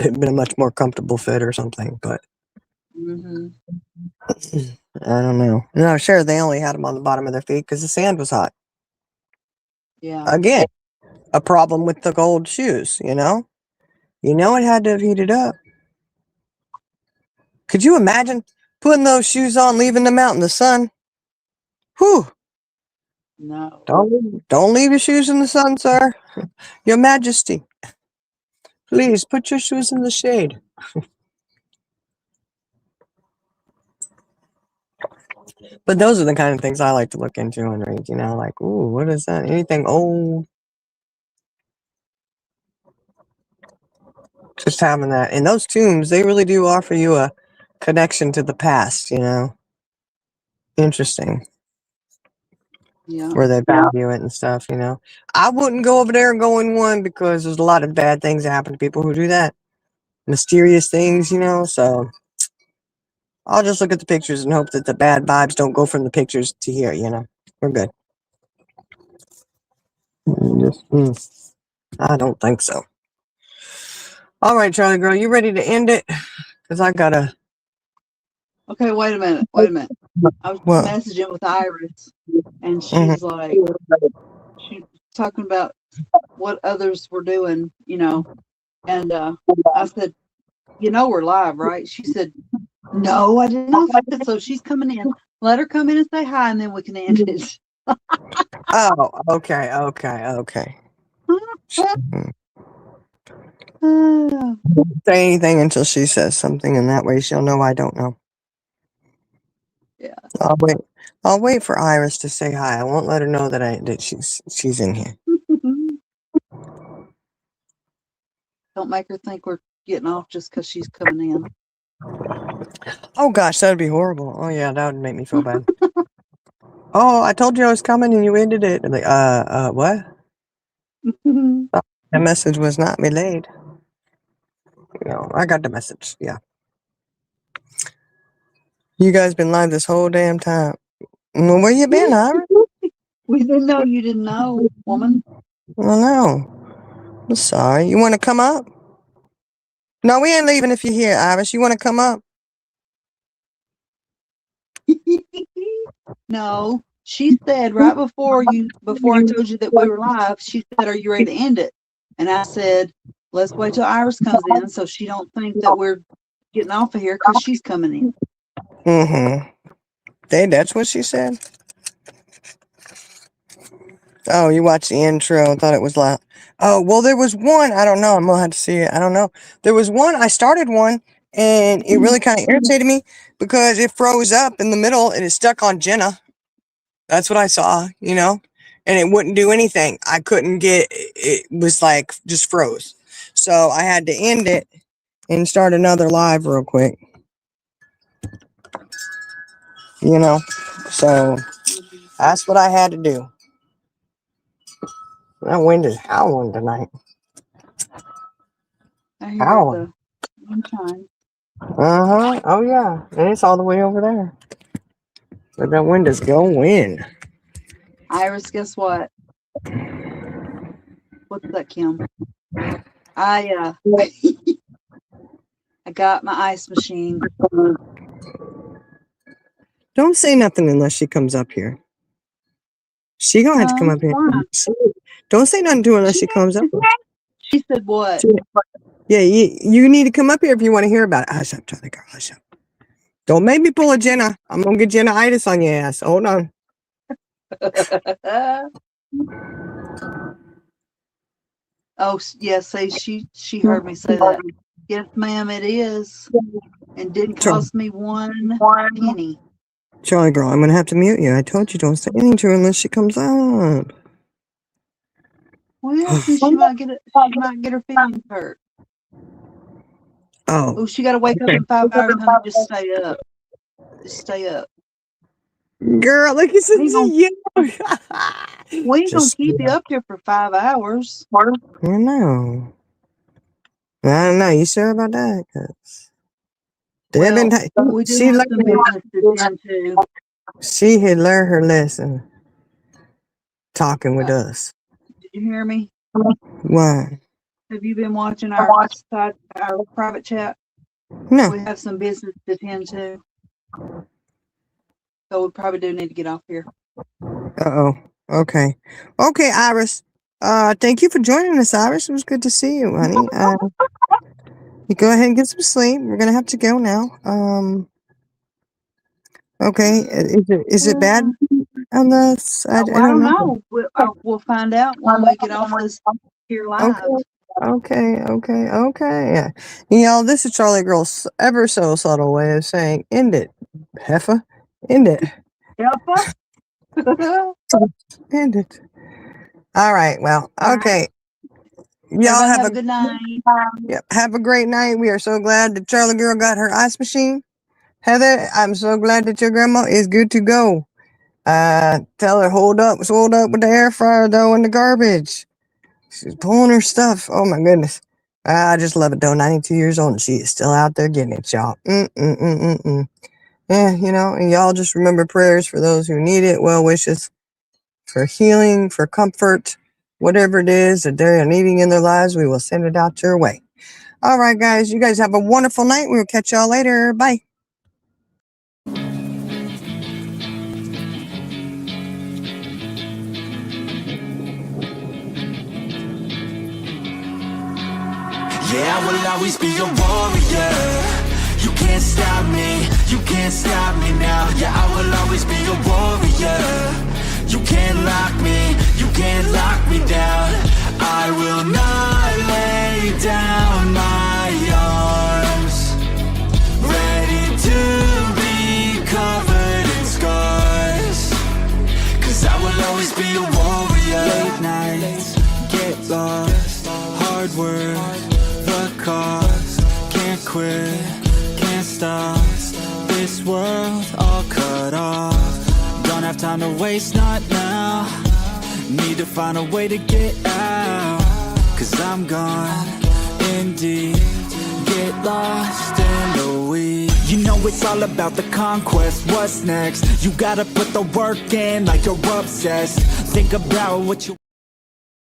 had been a much more comfortable fit or something, but Mm-hmm. I don't know. No, sure, they only had them on the bottom of their feet because the sand was hot. Yeah. Again, a problem with the gold shoes. It had to have heated up. Could you imagine putting those shoes on, leaving them out in the sun? Whew! No. Don't leave your shoes in the sun, sir. Your Majesty, please put your shoes in the shade. But those are the kind of things I like to look into and read. Like, ooh, what is that? Anything old? Just having that. And those tombs, they really do offer you a connection to the past. Interesting. Yeah. Where they value it and stuff. I wouldn't go over there and go in one because there's a lot of bad things that happen to people who do that. Mysterious things. So I'll just look at the pictures and hope that the bad vibes don't go from the pictures to here. We're good. I don't think so. All right, Charlie girl, you ready to end it? Because I gotta. Okay, wait a minute. Wait a minute. I was What? messaging with Iris, and Mhm. she's like, she's talking about what others were doing. And I said, we're live, right? She said, no, I did not. So she's coming in. Let her come in and say hi, and then we can end it. Oh, okay. Say anything until she says something, and that way she'll know I don't know. Yeah. I'll wait. I'll wait for Iris to say hi. I won't let her know that she's in here. Don't make her think we're getting off just because she's coming in. Oh gosh, that would be horrible. Oh yeah, that would make me feel bad. Oh, I told you I was coming, and you ended it. I'm like, what? That message was not relayed. I got the message. Yeah. You guys been live this whole damn time. Well, where you been, Iris? We didn't know you didn't know, woman. Well, no. I'm sorry. You want to come up? No, we ain't leaving if you're here, Iris. You want to come up? No, she said right before I told you that we were live, she said, "Are you ready to end it?" And I said, "Let's wait till Iris comes in, so she don't think that we're getting off of here because she's coming in." Mm-hmm. That's what she said? Oh, you watched the intro. Thought it was loud. Oh, well, there was one. I don't know. I'm going to have to see it. I don't know. There was one. I started one, and it really kind of irritated me because it froze up in the middle, and it stuck on Jenna. That's what I saw, and it wouldn't do anything. I couldn't get it. Was like just froze. So I had to end it and start another live real quick. So that's what I had to do. That wind is howling tonight. I hear the wind chime. Uh-huh. Oh, yeah. And it's all the way over there. But that wind is going. Iris, guess what? What's that, Kim? I got my ice machine. Don't say nothing unless she comes up here. She gonna have to come up here. Don't say nothing to her unless she comes up here. She said what? Yeah, you need to come up here if you want to hear about it. Hush up, Charlie girl. Hush up. Don't make me pull a Jenna. I'm gonna get Jenna-itis on your ass. Hold on. Oh, yeah, say she heard me say that. Yes, ma'am, it is. And didn't cost me one penny. Charlie girl, I'm gonna have to mute you. I told you don't say anything to her unless she comes up. Well, she might get her feelings hurt. Oh, she got to wake up in 5 hours and just stay up. Just stay up. Girl, look at you. We ain't gonna keep you up here for 5 hours. I know. I don't know. You sure about that? We do have some business to tend to. She had learned her lesson talking with us. Did you hear me? Why? Have you been watching our private chat? No. We have some business to tend to. So we probably do need to get off here. Uh-oh. Okay. Okay, Iris. Thank you for joining us, Iris. It was good to see you, honey. You go ahead and get some sleep. We're gonna have to go now. Okay. Is it bad? Unless I don't know. We'll find out when we get off this here live. Okay. This is Charlie Girl's ever so subtle way of saying end it, heifer. End it. Heifer? End it. All right. Well, okay. Y'all have a good night. Yep. Have a great night. We are so glad that Charlie Girl got her ice machine. Heather, I'm so glad that your grandma is good to go. Tell her hold up with the air fryer though in the garbage. She's pulling her stuff. Oh my goodness. I just love it though. 92 years old and she is still out there getting it, y'all. Yeah, and y'all just remember prayers for those who need it, well wishes for healing, for comfort, whatever it is that they're needing in their lives, we will send it out your way. All right, guys, you guys have a wonderful night. We'll catch y'all later. Bye. Yeah, I will always be a warrior. You can't stop me, you can't stop me now. Yeah, I will always be a warrior. You can't lock me, you can't lock me down. I will not lay down my arms. Ready to be covered in scars. Cause I will always be a warrior. Late nights, get lost, hard work, the cost. Can't quit, can't stop. This world all cut off. Don't have time to waste, not now. Need to find a way to get out. Cause I'm gone in deep. Get lost in the weeds. You know it's all about the conquest. What's next? You gotta put the work in like you're obsessed. Think about what you